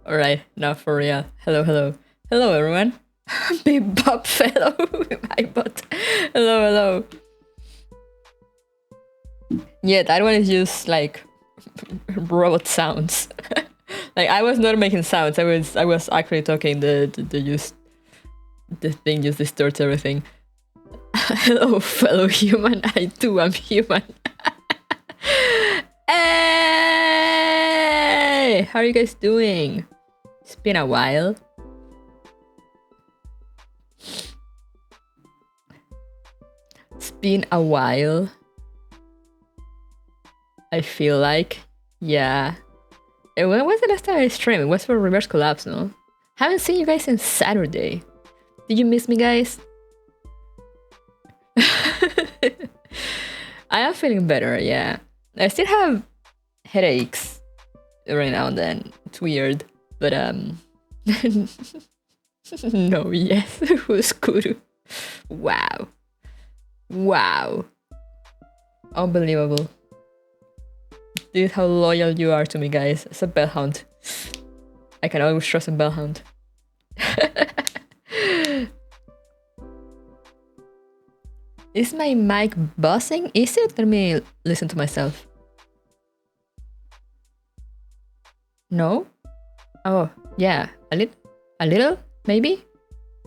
Alright, now for real. Hello, hello. Hello, everyone. Bebop fellow my bot. Hello, hello. Yeah, that one is just like robot sounds. Like I was not making sounds. I was actually talking. The thing just distorts everything. Hello, fellow human. I too am human. Hey, how are you guys doing? It's been a while. It's been a while. I feel like, yeah. And when was the last time I streamed? It was for Reverse Collapse, no? Haven't seen you guys since Saturday. Did you miss me, guys? I am feeling better, yeah. I still have headaches every now and then. It's weird, but no, yes, who's Kuru? Wow. Wow. Unbelievable. This is how loyal you are to me, guys. It's a bellhound. I can always trust a bellhound. Is my mic buzzing? Is it? Let me listen to myself. No? Oh, yeah. A little? Maybe?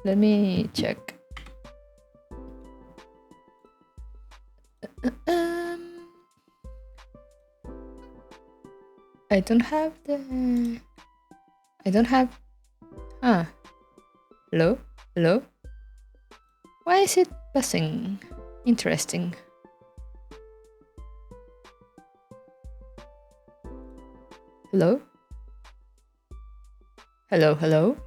Let me check. I don't have. Hello? Hello? Why is it buzzing? Interesting. Hello? Hello, hello?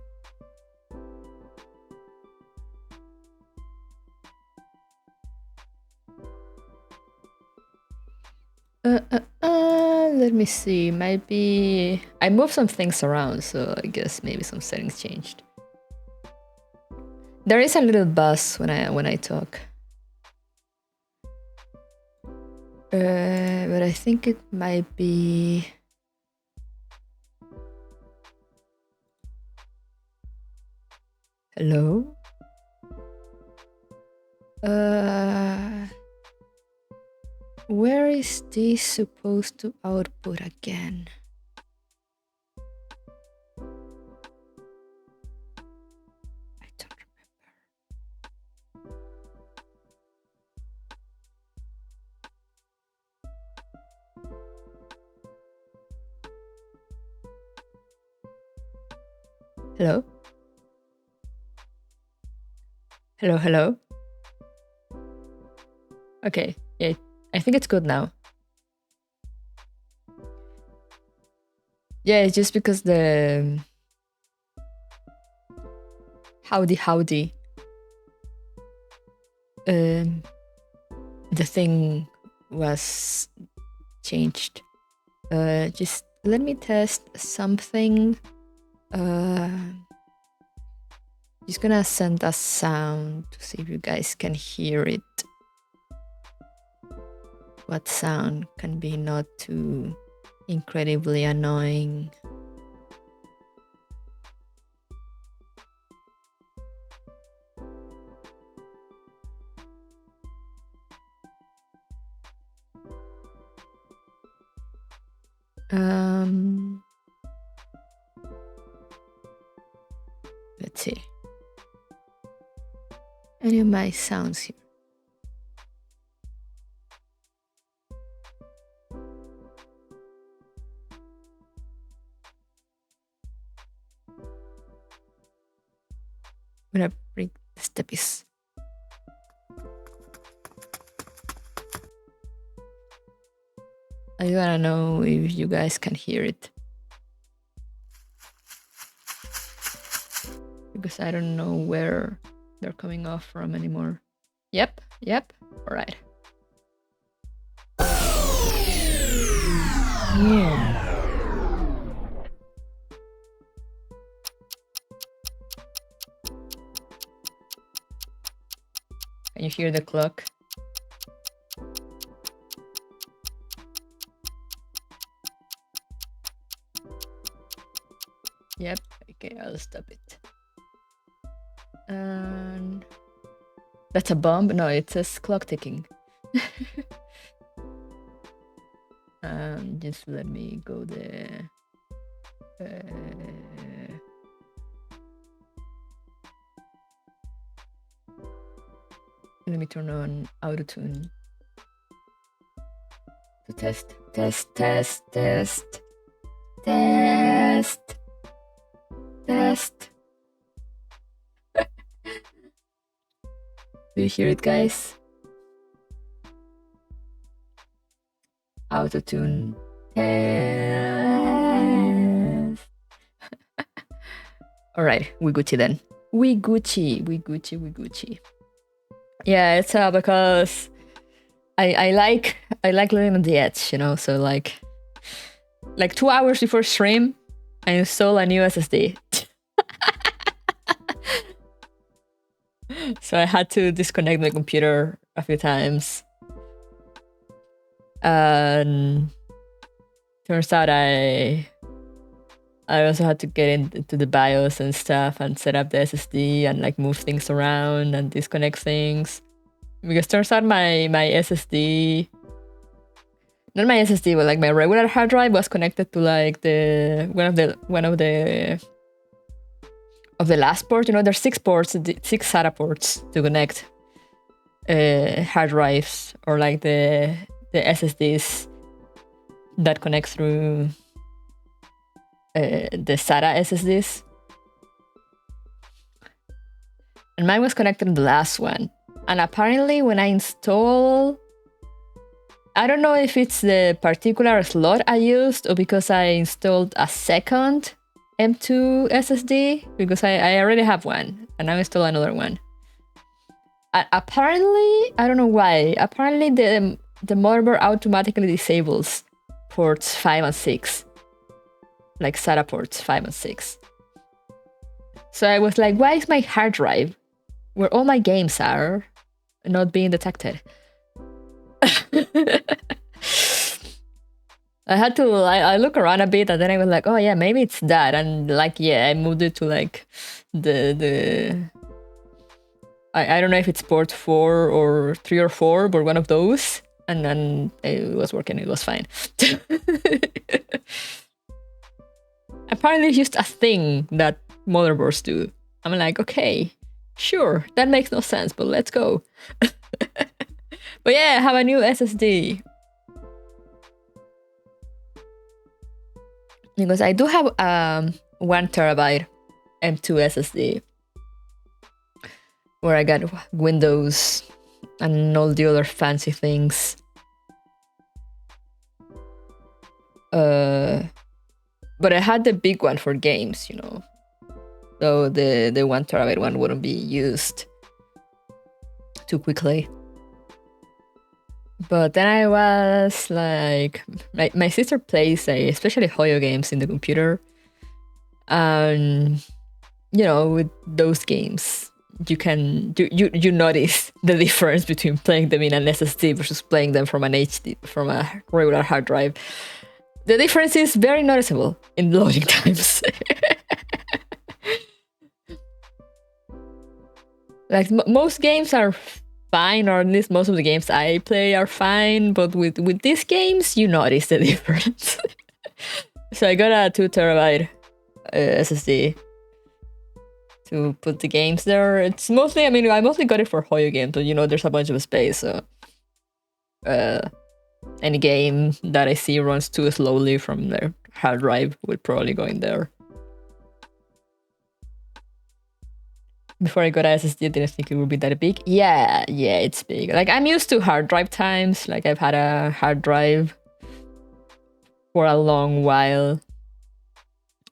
Let me see. Maybe I moved some things around, so I guess maybe some settings changed. There is a little buzz when I talk. But I think it might be. Hello? Where is this supposed to output again? I don't remember. Hello? Hello, hello? Okay, yeah, I think it's good now. Yeah, it's just because the howdy. The thing was changed. Just let me test something. Just gonna send a sound to see if you guys can hear it. What sound can be not too incredibly annoying? Let's see. Any of my sounds here? I'm gonna bring the steppies. I wanna know if you guys can hear it. because I don't know where they're coming off from anymore. Yep. All right. Yeah. Can you hear the clock? Yep. Okay, I'll stop it. And that's a bomb? No, it says clock ticking. Just let me go there. Let me turn on auto-tune. To test. Do you hear it, guys? Auto-tune. Test. All right, we Gucci then. We Gucci. Yeah, it's because I like living on the edge, you know. So like 2 hours before stream, I install a new SSD. So I had to disconnect my computer a few times. And turns out I also had to get into the BIOS and stuff and set up the SSD and like move things around and disconnect things. Because turns out my SSD, not my SSD, but like my regular hard drive was connected to like one of the last ports. You know, there's 6 ports, 6 SATA ports to connect hard drives or like the SSDs that connect through the SATA SSDs. And mine was connected to the last one. And apparently when I install, I don't know if it's the particular slot I used or because I installed a second M2 SSD, because I already have one and I install another one. Apparently, I don't know why, apparently the motherboard automatically disables ports 5 and 6. Like SATA ports 5 and 6. So I was like, why is my hard drive, where all my games are, not being detected? I had to, I look around a bit and then I was like, oh yeah, maybe it's that. And like, yeah, I moved it to like I don't know if it's port 4 or 3 or 4, but one of those. And then it was working, it was fine. Apparently it's just a thing that motherboards do. I'm like, okay, sure, that makes no sense, but let's go. But yeah, I have a new SSD. Because I do have 1 terabyte M2 SSD where I got Windows and all the other fancy things. But I had the big one for games, you know. So the 1 terabyte one wouldn't be used too quickly. But then I was like, my sister plays especially Hoyo games in the computer. And, you know, with those games, you notice the difference between playing them in an SSD versus playing them from a regular hard drive. The difference is very noticeable in loading times. Like most games are fine, or at least most of the games I play are fine, but with these games, you notice the difference. So I got a 2 terabyte SSD to put the games there. It's mostly, I mean, I mostly got it for Hoyo games, but you know, there's a bunch of space, so any game that I see runs too slowly from their hard drive would probably go in there. Before I got a SSD, I didn't think it would be that big. Yeah, it's big. Like, I'm used to hard drive times. Like, I've had a hard drive for a long while.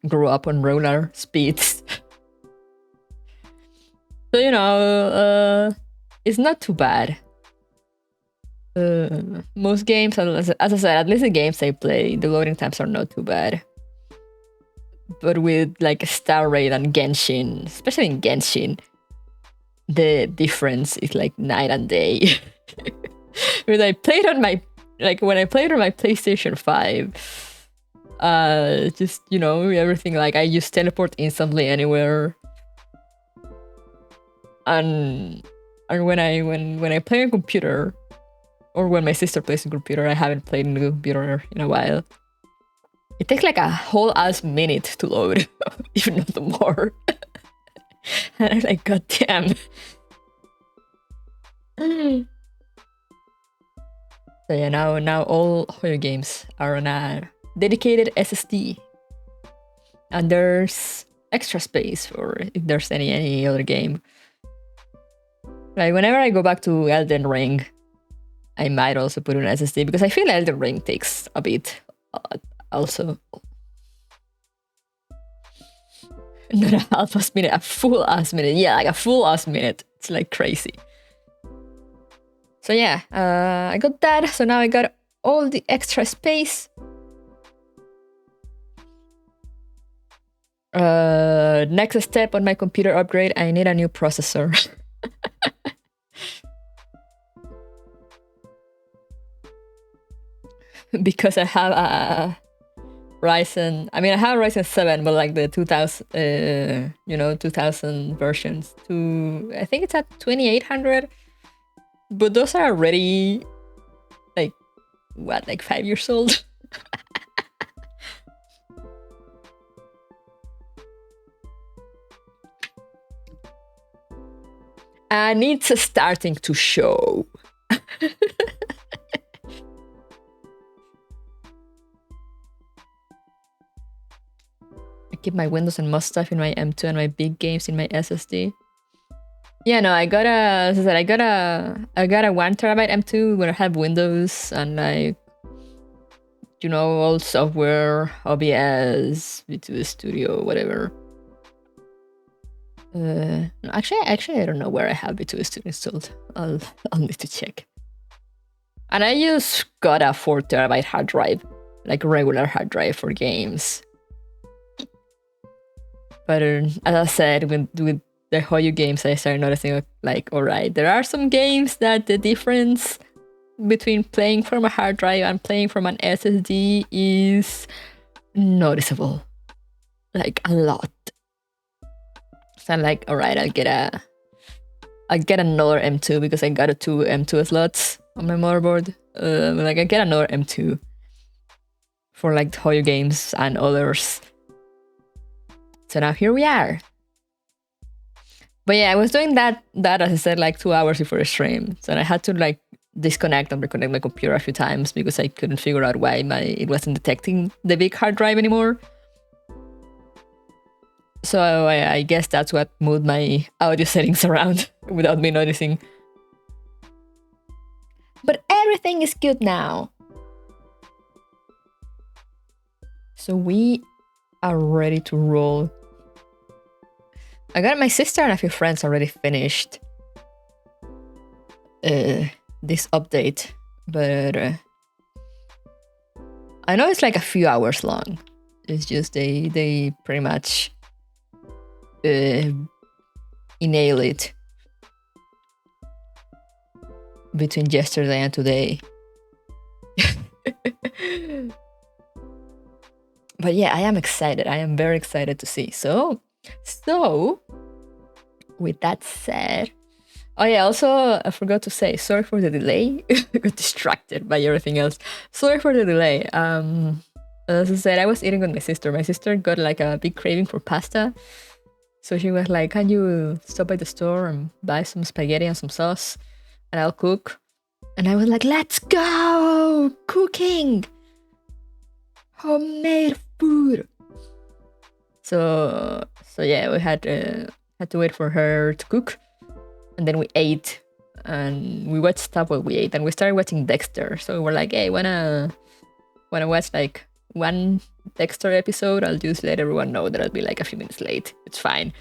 Grew up on regular speeds. So, it's not too bad. Most games, as I said, at least the games I play, the loading times are not too bad. But with like Star Raid and Genshin, especially in Genshin, the difference is like night and day. When I played on my PlayStation 5, just everything, like I just teleport instantly anywhere. And when I play on computer, or when my sister plays on computer, I haven't played on the computer in a while. It takes like a whole ass minute to load, if not more. And I'm like, god damn. So yeah, now all Hoyo games are on a dedicated SSD. And there's extra space for if there's any other game. Like whenever I go back to Elden Ring, I might also put an SSD because I feel Elden Ring takes a bit also. Not a half-ass minute, a full-ass minute. Yeah, like a full-ass minute. It's like crazy. So yeah, I got that. So now I got all the extra space. Next step on my computer upgrade, I need a new processor. Because I have a Ryzen. I have Ryzen 7, but like the 2000, 2000 versions. I think it's at 2800. But those are already like 5 years old. And it's starting to show. I keep my Windows and most stuff in my M2 and my big games in my SSD. Yeah, no, I got a 1 terabyte M2 where I have Windows and all software, OBS, V2 Studio, whatever. No, actually, I don't know where I have V2 Studio installed. I'll need to check. And I just got a 4 terabyte hard drive, like regular hard drive for games. But as I said, with the Hoyo games, I started noticing like, all right, there are some games that the difference between playing from a hard drive and playing from an SSD is noticeable, like a lot. So I'm like, all right, I'll get another M2 because I got 2 M2 slots on my motherboard. I get another M2 for like Hoyo games and others. So now here we are. But yeah, I was doing that as I said, like 2 hours before the stream. So I had to like disconnect and reconnect my computer a few times because I couldn't figure out why it wasn't detecting the big hard drive anymore. So I guess that's what moved my audio settings around without me noticing. But everything is good now. So we are ready to roll. I got my sister and a few friends already finished this update, but I know it's like a few hours long. It's just they pretty much inhale it between yesterday and today. But yeah, I am excited. I am very excited to see. So with that said, oh yeah, also I forgot to say, sorry for the delay. I got distracted by everything else. Sorry for the delay. As I said, I was eating with my sister. My sister got like a big craving for pasta. So she was like, can you stop by the store and buy some spaghetti and some sauce and I'll cook? And I was like, let's go! Cooking! Homemade food! So yeah, we had to wait for her to cook. And then we ate and we watched stuff while we ate and we started watching Dexter. So we're like, hey, wanna watch like one Dexter episode? I'll just let everyone know that I'll be like a few minutes late. It's fine.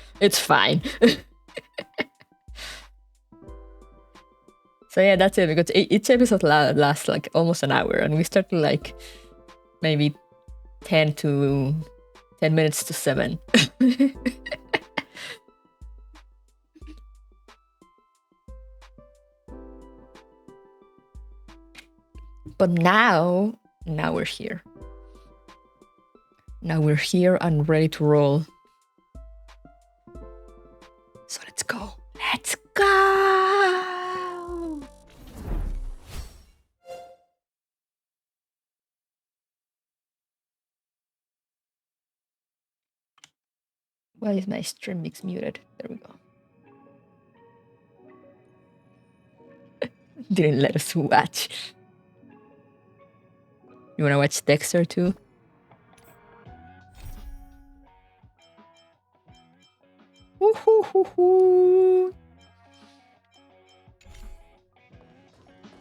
So yeah, that's it, because each episode lasts like almost an hour, and we started like maybe 10 minutes to 7. But now we're here. Now we're here and ready to roll. So let's go. Let's go! Why is my stream mix muted? There we go. Didn't let us watch. You wanna watch Dexter too?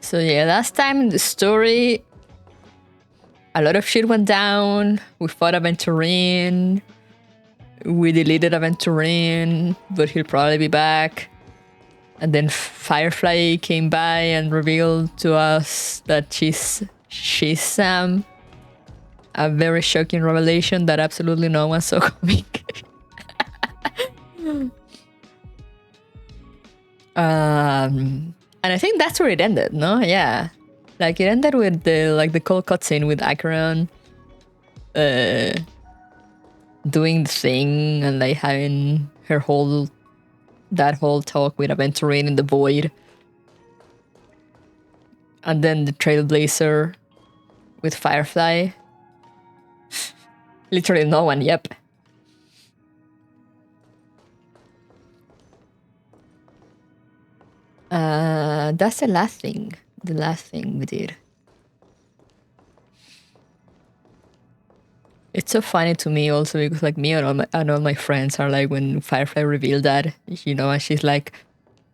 So yeah, last time in the story, a lot of shit went down. We fought Aventurine. We deleted Aventurine, but he'll probably be back. And then Firefly came by and revealed to us that she's Sam. A very shocking revelation that absolutely no one saw coming. And I think that's where it ended, no? Yeah. Like, it ended with the cold cutscene with Acheron doing the thing and like having her whole talk with Aventurine in the void. And then the Trailblazer with Firefly. Literally no one, yep. That's the last thing we did. It's so funny to me also because like me and all my friends are like, when Firefly revealed that, you know, and she's like,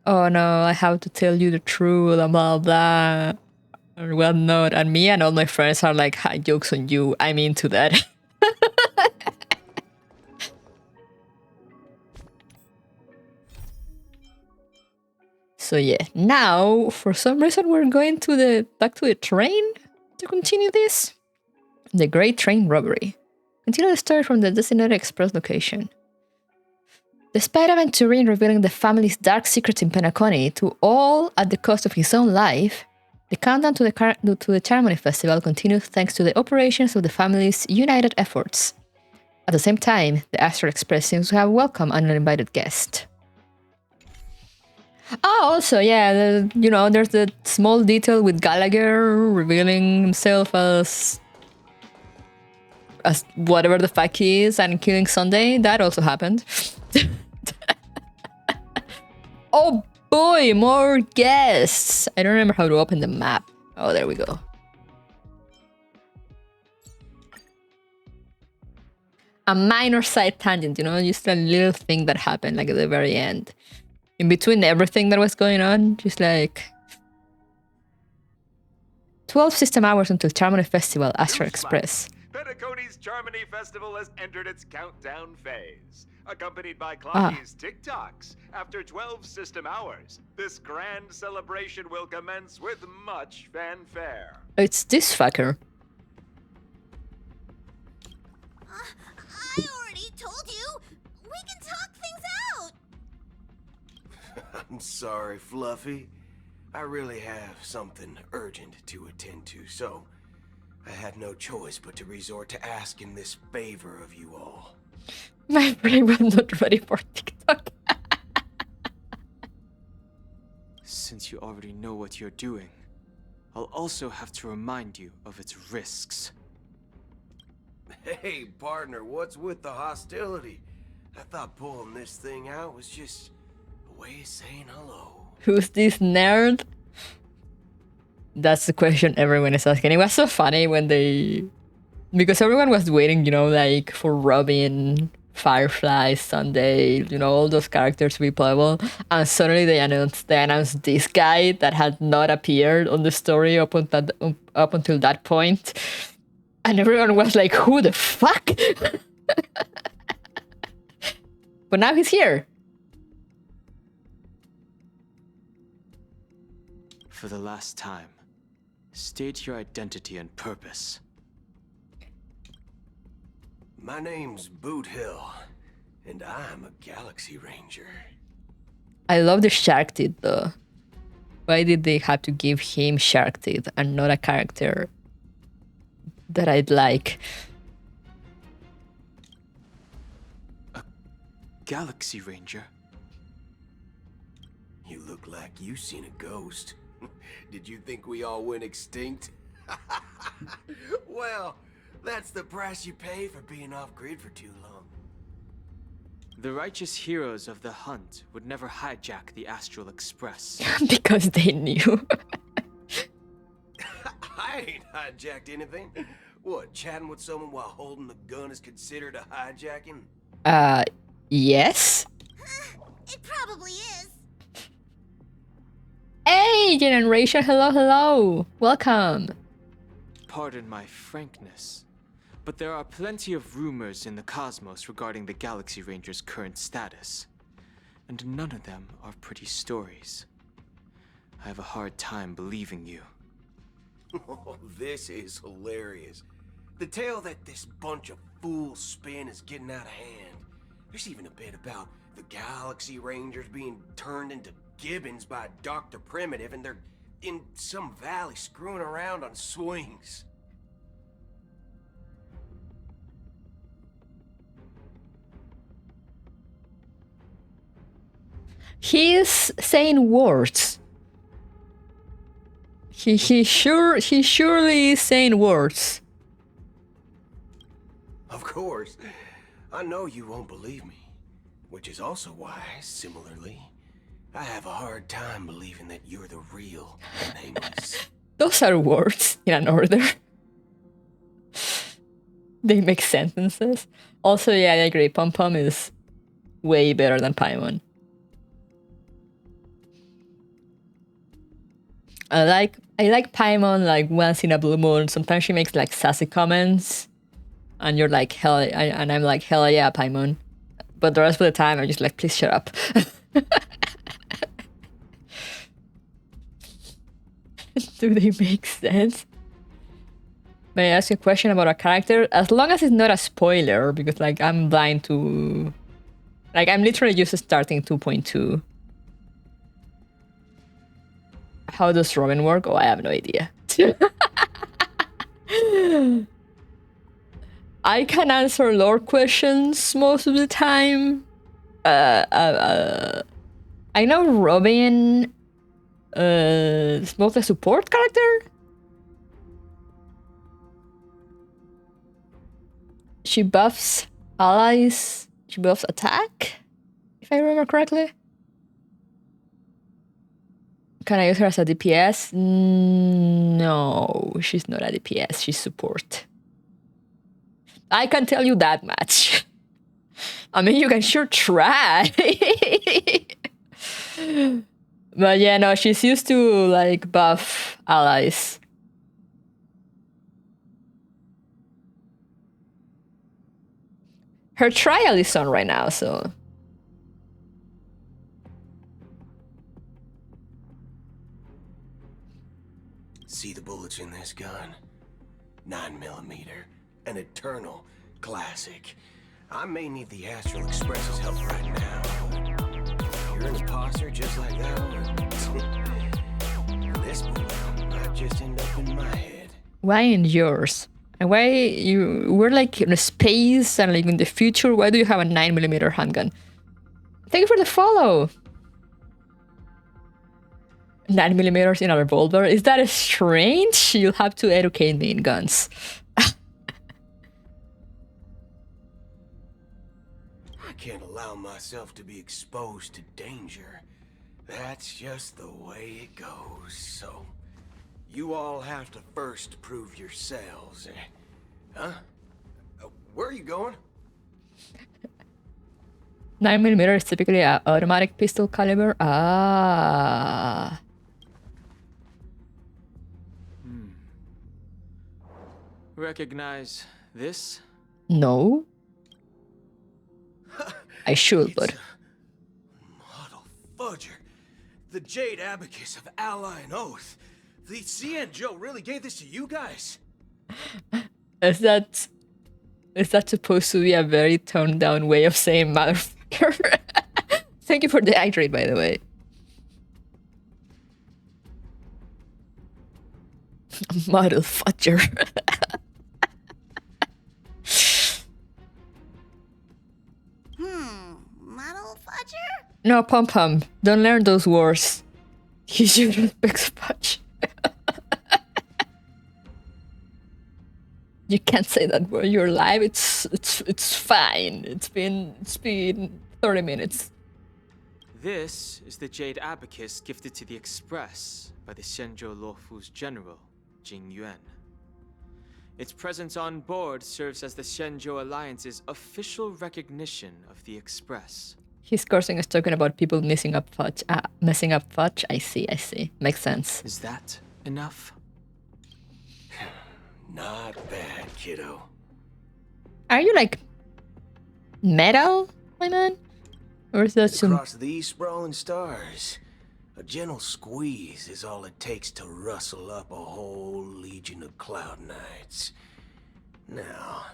oh no, I have to tell you the truth, blah blah blah, or whatnot. And me and all my friends are like, hi, jokes on you, I'm into that. So yeah, now for some reason we're going back to the train to continue this. The Great Train Robbery. Continue the story from the designated express location. Despite Aventurine revealing the family's dark secrets in Penacony to all at the cost of his own life, the countdown to the Ceremony Festival continues thanks to the operations of the family's united efforts. At the same time, the Astral Express seems to have welcomed an uninvited guest. Oh, also, yeah, there's the small detail with Gallagher revealing himself as whatever the fuck he is and killing Sunday. That also happened. Oh boy, more guests! I don't remember how to open the map. Oh, there we go. A minor side tangent, just a little thing that happened like at the very end. In between everything that was going on, just like 12 system hours until Charmony Festival, Astral Express. Penacony's Charmony Festival has entered its countdown phase. Accompanied by Clocky's TikToks, after 12 system hours, this grand celebration will commence with much fanfare. It's this fucker. I already told you! We can talk things out! I'm sorry, Fluffy. I really have something urgent to attend to, so I had no choice but to resort to asking this favor of you all. My brain was not ready for TikTok. Since you already know what you're doing, I'll also have to remind you of its risks. Hey, partner, what's with the hostility? I thought pulling this thing out was just a way of saying hello. Who's this nerd? That's the question everyone is asking. It was so funny when because everyone was waiting, like for Robin, Firefly, Sunday, all those characters to be playable, and suddenly they announced this guy that had not appeared on the story up until that point, and everyone was like, "Who the fuck?" But now he's here. For the last time, state your identity and purpose. My name's Boot Hill, and I'm a Galaxy Ranger. I love the shark teeth though. Why did they have to give him shark teeth and not a character that I'd like? A Galaxy Ranger? You look like you seen a ghost. Did you think we all went extinct? Well, that's the price you pay for being off-grid for too long. The righteous heroes of the hunt would never hijack the Astral Express. Because they knew. I ain't hijacked anything. What, chatting with someone while holding the gun is considered a hijacking? Yes? It probably is. Hey, generation, hello. Welcome. Pardon my frankness, but there are plenty of rumors in the cosmos regarding the Galaxy Ranger's current status, and none of them are pretty stories. I have a hard time believing you. Oh, this is hilarious. The tale that this bunch of fools spin is getting out of hand. There's even a bit about the Galaxy Rangers being turned into gibbons by Dr. Primitive, and they're in some valley screwing around on swings. He's saying words. He surely is saying words. Of course. I know you won't believe me. Which is also why, similarly, I have a hard time believing that you're the real Nameless. Those are words in an order. They make sentences. Also, yeah, I agree. Pom Pom is way better than Paimon. I like Paimon like once in a blue moon. Sometimes she makes like sassy comments, and you're like and I'm like hell yeah, Paimon. But the rest of the time I'm just like, please shut up. Do they make sense? May I ask you a question about a character? As long as it's not a spoiler, because like I'm blind to, like I'm literally just starting 2.2. How does Robin work? Oh, I have no idea. I can answer lore questions most of the time. I know Robin is both a support character. She buffs allies. She buffs attack, if I remember correctly. Can I use her as a DPS? No, she's not a DPS. She's support. I can tell you that much. I mean, you can sure try. But yeah, no, she's used to like buff allies. Her trial is on right now, so. See the bullets in this gun? 9mm, an eternal classic. I may need the Astral Express's help right now. You're an imposter just like that one. This bullet might just end up in my head. Why in yours? And why we're like in space and like in the future? Why do you have a 9mm handgun? Thank you for the follow. 9mm in a revolver? Is that strange? You'll have to educate me in guns. I can't allow myself to be exposed to danger. That's just the way it goes, so... You all have to first prove yourselves. Huh? Where are you going? 9mm is typically an automatic pistol caliber. Ah. Recognize this? No. I should, but... Model fudger. The Jade Abacus of Ally and Oath. The CN Joe really gave this to you guys? Is that supposed to be a very toned down way of saying motherfucker? Thank you for the hydrate, by the way. Model fudger. Model fudger? No, Pom Pom, don't learn those words. You should respect fudge. You can't say that word. You're live. It's fine. It's been 30 minutes. This is the Jade Abacus gifted to the Express by the Shenzhou Luofu's general, Jing Yuan. Its presence on board serves as the Shenzhou Alliance's official recognition of the Express. His coursing is talking about people messing up fudge. I see. Makes sense. Is that enough? Not bad, kiddo. Are you like metal, my man? Or is that some... Across these sprawling stars, a gentle squeeze is all it takes to rustle up a whole legion of cloud knights. Now,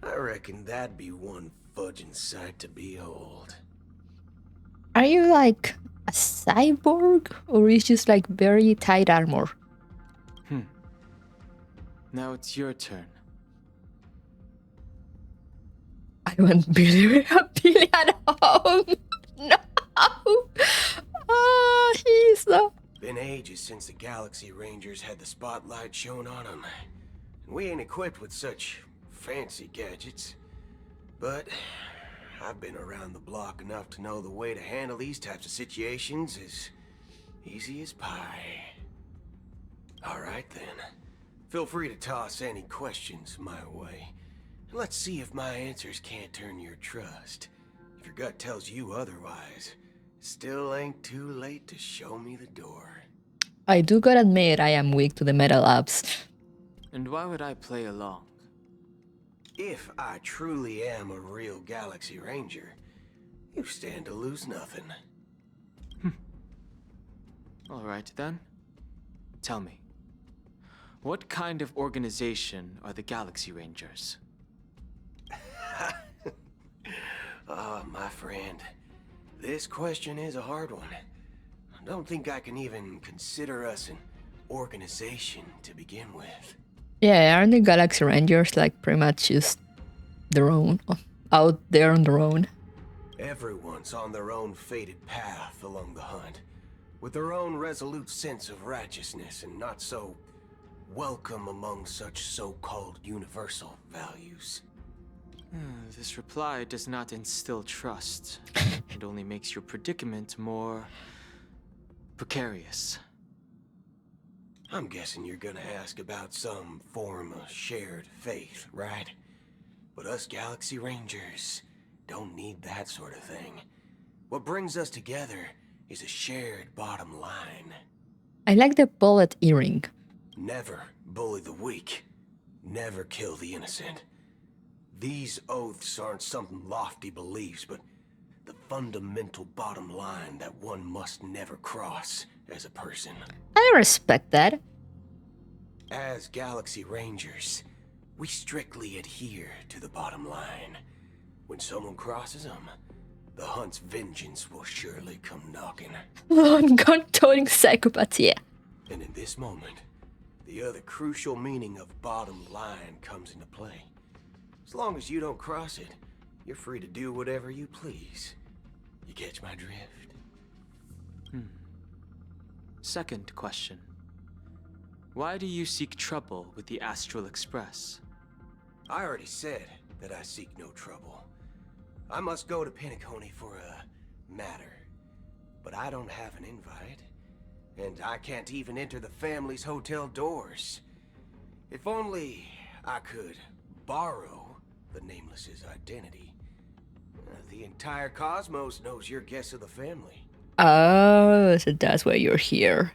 I reckon that'd be one fudging sight to behold. Are you like a cyborg? Or is just like very tight armor? Now it's your turn. I want Billy at home. No. Oh, he's so... Been ages since the Galaxy Rangers had the spotlight shown on them. And we ain't equipped with such fancy gadgets. But I've been around the block enough to know the way to handle these types of situations is easy as pie. Alright then. Feel free to toss any questions my way. And let's see if my answers can't turn your trust. If your gut tells you otherwise, still ain't too late to show me the door. I do gotta admit I am weak to the metal apps. And why would I play along? If I truly am a real Galaxy Ranger, you stand to lose nothing. Alright then. Tell me. What kind of organization are the Galaxy Rangers? My friend. This question is a hard one. I don't think I can even consider us an organization to begin with. Yeah, aren't the Galaxy Rangers like pretty much just their own, out there on their own? Everyone's on their own fated path along the hunt, with their own resolute sense of righteousness and not so welcome among such so-called universal values. This reply does not instill trust. It only makes your predicament more precarious. I'm guessing you're gonna ask about some form of shared faith, right? But us Galaxy Rangers don't need that sort of thing. What brings us together is a shared bottom line. I like the bullet earring. Never bully the weak. Never kill the innocent. These oaths aren't some lofty beliefs, but the fundamental bottom line that one must never cross as a person. I respect that. As Galaxy Rangers, we strictly adhere to the bottom line. When someone crosses them, the hunt's vengeance will surely come knocking. Long gun-toting psychopath, yeah. And in this moment, the other crucial meaning of bottom line comes into play. As long as you don't cross it, you're free to do whatever you please. You catch my drift? Second question. Why do you seek trouble with the Astral Express? I already said that I seek no trouble. I must go to Penacony for a matter. But I don't have an invite. And I can't even enter the family's hotel doors. If only I could borrow the Nameless's identity. The entire cosmos knows you're guest of the family. Oh, so that's why you're here.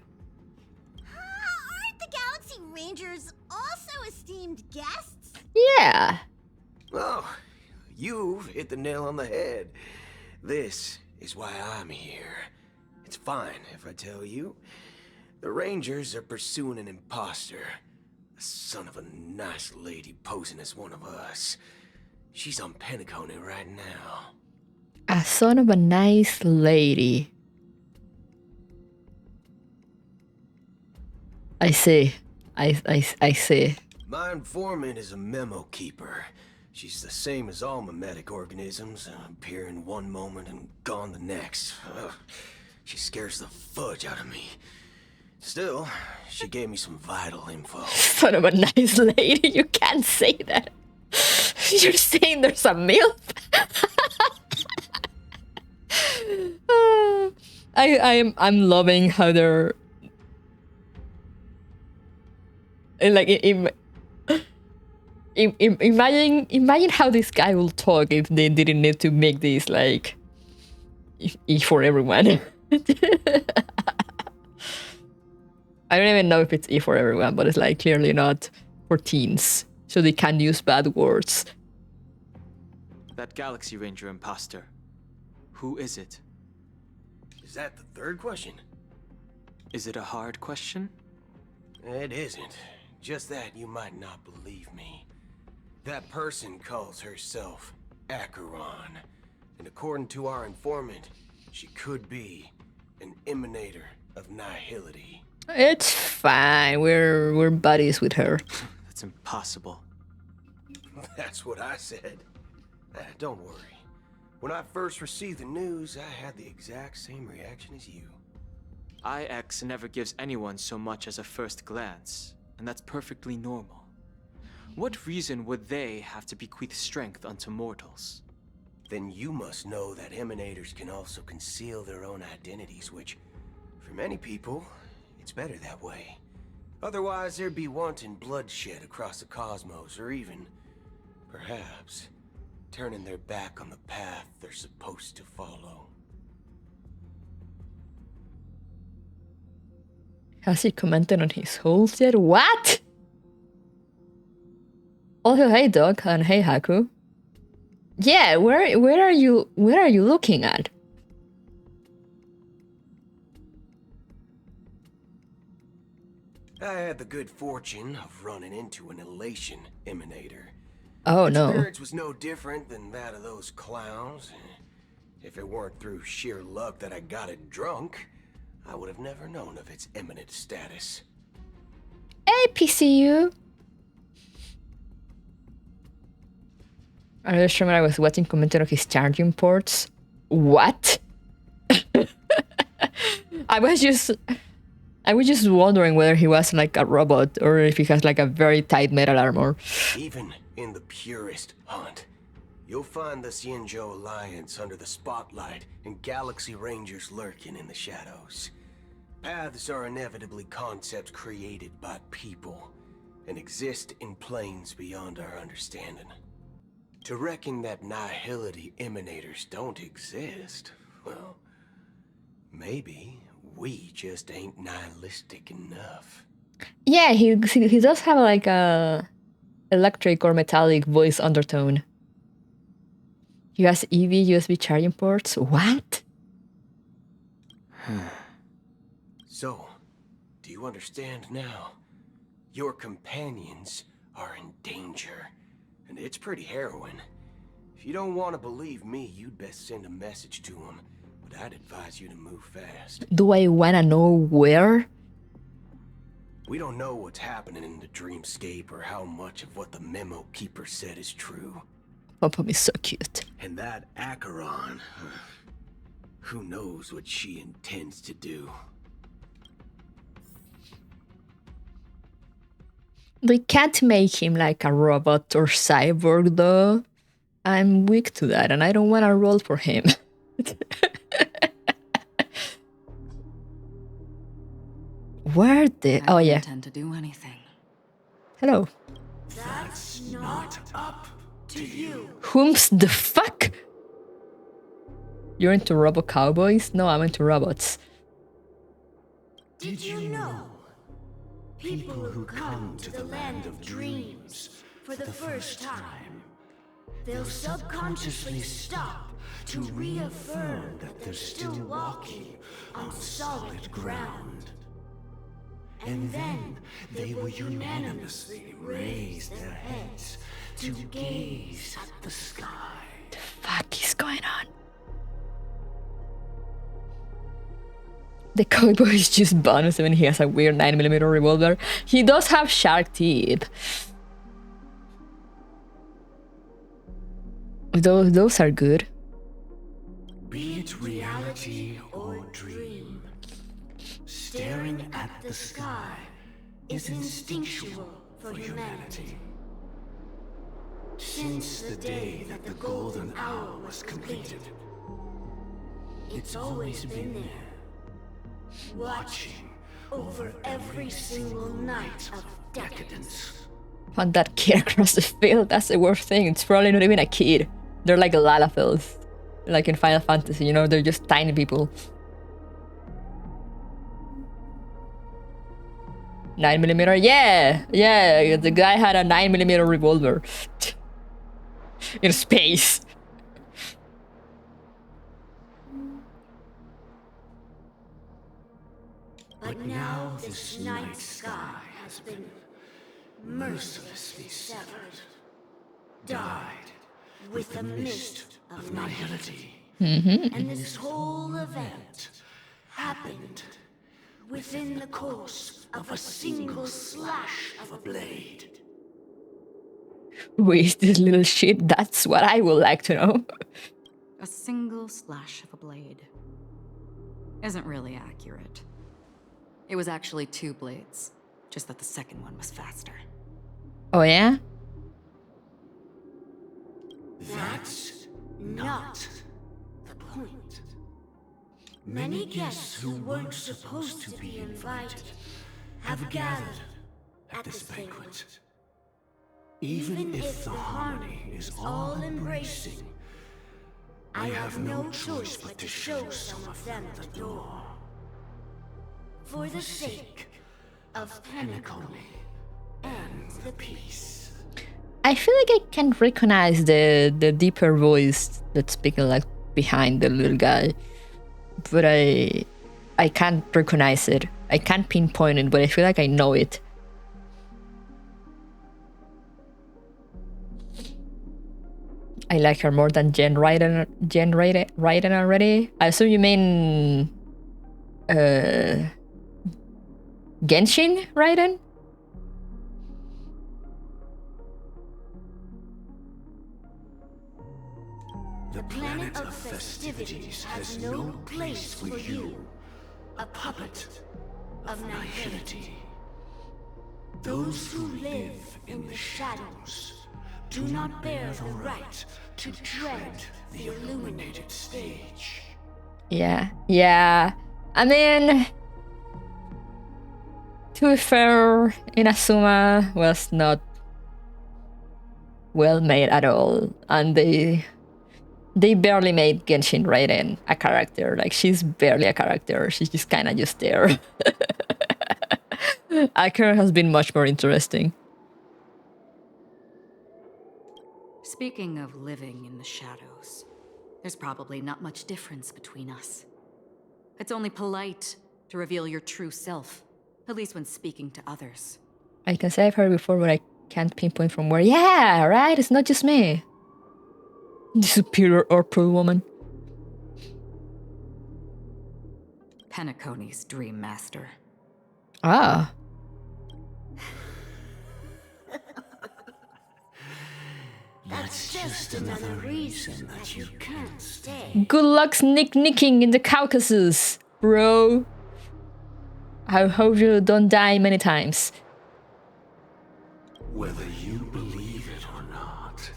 Aren't the Galaxy Rangers also esteemed guests? Yeah. Oh, you've hit the nail on the head. This is why I'm here. It's fine if I tell you. The Rangers are pursuing an imposter. A son of a nice lady posing as one of us. She's on Penacony right now. A son of a nice lady. I see. I see. My informant is a memo keeper. She's the same as all mimetic organisms, appearing one moment and gone the next. Ugh. She scares the fudge out of me. Still, she gave me some vital info. Son of a nice lady, you can't say that. You're saying there's a MILF? I'm loving how they're like imagine how this guy will talk if they didn't need to make this like E for everyone. I don't even know if it's E for everyone, but it's like clearly not for teens, so they can't use bad words. That Galaxy Ranger imposter. Who is it? Is that the third question? Is it a hard question? It isn't. Just that you might not believe me. That person calls herself Acheron. And according to our informant, she could be an emanator of nihility. It's fine. We're buddies with her. That's impossible. That's what I said. Don't worry. When I first received the news, I had the exact same reaction as you. IX never gives anyone so much as a first glance, and that's perfectly normal. What reason would they have to bequeath strength unto mortals? Then you must know that emanators can also conceal their own identities, which, for many people, it's better that way. Otherwise, there'd be wanton bloodshed across the cosmos, or even, perhaps, turning their back on the path they're supposed to follow. Has he commented on his holes yet? What? Also, hey Doc, and hey Haku. Yeah, where are you looking at? I had the good fortune of running into an elation emanator. Oh no. Experience was no different than that of those clowns. If it weren't through sheer luck that I got it drunk, I would have never known of its eminent status. Hey PCU. Another streamer I was watching commented on his charging ports. What? I was just wondering whether he was like a robot or if he has like a very tight metal armor. Even in the purest hunt, you'll find the Xianzhou Alliance under the spotlight and Galaxy Rangers lurking in the shadows. Paths are inevitably concepts created by people and exist in planes beyond our understanding. To reckon that nihility emanators don't exist, well, maybe we just ain't nihilistic enough. Yeah, he does have like a electric or metallic voice undertone. He has EV USB charging ports. What? So, do you understand now? Your companions are in danger, and it's pretty harrowing. If you don't want to believe me, you'd best send a message to them, but I'd advise you to move fast. Do I wanna know where? We don't know what's happening in the dreamscape or how much of what the memo keeper said is true. Pom-Pom is so cute. And that Acheron, who knows what she intends to do. They can't make him like a robot or cyborg though. I'm weak to that and I don't wanna roll for him. Where did... Oh yeah. I don't intend to do anything. Hello. That's not up to you. Whom's the fuck? You're into robo cowboys? No, I'm into robots. Did you know? People who come to the land of dreams for the first time they'll subconsciously stop to reaffirm that they're still walking on solid ground. And then they will unanimously raise their heads to gaze at the sky. The fuck is going on? The cowboy is just bonus when he has a weird 9mm revolver. He does have shark teeth. Those are good. Be it reality or dream, staring at the sky is instinctual for humanity. Since the day that the golden hour was completed, it's always been there, watching over every single night of decadence. Found that kid across the field. That's the worst thing. It's probably not even a kid. They're like Lalafels. Like in Final Fantasy, you know, they're just tiny people. 9mm, yeah, the guy had a 9mm revolver. In space. But now this night sky has been mercilessly severed, dyed with the mist of nihility. And this whole event happened within the course of a single slash of a blade. Who is this little shit? That's what I would like to know. A single slash of a blade isn't really accurate. It was actually 2 blades, just that the second one was faster. Oh yeah? That's not the point. Many guests who weren't supposed to be invited have gathered at this banquet. Even if the harmony is all-embracing, I have no choice but to show some of them the door. For the sake of Penacony and the peace. I feel like I can recognize the deeper voice that's speaking like behind the little guy. But I can't recognize it. I can't pinpoint it, but I feel like I know it. I like her more than Jen Raiden already. I assume you mean Genshin Raiden? The planet of festivities has no place for you, a puppet of nihility. Those who live in the shadows do not bear the right to tread the illuminated stage. Yeah. I mean, to be fair, Inazuma was not well made at all, and they barely made Genshin Raiden a character. Like, she's barely a character. She's just kind of just there. Akira has been much more interesting. Speaking of living in the shadows, there's probably not much difference between us. It's only polite to reveal your true self, at least when speaking to others. I can say I've heard before, but I can't pinpoint from where. Yeah, right? It's not just me. The superior or pro woman. Penacony's dream master. Ah. That's just another reason that you can't stay. Good luck nicking in the Caucasus, bro. I hope you don't die many times. Whether you believe it or not,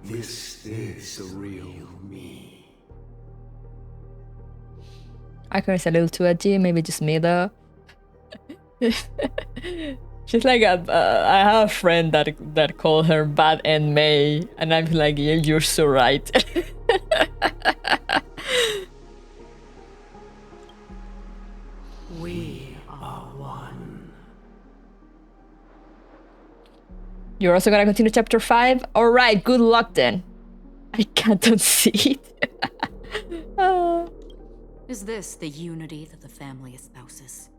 this is the real me. Akira's a little too edgy, maybe just me though. She's like I have a friend that called her Bad and May, and I'm like, yeah, you're so right. We are one. You're also gonna continue chapter 5? Alright, good luck then. I can't unsee it. Is this the unity that the family espouses?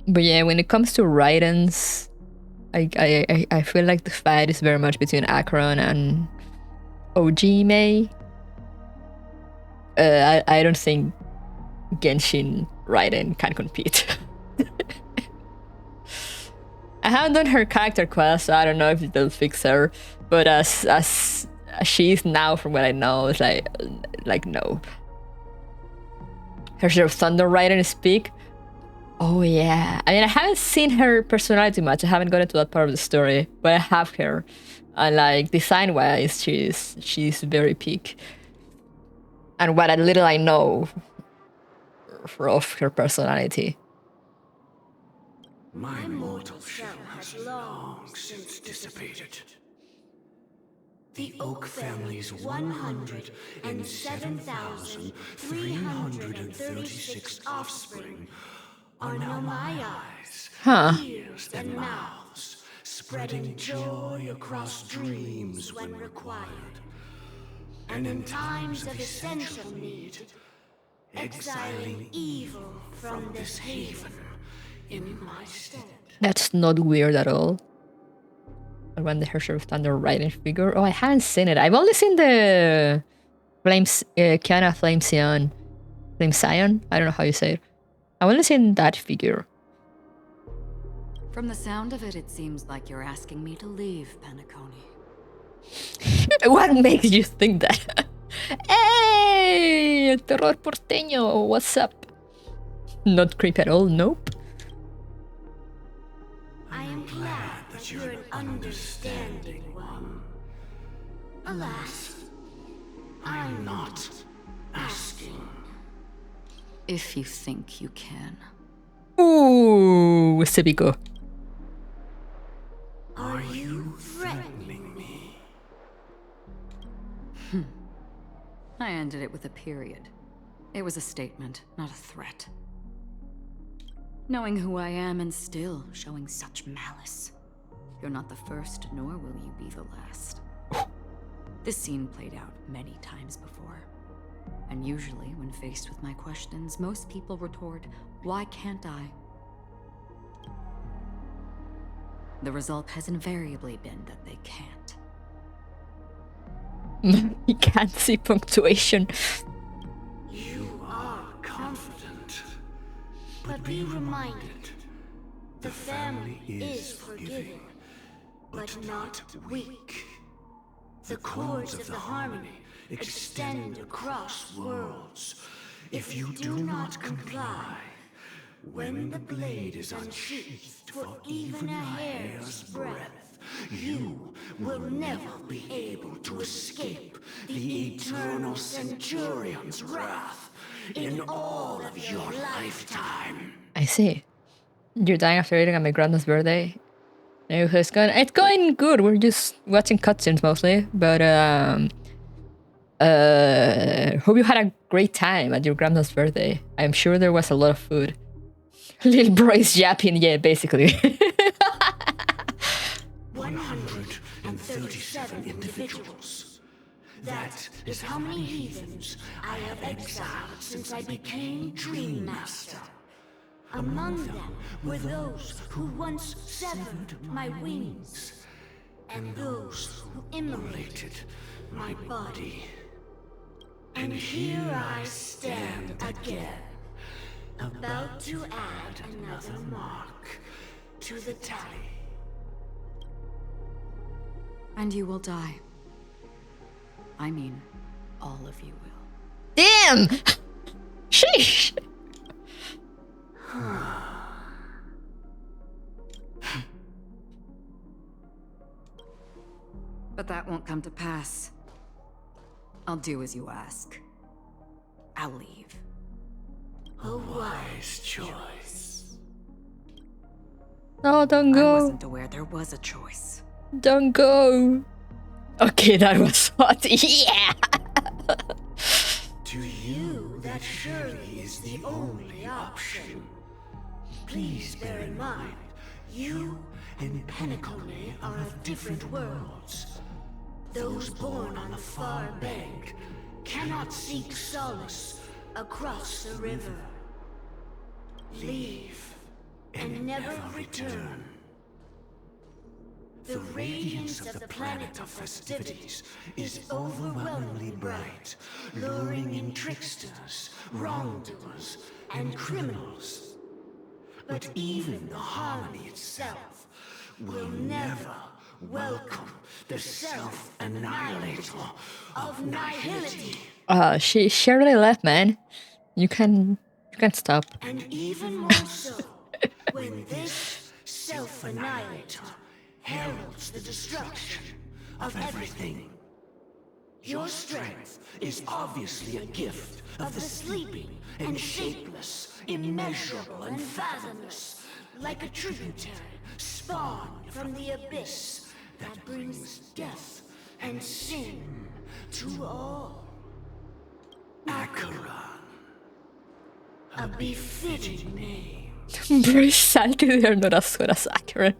But yeah, when it comes to write-ins, I feel like the fight is very much between Akron and OG May. I don't think Genshin write-in can compete. I haven't done her character quest, so I don't know if they'll fix her. But as she is now, from what I know, it's like no. Her Share of Thunder write-in speak. Oh yeah, I mean I haven't seen her personality much. I haven't gotten to that part of the story, but I have her, and like design-wise, she's very peak. And what little I know of her personality. My mortal shell has long since dissipated. The Oak family's 107,336 offspring are now my eyes, ears, and mouths, spreading joy across dreams when required. And in times of essential need, exiling evil from this haven in my stead. That's not weird at all. When the Herrscher of Thunder writing figure. Oh, I haven't seen it. I've only seen the Flames, Kiana Flame Sion. Flame Sion? I don't know how you say it. I've only seen that figure. From the sound of it, it seems like you're asking me to leave, Penacony. What makes you think that? Hey, el terror porteño, what's up? Not creep at all, nope. I am glad that you're an understanding one. Alas, I'm not asking. If you think you can. Ooh, Sebiko. Are you threatening me? I ended it with a period. It was a statement, not a threat. Knowing who I am and still showing such malice. You're not the first, nor will you be the last. This scene played out many times before. And usually, when faced with my questions, most people retort, "Why can't I?" The result has invariably been that they can't. You can't see punctuation. You are confident. But be reminded, the family is forgiving, but not weak. The cords of the harmony extend across worlds. If you do not comply, when the blade is unsheathed for even a hair's breadth, you will never be able to escape the eternal Centurion's wrath in all of your lifetime. I see. You're dying after eating on my grandma's birthday. It's going good. We're just watching cutscenes mostly, but hope you had a great time at your grandma's birthday. I'm sure there was a lot of food. Little bro is yapping, yeah, basically. 137 individuals. That is how many heathens I have exiled since I became Dream Master. Among them were those who once severed my wings, and those who immolated my body. And here I stand again, about to add another mark to the tally. And you will die. I mean, all of you will. Damn! Sheesh! But that won't come to pass. I'll do as you ask. I'll leave. A wise choice. No, don't I go. wasn't aware there was a choice. Don't go. Okay, that was hot. Yeah! To you, that surely is the only option. Please bear in mind, you and Penacony are of different worlds. those born on the far bank cannot seek solace across the river. Leave and never return. The radiance of the planet of festivities is overwhelmingly bright, luring in tricksters, wrongdoers, and criminals. But even the harmony itself will never welcome the self-annihilator of nihility. She really left, man. You can't stop. And even more so, when this self-annihilator heralds the destruction of everything. Your strength is obviously a gift of the sleeping and shapeless, immeasurable and fathomless, like a tributary spawned from the abyss that brings death and sin to all. Acheron, a befitting name. Very salty they're not as good as Acheron.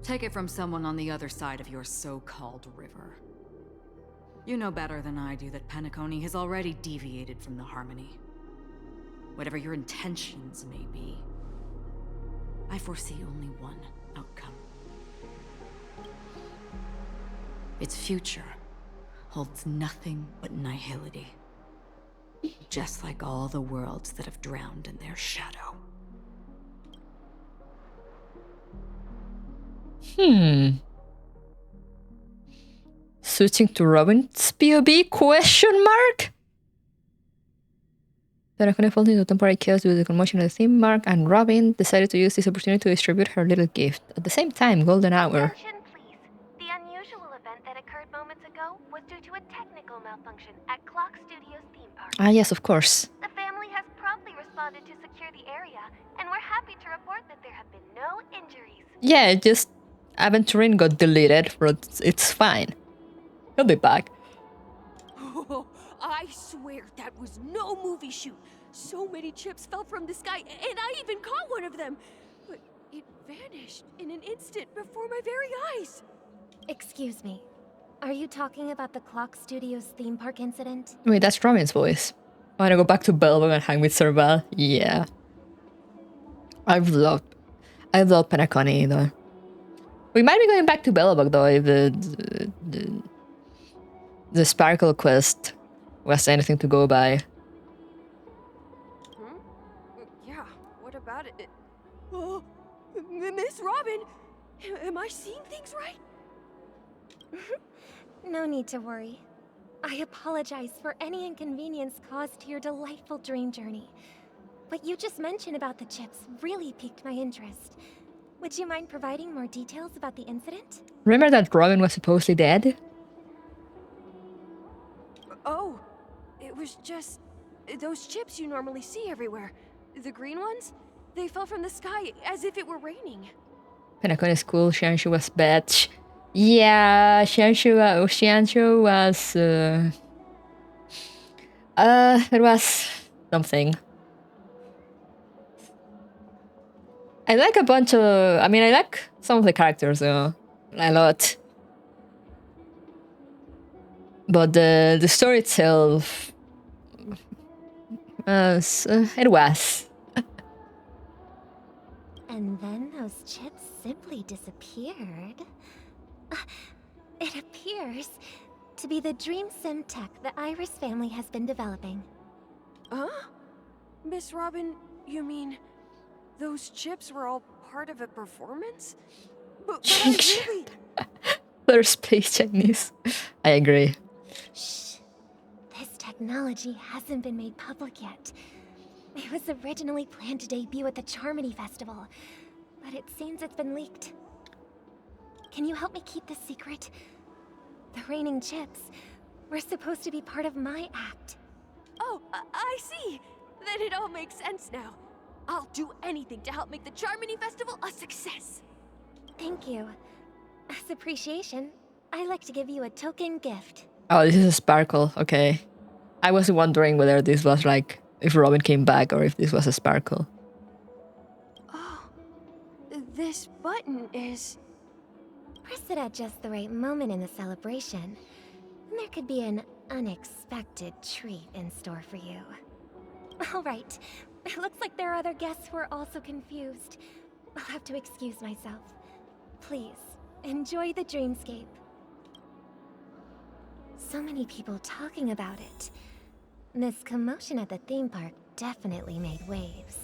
Take it from someone on the other side of your so-called river. You know better than I do that Penacony has already deviated from the harmony. Whatever your intentions may be, I foresee only one outcome. Its future holds nothing but nihility. Just like all the worlds that have drowned in their shadow. Switching to Robin's POV? Question mark? Penacony falls into temporary chaos due to the commotion of the theme mark, and Robin decided to use this opportunity to distribute her little gift. At the same time, golden hour. Attention, please. The unusual event that occurred moments ago was due to a technical malfunction at Clock Studios theme park. Ah, yes, of course. The family has promptly responded to secure the area, and we're happy to report that there have been no injuries. Yeah, just Aventurin got deleted, but it's fine. He'll be back. Oh, I swear that was no movie shoot. So many chips fell from the sky, and I even caught one of them. But it vanished in an instant before my very eyes. Excuse me. Are you talking about the Clock Studios theme park incident? Wait, that's Robin's voice. Wanna go back to Belbog and hang with Sir Val? Yeah. I love Penacony though. We might be going back to Belbog though if the Sparkle quest was anything to go by. Yeah, what about it? Oh, Miss Robin, am I seeing things right? No need to worry. I apologize for any inconvenience caused to your delightful dream journey. What you just mentioned about the chips really piqued my interest. Would you mind providing more details about the incident? Remember that Robin was supposedly dead? Oh, it was just those chips you normally see everywhere. The green ones? They fell from the sky as if it were raining. Penacony is cool, Xianshu was bad. Yeah, Xianshu was... it was something. I like a bunch of... I mean, I like some of the characters, a lot. But the story itself... it was. And then those chips simply disappeared. It appears to be the dream sim tech the Iris family has been developing. Huh? Miss Robin, you mean those chips were all part of a performance? But I really... They're space Chinese. I agree. Shh. This technology hasn't been made public yet. It was originally planned to debut at the Charmony Festival, but it seems it's been leaked. Can you help me keep this secret? The raining chips were supposed to be part of my act. Oh, I see. Then it all makes sense now. I'll do anything to help make the Charmony Festival a success. Thank you. As appreciation, I'd like to give you a token gift. Oh, this is a sparkle. Okay. I was wondering whether this was like... if Robin came back or if this was a sparkle. Oh, this button is... press it at just the right moment in the celebration, there could be an unexpected treat in store for you. All right. It looks like there are other guests who are also confused. I'll have to excuse myself. Please, enjoy the dreamscape. So many people talking about it. This commotion at the theme park definitely made waves.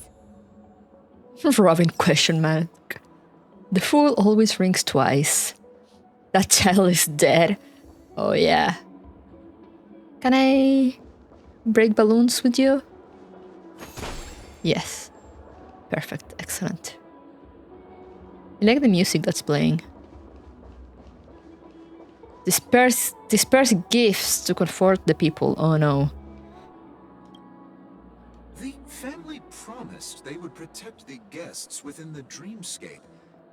Robin question mark. The fool always rings twice. That child is dead. Oh yeah. Can I break balloons with you? Yes. Perfect. Excellent. I like the music that's playing. Disperse gifts to comfort the people. Oh no. The family promised they would protect the guests within the dreamscape,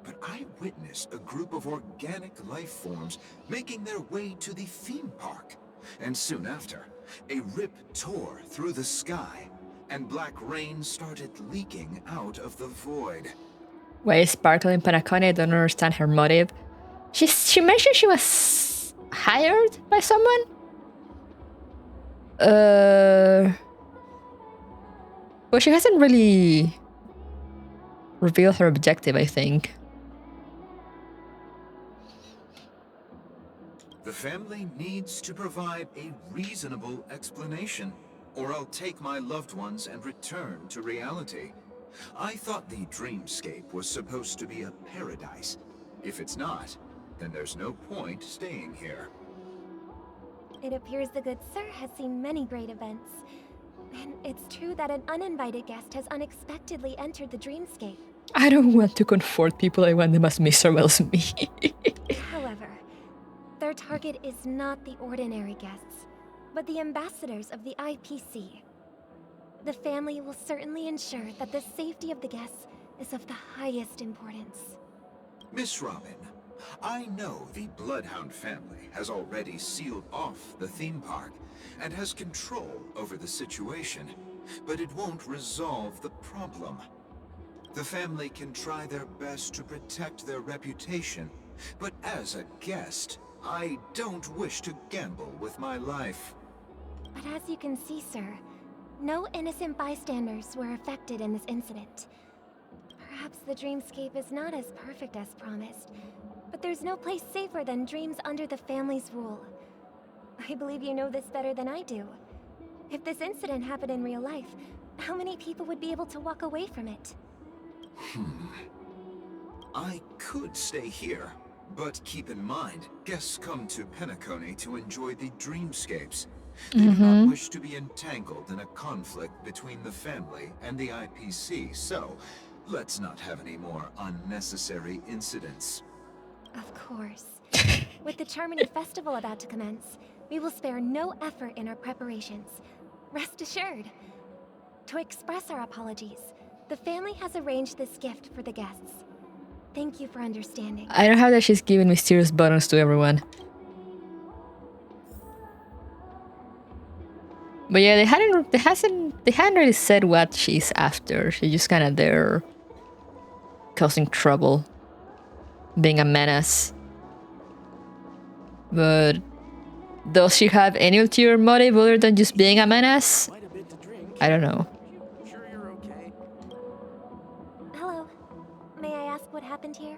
but I witnessed a group of organic life forms making their way to the theme park. And soon after, a rip tore through the sky, and black rain started leaking out of the void. Why is Sparkling Penacony? I don't understand her motive. She mentioned she was hired by someone? But she hasn't really revealed her objective, I think. The family needs to provide a reasonable explanation, or I'll take my loved ones and return to reality. I thought the dreamscape was supposed to be a paradise. If it's not, then there's no point staying here. It appears the good sir has seen many great events. And it's true that an uninvited guest has unexpectedly entered the dreamscape. I don't want to comfort people, I want them as miserable as me. However, their target is not the ordinary guests, but the ambassadors of the IPC. The family will certainly ensure that the safety of the guests is of the highest importance. Miss Robin, I know the Bloodhound family has already sealed off the theme park and has control over the situation, but it won't resolve the problem. The family can try their best to protect their reputation, but as a guest, I don't wish to gamble with my life. But as you can see, sir, no innocent bystanders were affected in this incident. Perhaps the dreamscape is not as perfect as promised, but there's no place safer than dreams under the family's rule. I believe you know this better than I do. If this incident happened in real life, how many people would be able to walk away from it? I could stay here, but keep in mind, guests come to Penacony to enjoy the dreamscapes. They do not wish to be entangled in a conflict between the family and the IPC, so let's not have any more unnecessary incidents. Of course. With the Charmony Festival about to commence, we will spare no effort in our preparations. Rest assured. To express our apologies, the family has arranged this gift for the guests. Thank you for understanding. I don't have that she's giving mysterious buttons to everyone. But yeah, they hadn't really said what she's after. She's just kind of there causing trouble, being a menace. But does she have any ulterior motive other than just being a menace? I don't know. Sure you're okay? Hello. May I ask what happened here?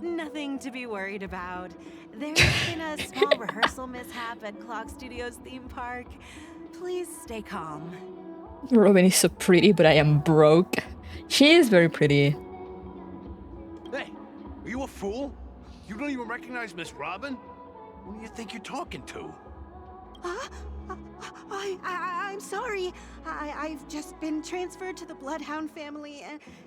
Nothing to be worried about. There's been a small rehearsal mishap at Clock Studios theme park. Please stay calm. Robin is so pretty, but I am broke. She is very pretty. Hey, are you a fool? You don't even recognize Miss Robin? Who do you think you're talking to? I'm sorry. I've just been transferred to the Bloodhound family,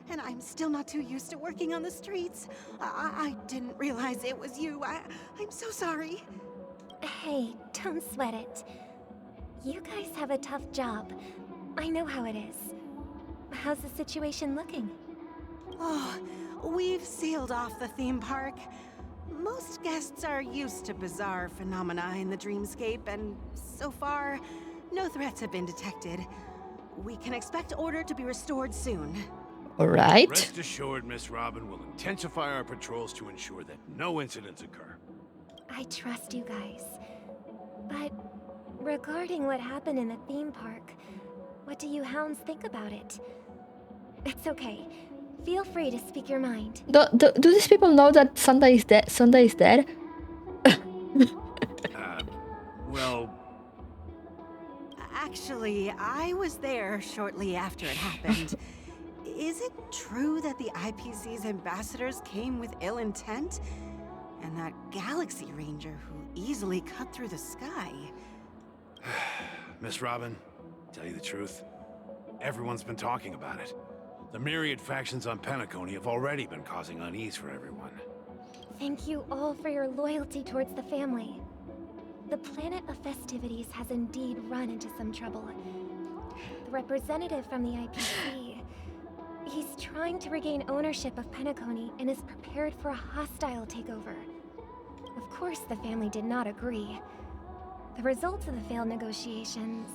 and I'm still not too used to working on the streets. I didn't realize it was you. I'm so sorry. Hey, don't sweat it. You guys have a tough job. I know how it is. How's the situation looking? Oh, we've sealed off the theme park. Most guests are used to bizarre phenomena in the dreamscape, and so far, no threats have been detected. We can expect order to be restored soon. All right. Rest assured, Miss Robin will intensify our patrols to ensure that no incidents occur. I trust you guys. But regarding what happened in the theme park, what do you hounds think about it? It's okay. Feel free to speak your mind. Do these people know that Sunday is dead? Sunday is dead? Well... Actually, I was there shortly after it happened. Is it true that the IPC's ambassadors came with ill intent? And that Galaxy Ranger who easily cut through the sky? Miss Robin, tell you the truth, everyone's been talking about it. The myriad factions on Penacony have already been causing unease for everyone. Thank you all for your loyalty towards the family. The planet of festivities has indeed run into some trouble. The representative from the IPC, he's trying to regain ownership of Penacony and is prepared for a hostile takeover. Of course, the family did not agree. The result of the failed negotiations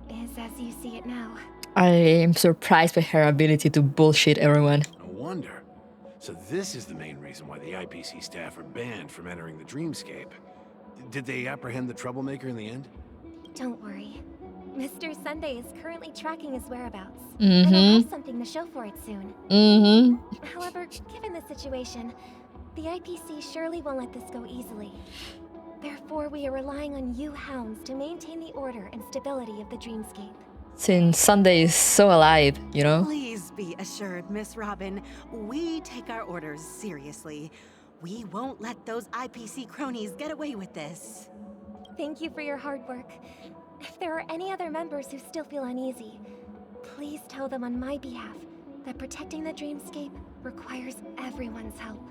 is as you see it now. I am surprised by her ability to bullshit everyone. No wonder. So this is the main reason why the IPC staff are banned from entering the dreamscape. Did they apprehend the troublemaker in the end? Don't worry. Mr. Sunday is currently tracking his whereabouts. Mm-hmm. And I'll have something to show for it soon. Mm-hmm. However, given the situation, the IPC surely won't let this go easily. Therefore, we are relying on you hounds to maintain the order and stability of the dreamscape. Since Sunday is so alive, you know? Please be assured, Miss Robin, we take our orders seriously. We won't let those IPC cronies get away with this. Thank you for your hard work. If there are any other members who still feel uneasy, please tell them on my behalf that protecting the dreamscape requires everyone's help.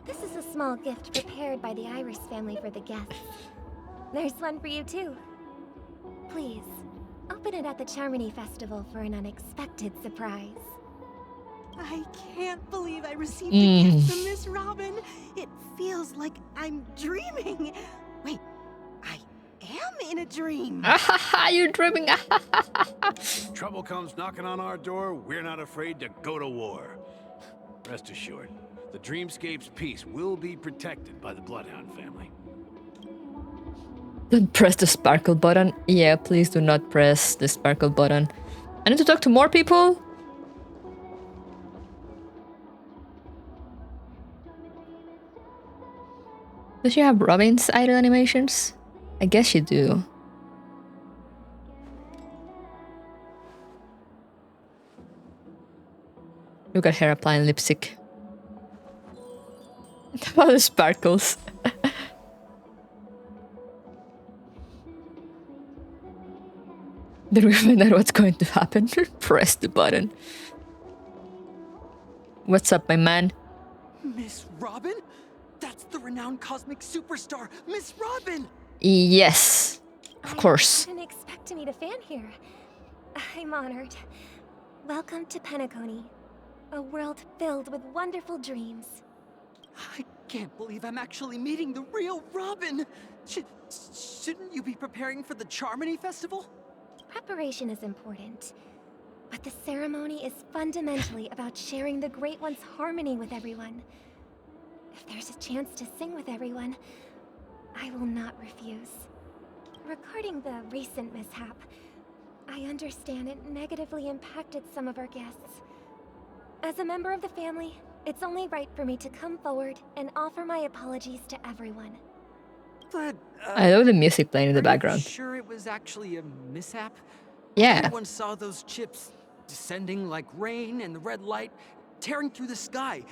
This is a small gift prepared by the Iris family for the guests. There's one for you too. Please, open it at the Charmony Festival for an unexpected surprise. I can't believe I received a gift from Miss Robin. It feels like I'm dreaming. Wait, I am in a dream. You're dreaming. Trouble comes knocking on our door, we're not afraid to go to war. Rest assured, the dreamscape's peace will be protected by the Bloodhound family. Don't press the sparkle button. Yeah, please do not press the sparkle button. I need to talk to more people. Does she have Robin's idle animations? I guess you do. Look at her applying lipstick. All the sparkles. Did we find out what's going to happen? Press the button. What's up, my man? Miss Robin? That's the renowned cosmic superstar, Miss Robin! Yes, of course. I didn't expect to meet a fan here. I'm honored. Welcome to Penacony, a world filled with wonderful dreams. I can't believe I'm actually meeting the real Robin! Shouldn't you be preparing for the Charmony Festival? Preparation is important, but the ceremony is fundamentally about sharing the Great One's harmony with everyone. If there's a chance to sing with everyone, I will not refuse. Regarding the recent mishap, I understand it negatively impacted some of our guests. As a member of the family, it's only right for me to come forward and offer my apologies to everyone. But, I love the music playing in the background. Sure it was actually a mishap? Yeah. Everyone saw those chips descending like rain and the red light tearing through the sky.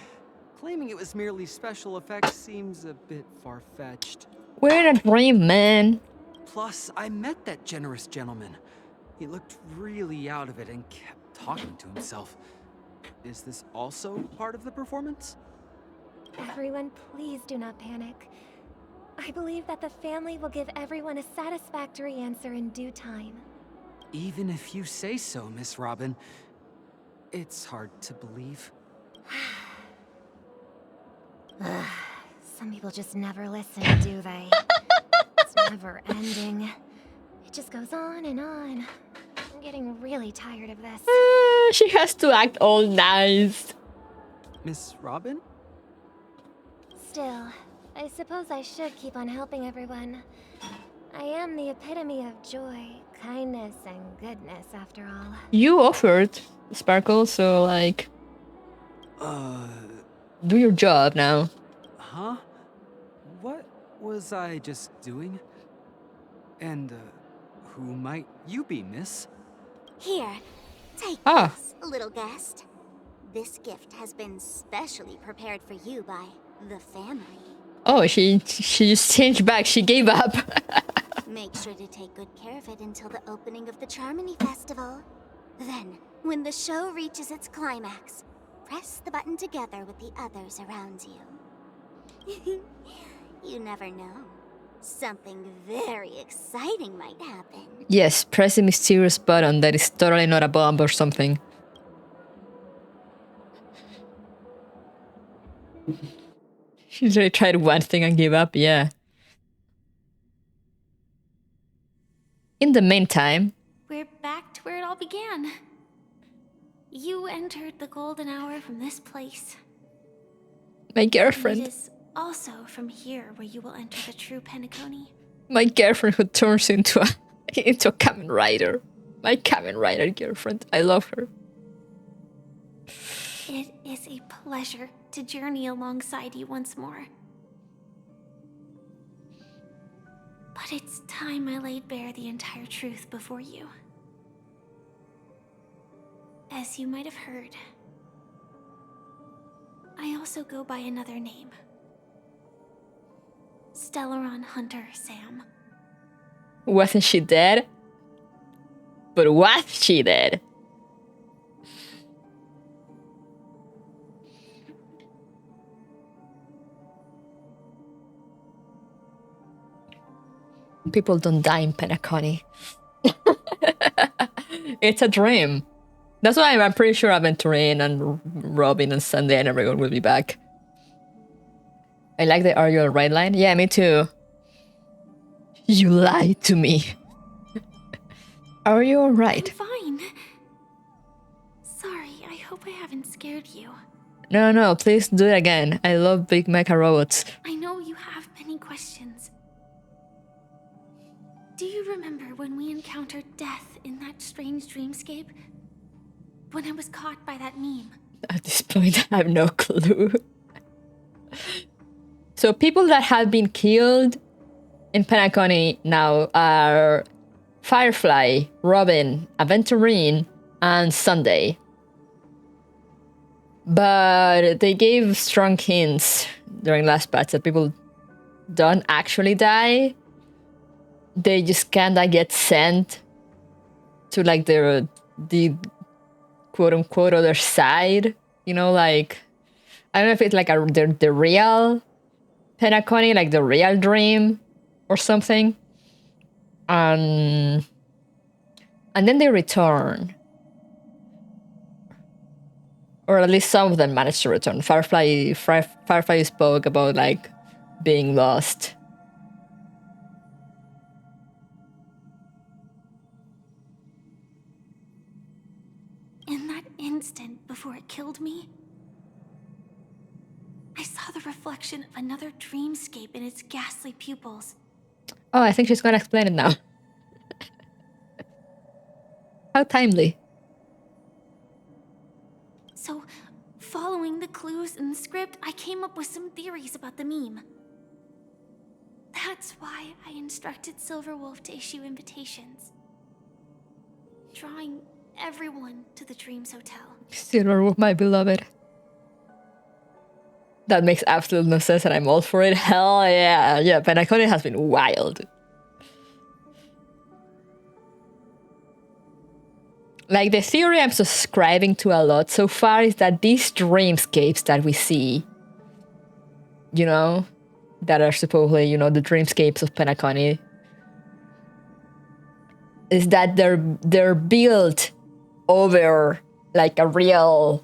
Claiming it was merely special effects seems a bit far-fetched. We're in a dream, man. Plus, I met that generous gentleman. He looked really out of it and kept talking to himself. Is this also part of the performance? Everyone, please do not panic. I believe that the family will give everyone a satisfactory answer in due time. Even if you say so, Miss Robin, it's hard to believe. Some people just never listen, do they? It's never ending. It just goes on and on. I'm getting really tired of this. She has to act all nice. Miss Robin? Still, I suppose I should keep on helping everyone. I am the epitome of joy, kindness, and goodness, after all. You offered, Sparkle, so like... do your job now. Huh? What was I just doing? And, who might you be, miss? Here, take Ah. this, little guest. This gift has been specially prepared for you by the family. Oh, she just changed back. She gave up. Make sure to take good care of it until the opening of the Charmony Festival. Then, when the show reaches its climax, press the button together with the others around you. You never know. Something very exciting might happen. Yes, press the mysterious button that is totally not a bomb or something. She's really tried one thing and gave up, yeah. In the meantime... We're back to where it all began. You entered the golden hour from this place. My And girlfriend. it is also from here where you will enter the true Penacony. My girlfriend who turns into a Kamen Rider. My Kamen Rider girlfriend. I love her. It is a pleasure to journey alongside you once more. But it's time I laid bare the entire truth before you. As you might have heard, I also go by another name. Stellaron Hunter Sam. Wasn't she dead? But was she dead? People don't die in Penacony. It's a dream. That's why I'm pretty sure Aventurine and Robin and Sunday and everyone will be back. I like the "Are you alright" line. Yeah, me too. You lied to me. Are you alright? Fine. Sorry, I hope I haven't scared you. No, please do it again. I love big mecha robots. I know you have many questions. Do you remember when we encountered death in that strange dreamscape? When I was caught by that meme? At this point, I have no clue. So people that have been killed in Penacony now are Firefly, Robin, Aventurine, and Sunday. But they gave strong hints during last patch that people don't actually die. They just kinda get sent to like the quote-unquote other side. You know, like, I don't know if it's like the real Penacony, like the real dream or something. And then they return. Or at least some of them managed to return. Firefly spoke about like being lost. In that instant before it killed me, I saw the reflection of another dreamscape in its ghastly pupils. Oh, I think she's gonna explain it now. How timely. So, following the clues in the script, I came up with some theories about the meme. That's why I instructed Silverwolf to issue invitations, drawing everyone to the Dreams Hotel. Silverwolf, my beloved. That makes absolute no sense and I'm all for it. Hell yeah. Yeah, Penacony has been wild. Like, the theory I'm subscribing to a lot so far is that these dreamscapes that we see, you know, that are supposedly, you know, the dreamscapes of Penacony, is that they're built over like a real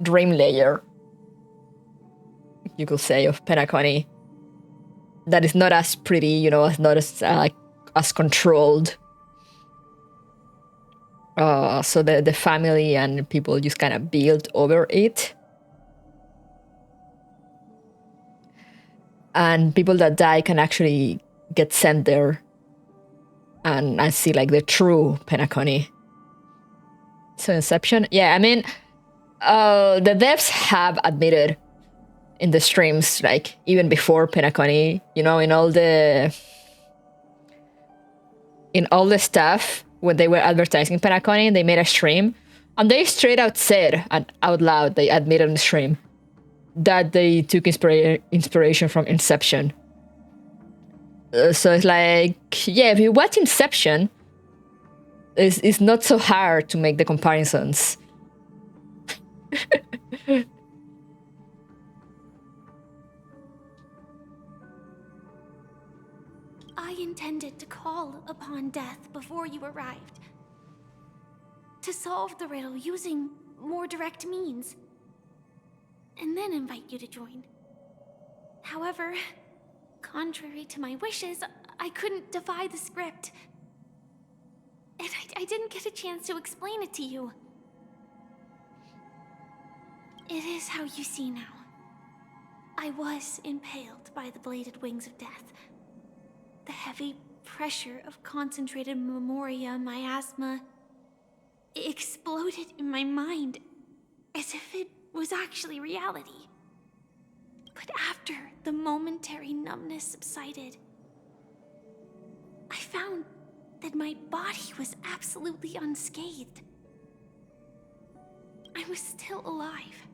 dream layer, you could say, of Penacony that is not as pretty, you know, not as controlled So the family and people just kind of build over it. And people that die can actually get sent there and see like the true Penacony. So Inception, yeah, I mean, the devs have admitted in the streams, like even before Penacony, you know, in all the stuff when they were advertising Penacony, they made a stream and they straight out said out loud, they admitted on the stream that they took inspiration from Inception. So it's like, yeah, if you watch Inception, it's not so hard to make the comparisons. I intended to call upon death before you arrived. To solve the riddle using more direct means. And then invite you to join. However, contrary to my wishes, I couldn't defy the script. And I didn't get a chance to explain it to you. It is how you see now. I was impaled by the bladed wings of death. The heavy pressure of concentrated memoria, miasma, exploded in my mind as if it was actually reality. But after the momentary numbness subsided, I found that my body was absolutely unscathed. I was still alive.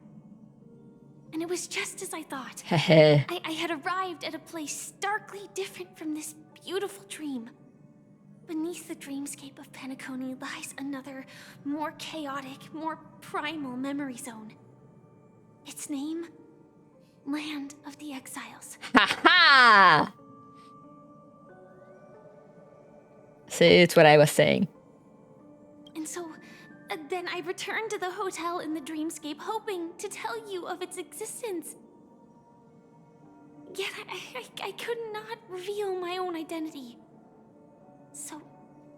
And it was just as I thought. I had arrived at a place starkly different from this beautiful dream. Beneath the dreamscape of Penacony lies another, more chaotic, more primal memory zone. Its name? Land of the Exiles. Ha! See, it's what I was saying. And so, then I returned to the hotel in the dreamscape, hoping to tell you of its existence. Yet I could not reveal my own identity. So,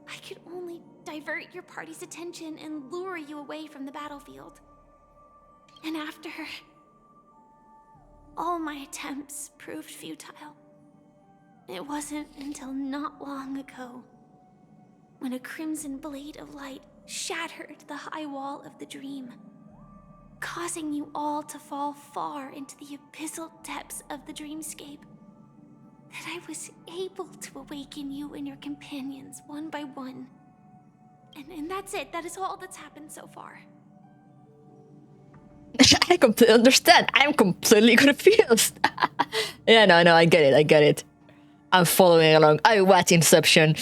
I could only divert your party's attention and lure you away from the battlefield. And after, all my attempts proved futile. It wasn't until not long ago, when a crimson blade of light shattered the high wall of the dream, causing you all to fall far into the abyssal depths of the dreamscape, that I was able to awaken you and your companions one by one. And that's it. That is all that's happened so far. I completely understand. I'm completely confused. Yeah, no, I get it. I'm following along. I watch Inception.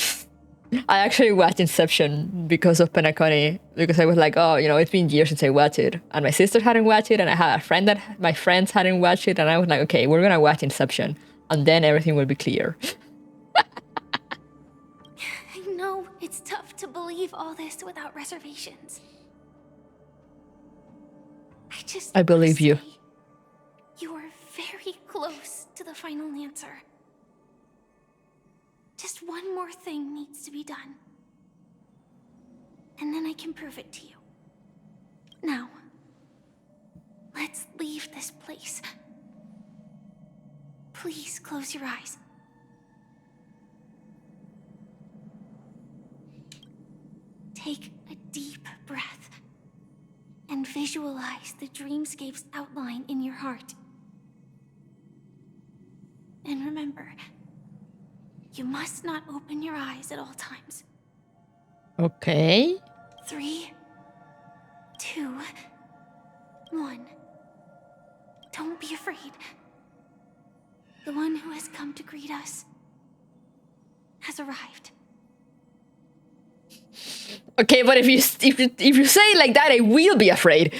I actually watched Inception because of Penacony, because I was like, oh, you know, it's been years since I watched it. And my sister hadn't watched it, and I had a friend that my friends hadn't watched it, and I was like, okay, we're gonna watch Inception, and then everything will be clear. I know it's tough to believe all this without reservations. I believe you. You are very close to the final answer. Just one more thing needs to be done. And then I can prove it to you. Now, let's leave this place. Please close your eyes. Take a deep breath and visualize the dreamscape's outline in your heart. And remember, you must not open your eyes at all times. Okay. 3, 2, 1. Don't be afraid. The one who has come to greet us has arrived. Okay, but if you say it like that, I will be afraid.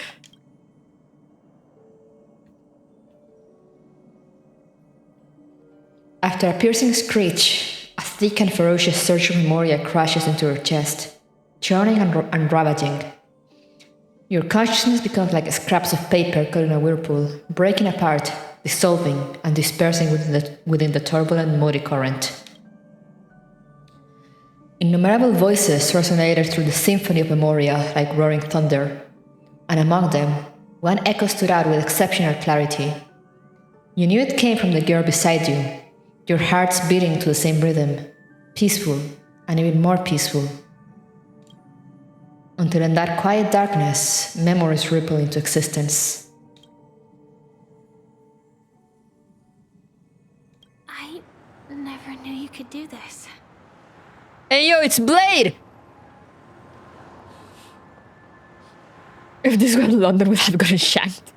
After a piercing screech, a thick and ferocious surge of memoria crashes into your chest, churning and ravaging. Your consciousness becomes like scraps of paper caught in a whirlpool, breaking apart, dissolving, and dispersing within the turbulent, muddy current. Innumerable voices resonated through the symphony of Memoria like roaring thunder, and among them, one echo stood out with exceptional clarity. You knew it came from the girl beside you, your hearts beating to the same rhythm, peaceful and even more peaceful. Until in that quiet darkness, memories ripple into existence. I never knew you could do this. Hey yo, it's Blade! If this were London, would have gotten shanked.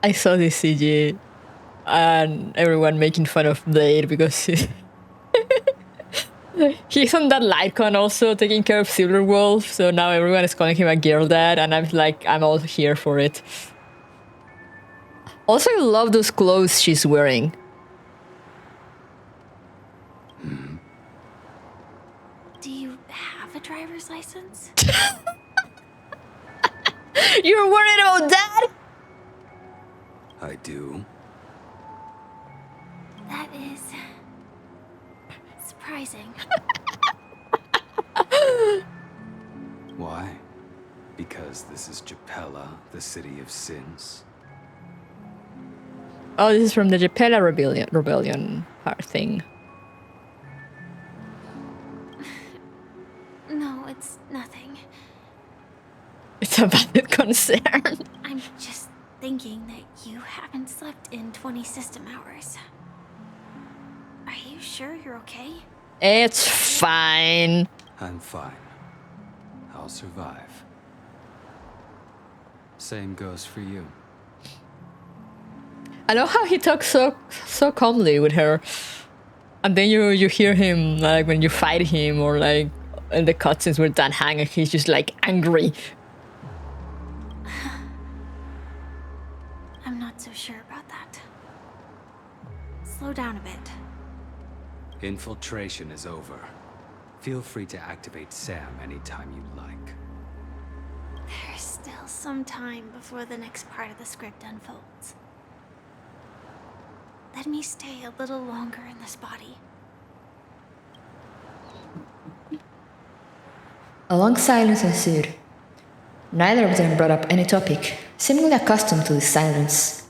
I saw this CG and everyone making fun of Blade because he's on that Lightcon also taking care of Silverwolf, so now everyone is calling him a girl dad, and I'm like, I'm all here for it. Also, I love those clothes she's wearing. Do you have a driver's license? You're worried about that? I do. That is surprising. Why? Because this is Japella, the city of sins? Oh, this is from the Japella rebellion part thing. No, it's nothing. It's a valid concern. I'm just thinking that you haven't slept in 20 system hours. Are you sure you're okay? It's fine. I'm fine. I'll survive. Same goes for you. I love how he talks so calmly with her, and then you hear him like when you fight him or like in the cutscenes with Dan Hang, and he's just like angry. I'm not so sure about that. Slow down a bit. Infiltration is over. Feel free to activate Sam anytime you like. There's still some time before the next part of the script unfolds. Let me stay a little longer in this body. A long silence ensued. Neither of them brought up any topic, seemingly accustomed to this silence.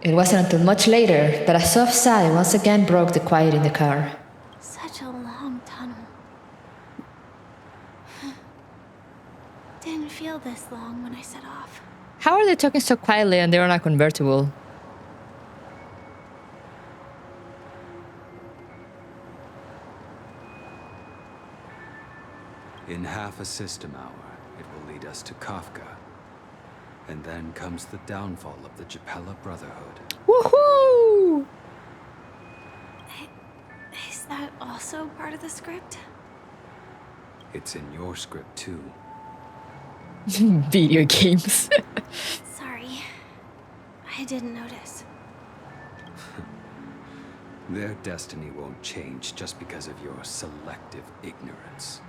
It wasn't until much later that a soft sigh once again broke the quiet in the car. Such a long tunnel. Didn't feel this long when I set off. How are they talking so quietly and they're on a convertible? In half a system hour, it will lead us to Kafka. And then comes the downfall of the Japella Brotherhood. Woohoo! Is that also part of the script? It's in your script too. Video games. Sorry. I didn't notice. Their destiny won't change just because of your selective ignorance.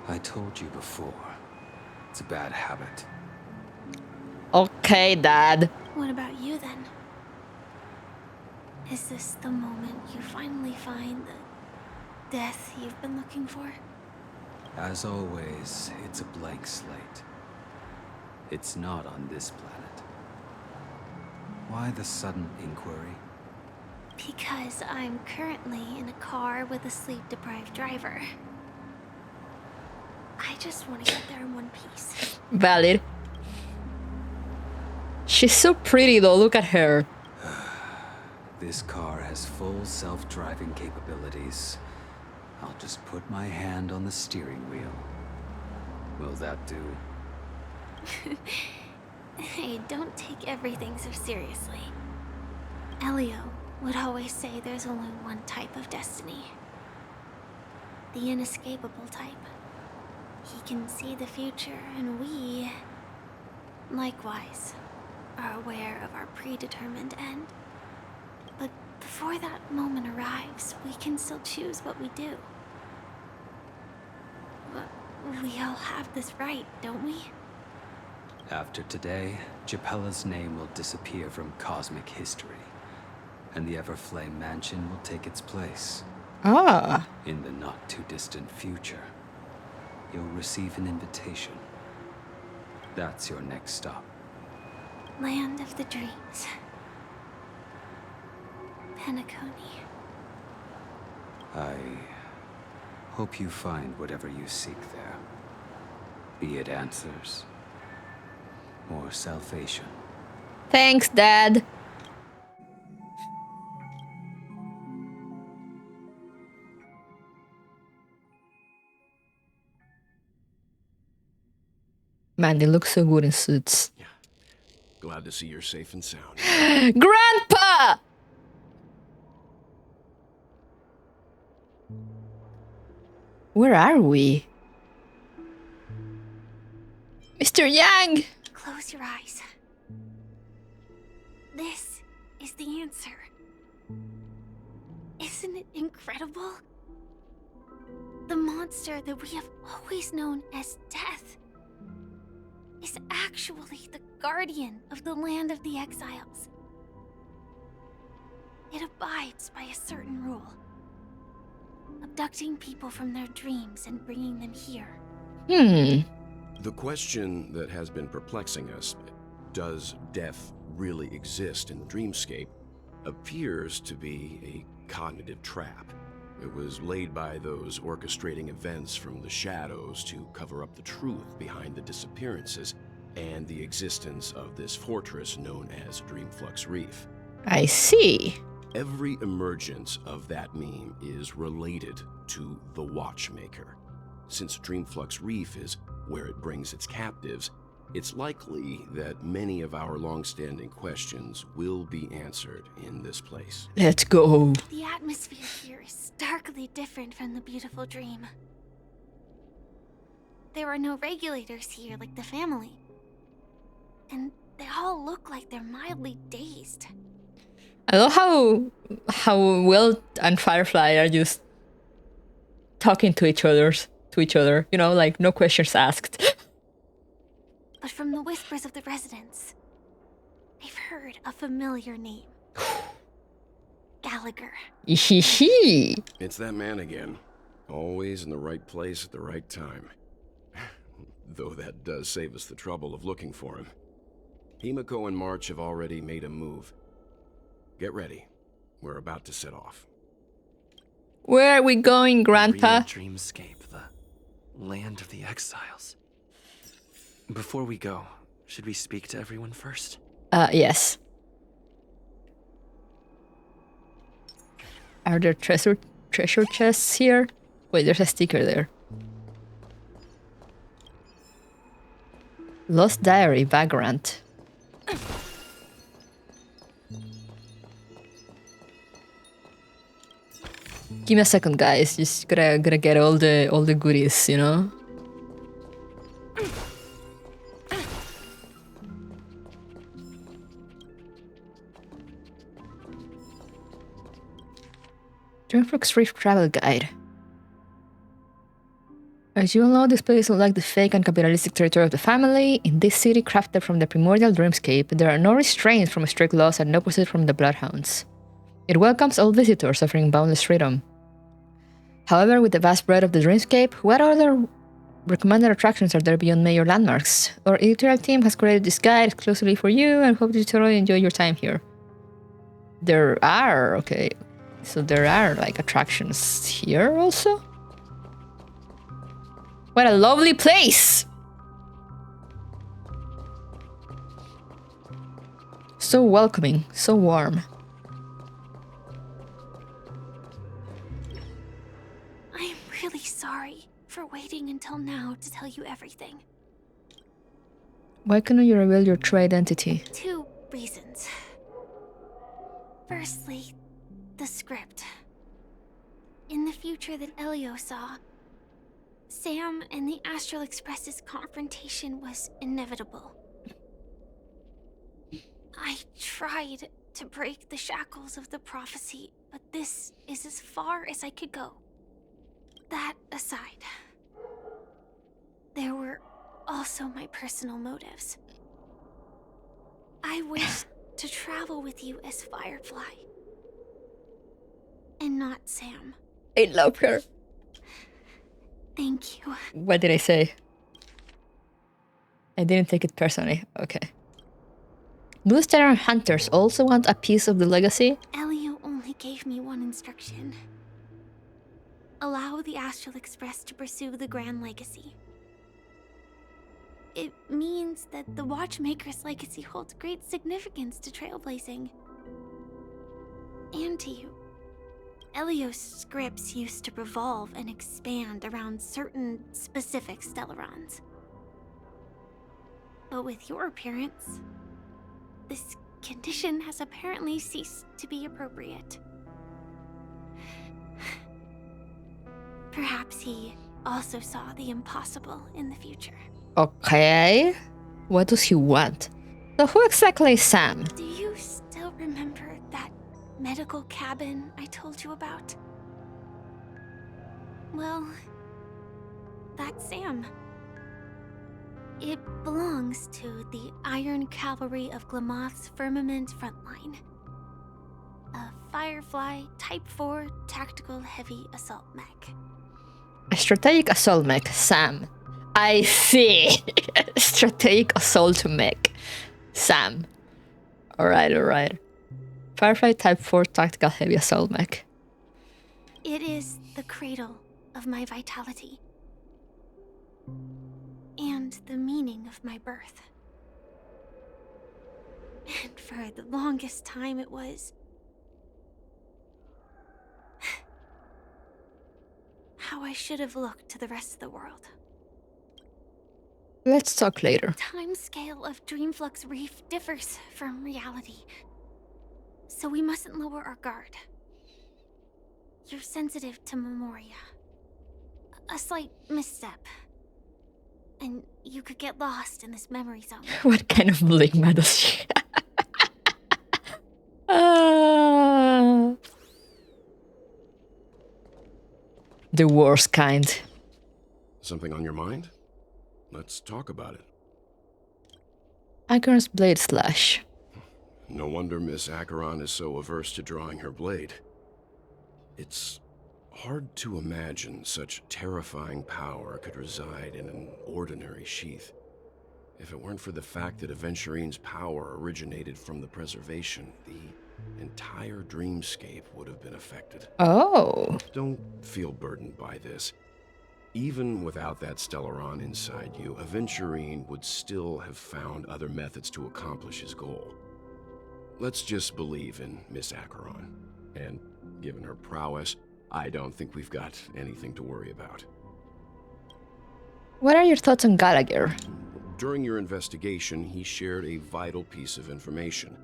I told you before. It's a bad habit. Okay, Dad. What about you then? Is this the moment you finally find the death you've been looking for? As always, it's a blank slate. It's not on this planet. Why the sudden inquiry? Because I'm currently in a car with a sleep-deprived driver. I just want to get there in one piece. Valid. She's so pretty though, look at her. This car has full self-driving capabilities. I'll just put my hand on the steering wheel. Will that do? Hey, don't take everything so seriously. Elio would always say there's only one type of destiny. The inescapable type. He can see the future, and we, likewise, are aware of our predetermined end. But before that moment arrives, we can still choose what we do. But we all have this right, don't we? After today, Japella's name will disappear from cosmic history, and the Everflame Mansion will take its place. Ah. In the not-too-distant future, you'll receive an invitation. That's your next stop. Land of the Dreams. Penacony. I hope you find whatever you seek there. Be it answers or salvation. Thanks, Dad. Man, they look so good in suits. Glad to see you're safe and sound. Grandpa! Where are we? Mr. Yang! Close your eyes. This is the answer. Isn't it incredible? The monster that we have always known as Death is actually the guardian of the land of the exiles. It abides by a certain rule. Abducting people from their dreams and bringing them here. The question that has been perplexing us, does death really exist in the dreamscape, appears to be a cognitive trap. It was laid by those orchestrating events from the shadows to cover up the truth behind the disappearances and the existence of this fortress known as Dreamflux Reef. I see. Every emergence of that meme is related to the Watchmaker. Since Dreamflux Reef is where it brings its captives, it's likely that many of our long-standing questions will be answered in this place. Let's go. The atmosphere here is starkly different from the beautiful dream. There are no regulators here like the family. And they all look like they're mildly dazed. I love how Will and Firefly are just talking to each other, you know, like no questions asked. But from the whispers of the residents, I've heard a familiar name. Gallagher. It's that man again. Always in the right place at the right time. Though that does save us the trouble of looking for him. Himiko and March have already made a move. Get ready. We're about to set off. Where are we going, Grandpa? The real dreamscape, the land of the exiles. Before we go, should we speak to everyone first? Yes. Are there treasure chests here? Wait, there's a sticker there. Lost Diary, Vagrant. Give me a second, guys. Just gotta get all the goodies, you know. Dreamflux Reef Travel Guide. As you all know, this place is like the fake and capitalistic territory of the family. In this city crafted from the primordial dreamscape, there are no restraints from strict laws and no pursuit from the bloodhounds. It welcomes all visitors, offering boundless freedom. However, with the vast breadth of the dreamscape, what other recommended attractions are there beyond major landmarks? Our editorial team has created this guide exclusively for you and hope you thoroughly enjoy your time here. There are, okay. So there are like attractions here also? What a lovely place! So welcoming, so warm. I'm really sorry for waiting until now to tell you everything. Why couldn't you reveal your true identity? 2 reasons. Firstly, the script. In the future that Elio saw, Sam and the Astral Express's confrontation was inevitable. I tried to break the shackles of the prophecy, but this is as far as I could go. That aside, there were also my personal motives. I wish to travel with you as Firefly. And not Sam. I love her. Thank you. What did I say? I didn't take it personally. Okay. Do Stellar Hunters also want a piece of the legacy? Elio only gave me one instruction. Allow the Astral Express to pursue the Grand Legacy. It means that the Watchmaker's legacy holds great significance to trailblazing. And to you. Elio's scripts used to revolve and expand around certain specific Stellarons. But with your appearance, this condition has apparently ceased to be appropriate. Perhaps he also saw the impossible in the future. Okay. What does he want? So who exactly is Sam? Do you still remember that medical cabin I told you about? Well, that's Sam. It belongs to the Iron Cavalry of Glamoth's Firmament Frontline. A Firefly Type 4 Tactical Heavy Assault Mech. A strategic assault mech, Sam. I see. Strategic assault mech, Sam. Alright. Firefly Type 4 Tactical Heavy Assault Mech. It is the cradle of my vitality. And the meaning of my birth. And for the longest time it was... how I should have looked to the rest of the world. Let's talk later. The time scale of Dreamflux Reef differs from reality. So we mustn't lower our guard. You're sensitive to Memoria. A slight misstep. And you could get lost in this memory zone. What kind of ligma does she The worst kind. Something on your mind? Let's talk about it. Acheron's blade slash. No wonder Miss Acheron is so averse to drawing her blade. It's hard to imagine such terrifying power could reside in an ordinary sheath. If it weren't for the fact that Aventurine's power originated from the preservation, the entire dreamscape would have been affected. Oh. Don't feel burdened by this. Even without that Stellaron inside you, Aventurine would still have found other methods to accomplish his goal. Let's just believe in Miss Acheron. And given her prowess, I don't think we've got anything to worry about. What are your thoughts on Gallagher? During your investigation, he shared a vital piece of information.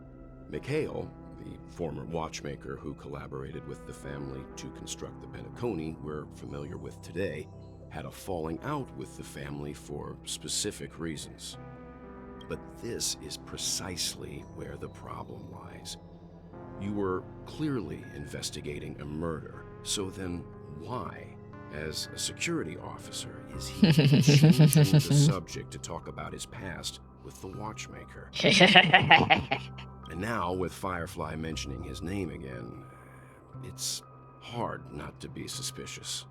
Mikhail, the former watchmaker who collaborated with the family to construct the Penacony we're familiar with today, had a falling out with the family for specific reasons. But this is precisely where the problem lies. You were clearly investigating a murder, so then why, as a security officer, is he changing the subject to talk about his past with the watchmaker? And now, with Firefly mentioning his name again, it's hard not to be suspicious.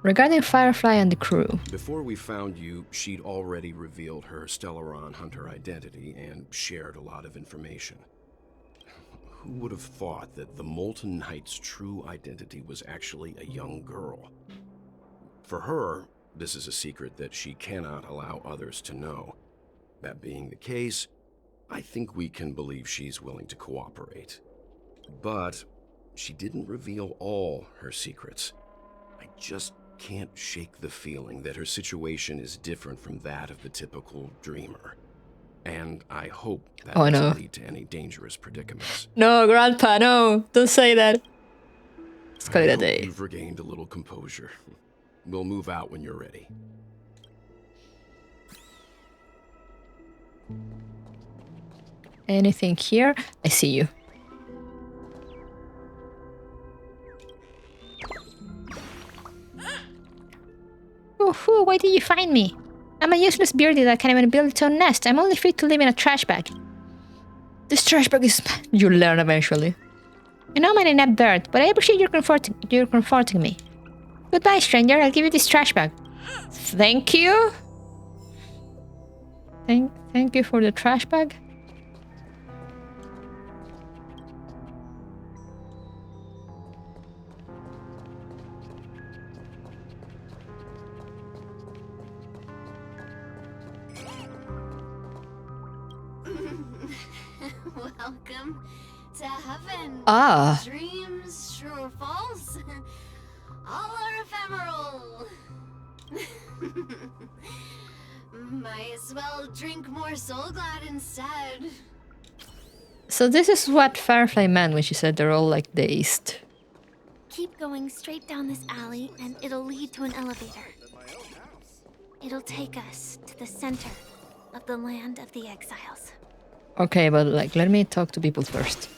Regarding Firefly and the crew. Before we found you, she'd already revealed her Stellaron Hunter identity and shared a lot of information. Who would have thought that the Molten Knight's true identity was actually a young girl? For her, this is a secret that she cannot allow others to know. That being the case, I think we can believe she's willing to cooperate. But she didn't reveal all her secrets. I just can't shake the feeling that her situation is different from that of the typical dreamer. And I hope that doesn't lead to any dangerous predicaments. No, Grandpa, no. Don't say that. Let's call it a day. You've regained a little composure. We'll move out when you're ready. Anything here? I see you. Woohoo, why did you find me? I'm a useless birdie that can't even build its own nest. I'm only fit to live in a trash bag. This trash bag is... You'll learn eventually. You know I'm an inept bird, but I appreciate your comforting me. Goodbye, stranger. I'll give you this trash bag. Thank you. Thank you for the trash bag. Welcome to heaven. Ah. Dreams, true or false, all are ephemeral. Might as well drink more Soul Glad instead. So this is what Firefly meant when she said they're all like dazed. Keep going straight down this alley and it'll lead to an elevator. It'll take us to the center of the land of the exiles. Okay, but like, let me talk to people first.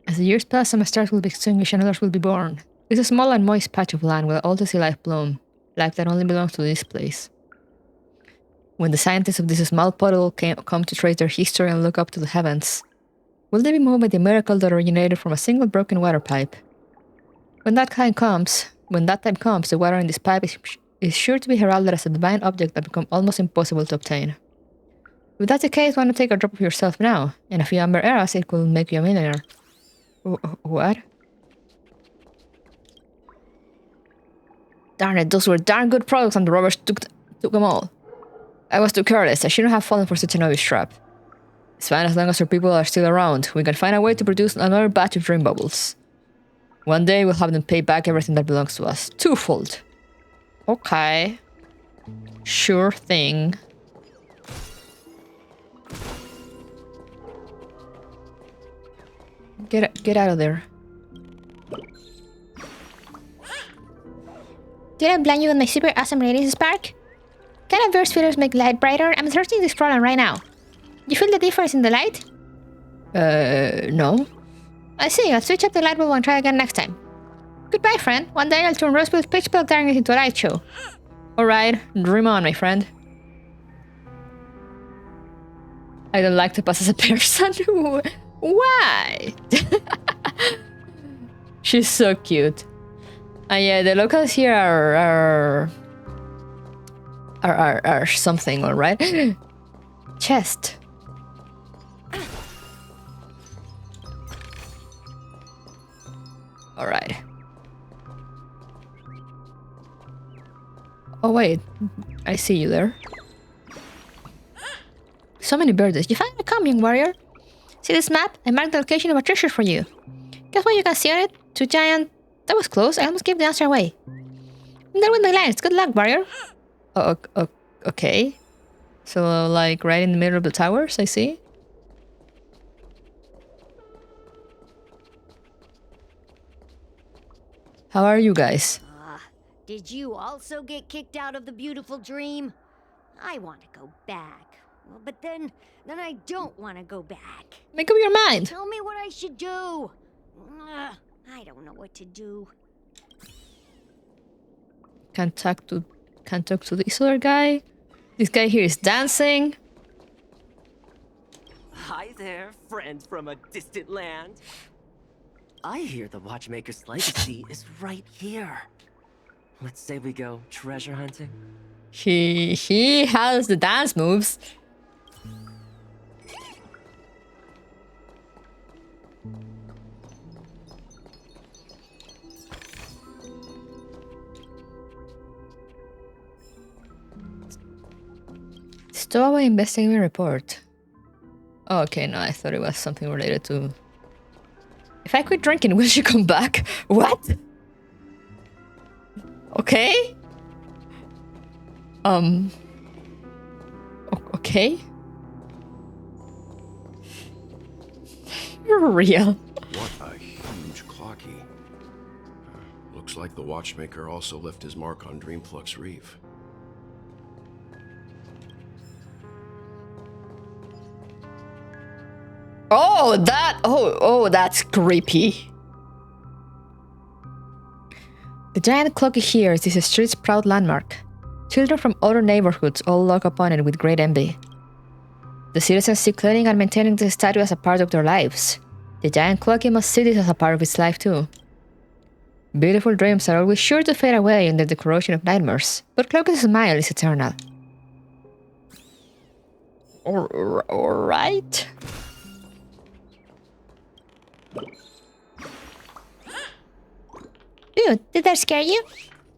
As the years pass, some stars will be extinguished and others will be born. It's a small and moist patch of land where all to see life bloom, life that only belongs to this place. When the scientists of this small puddle come to trace their history and look up to the heavens, will they be moved by the miracle that originated from a single broken water pipe? When that time comes, the water in this pipe is sure to be heralded as a divine object that becomes almost impossible to obtain. If that's the case, why not take a drop of yourself now? In a few amber eras, it will make you a millionaire. What? Darn it, those were darn good products and the robbers took them all. I was too careless. I shouldn't have fallen for such an obvious trap. It's fine as long as our people are still around. We can find a way to produce another batch of dream bubbles. One day we'll have them pay back everything that belongs to us. Twofold. Okay. Sure thing. Get out of there. Did I blind you with my super awesome radiance spark? Can a burst filters make light brighter? I'm searching this problem right now. You feel the difference in the light? No. I see. I'll switch up the light bulb and try again next time. Goodbye, friend. One day I'll turn Rosebud's pitch black darkness into a light show. Alright, dream on, my friend. I don't like to pass as a person. Why? She's so cute. Yeah, the locals here are something, alright? Chest. Alright. Oh wait, I see you there. So many birds. You finally come, young warrior. See this map? I marked the location of a treasure for you. Guess what you can see on it? Two giant... That was close. I almost gave the answer away. I'm there with my lines. Good luck, warrior. Oh, okay. So, like, right in the middle of the towers, I see. How are you guys? Did you also get kicked out of the beautiful dream? I want to go back. But then I don't want to go back. Make up your mind. Tell me what I should do. I don't know what to do. Can't talk to this other guy. This guy here is dancing. Hi there, friend from a distant land. I hear the Watchmaker's legacy is right here. Let's say we go treasure hunting. He has the dance moves. Stowaway investigating report. Oh, okay, no, I thought it was something related to... If I quit drinking, will she come back? What? Okay? Okay? You're real. What a huge clocky. Looks like the Watchmaker also left his mark on Dreamflux Reef. Oh, that's creepy. The giant clock here is this street's proud landmark. Children from other neighborhoods all look upon it with great envy. The citizens see cleaning and maintaining the statue as a part of their lives. The giant clock must see this as a part of its life too. Beautiful dreams are always sure to fade away under the corrosion of nightmares, but Clock's smile is eternal. Alright. Dude, did that scare you?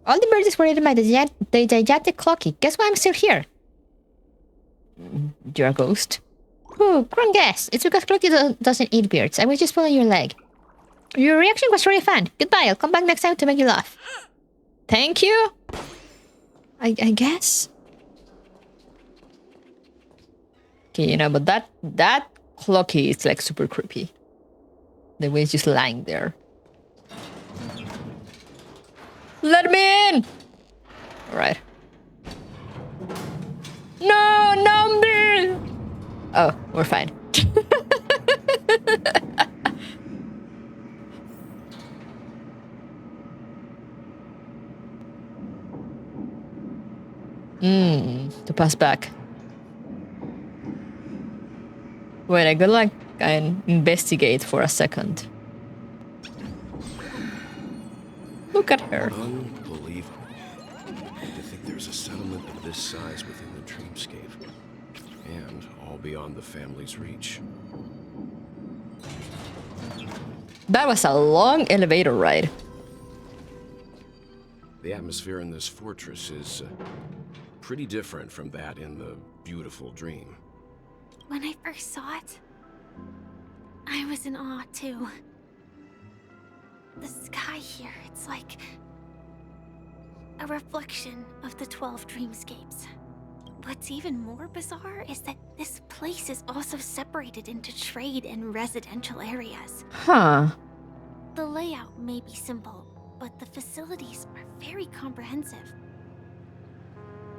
All the birds were eaten by the gigantic clocky. Guess why I'm still here? You're a ghost. Ooh, wrong guess. It's because Clocky doesn't eat birds. I was just pulling your leg. Your reaction was really fun. Goodbye, I'll come back next time to make you laugh. Thank you. I guess. Okay, you know, but that Clocky is like super creepy. The way it's just lying there. Let me in! Alright. No, number! Oh, we're fine. To pass back. Wait, I could like investigate for a second. Look at her. Unbelievable. To think there's a settlement of this size within the dreamscape. And all beyond the family's reach. That was a long elevator ride. The atmosphere in this fortress is pretty different from that in the beautiful dream. When I first saw it, I was in awe too. The sky here, it's like a reflection of the 12 dreamscapes. What's even more bizarre is that this place is also separated into trade and residential areas. Huh. The layout may be simple, but the facilities are very comprehensive.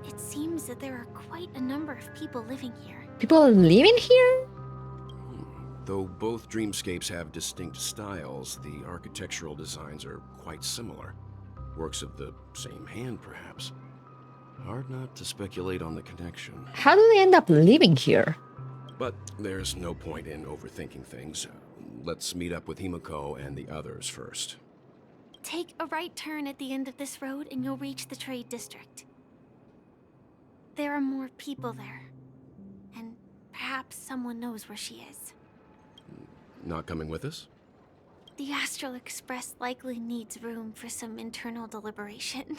It seems that there are quite a number of people living here. People living here? Though both dreamscapes have distinct styles, the architectural designs are quite similar. Works of the same hand, perhaps. Hard not to speculate on the connection. How do they end up living here? But there's no point in overthinking things. Let's meet up with Himiko and the others first. Take a right turn at the end of this road and you'll reach the trade district. There are more people there. And perhaps someone knows where she is. Not coming with us? The Astral Express likely needs room for some internal deliberation.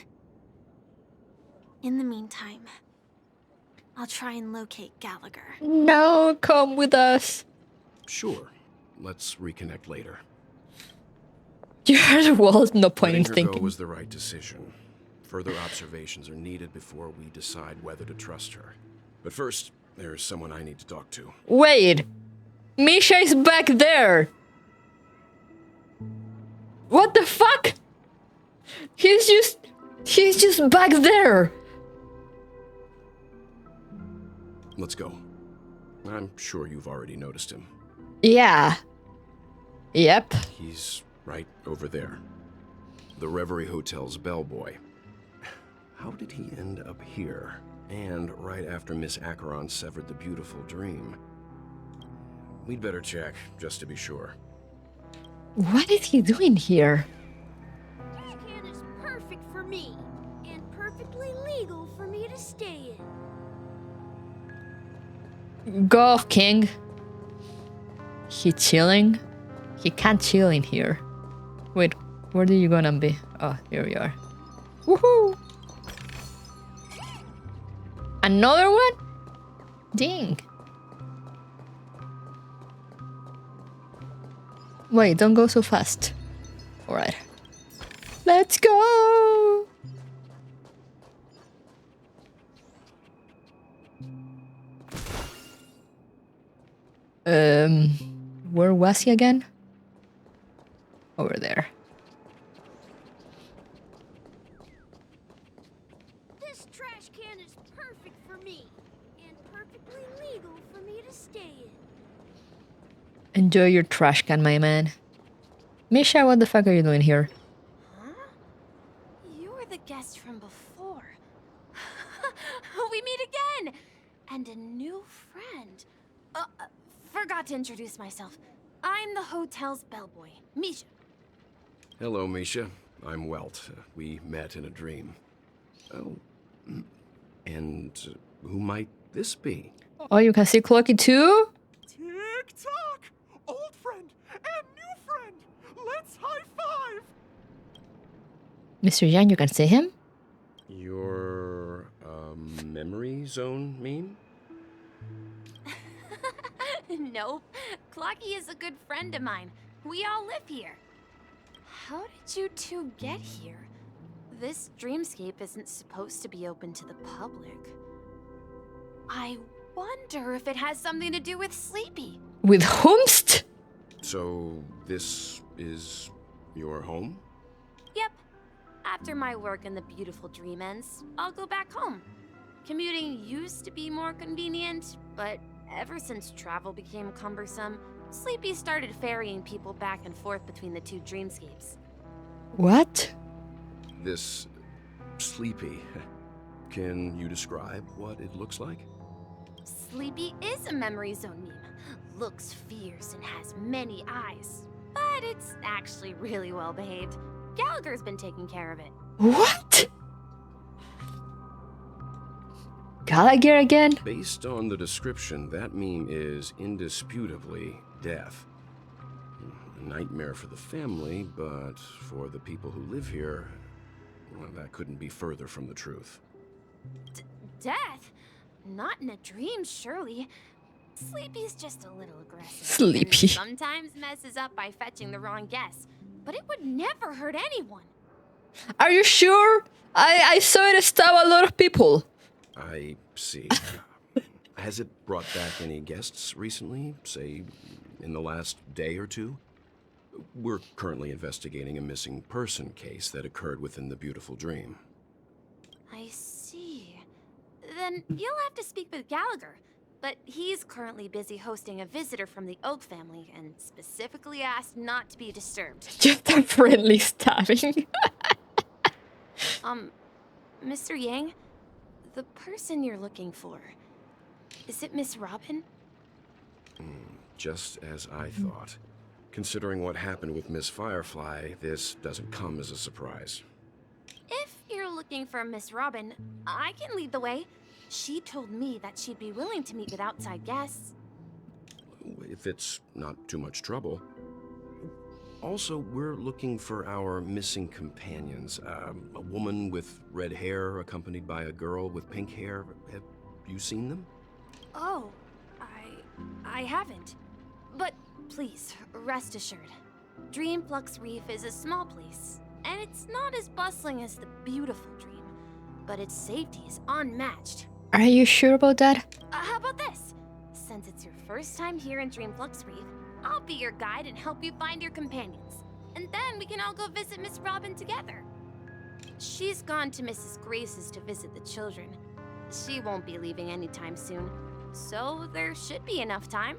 In the meantime, I'll try and locate Gallagher. No, come with us. Sure. Let's reconnect later. You heard the walls, no point in Letting her go thinking. was the right decision. Further observations are needed before we decide whether to trust her. But first, there's someone I need to talk to. Wait! Misha is back there! What the fuck? He's just back there! Let's go. I'm sure you've already noticed him. Yeah. Yep. He's right over there. The Reverie Hotel's bellboy. How did he end up here? And right after Miss Acheron severed the beautiful dream. We'd better check, just to be sure. What is he doing here? This can is perfect for me, and perfectly legal for me to stay in. Go off, King. He chilling? He can't chill in here. Wait, where are you gonna be? Oh, here we are. Woohoo! Another one? Ding. Wait, don't go so fast. Alright. Let's go! Where was he again? Over there. This trash can is perfect for me, and perfectly legal for me to stay in. Enjoy your trash can, my man. Misha, what the fuck are you doing here? the guest from before. We meet again! And a new friend. Forgot to introduce myself. I'm the hotel's bellboy, Misha. Hello, Misha. I'm Welt. We met in a dream. Oh, and who might this be? Oh, you can see Cloaky too? Tick-tock! Old friend and new friend! Let's high-five! Mr. Yang, you can see him? Your, memory zone meme? Nope. Clocky is a good friend of mine. We all live here. How did you two get here? This dreamscape isn't supposed to be open to the public. I wonder if it has something to do with Sleepy. With whomst? So, this is your home? Yep. After my work in the beautiful dream ends, I'll go back home. Commuting used to be more convenient, but ever since travel became cumbersome, Sleepy started ferrying people back and forth between the two dreamscapes. What? This Sleepy. Can you describe what it looks like? Sleepy is a memory zone meme. Looks fierce and has many eyes. But it's actually really well behaved. Gallagher's been taking care of it. What? Gallagher again? Based on the description, that meme is indisputably death. A nightmare for the family, but for the people who live here, well, that couldn't be further from the truth. Death? Not in a dream, surely. Sleepy's just a little aggressive. Sleepy. And sometimes messes up by fetching the wrong guess. But it would never hurt anyone. Are you sure? I saw it stab a lot of people. I see. Has it brought back any guests recently? Say, in the last day or two? We're currently investigating a missing person case that occurred within the beautiful dream. I see. Then you'll have to speak with Gallagher. But he's currently busy hosting a visitor from the Oak family and specifically asked not to be disturbed. Just a friendly stabbing. Mr. Yang, the person you're looking for, is it Miss Robin? Just as I thought. Considering what happened with Miss Firefly, this doesn't come as a surprise. If you're looking for Miss Robin, I can lead the way. She told me that she'd be willing to meet with outside guests. If it's not too much trouble. Also, we're looking for our missing companions. A woman with red hair accompanied by a girl with pink hair. Have you seen them? Oh, I haven't. But please, rest assured. Dreamflux Reef is a small place, and it's not as bustling as the beautiful dream, but its safety is unmatched. Are you sure about that? How about this? Since it's your first time here in Dreamflux Reef, I'll be your guide and help you find your companions. And then we can all go visit Miss Robin together. She's gone to Mrs. Grace's to visit the children. She won't be leaving anytime soon, so there should be enough time.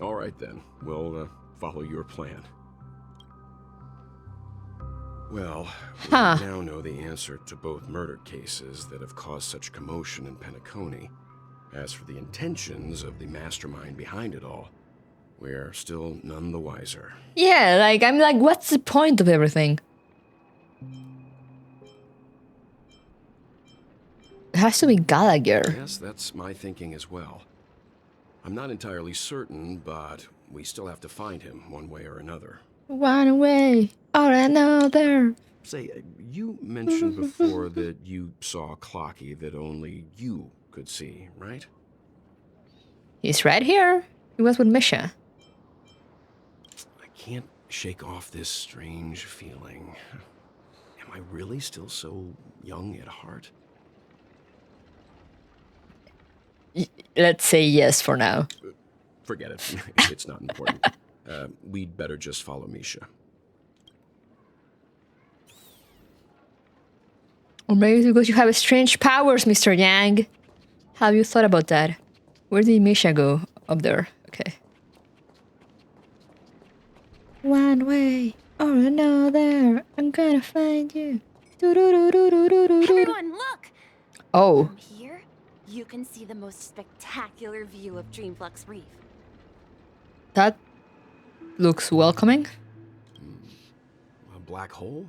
All right then, we'll follow your plan. Well, we now know the answer to both murder cases that have caused such commotion in Penacony. As for the intentions of the mastermind behind it all, we're still none the wiser. Yeah, like, I'm like, what's the point of everything? It has to be Gallagher. Yes, that's my thinking as well. I'm not entirely certain, but we still have to find him one way or another. One way or another. Say, you mentioned before that you saw Clocky that only you could see, right? He's right here. He was with Misha. I can't shake off this strange feeling. Am I really still so young at heart? Let's say yes for now. Forget it. It's not important. We'd better just follow Misha. Or maybe because you have strange powers, Mr. Yang. Have you thought about that? Where did Misha go? Up there. Okay. One way or another, I'm gonna find you. Everyone, look! Oh. From here, you can see the most spectacular view of Dreamflux Reef. That looks welcoming. A black hole?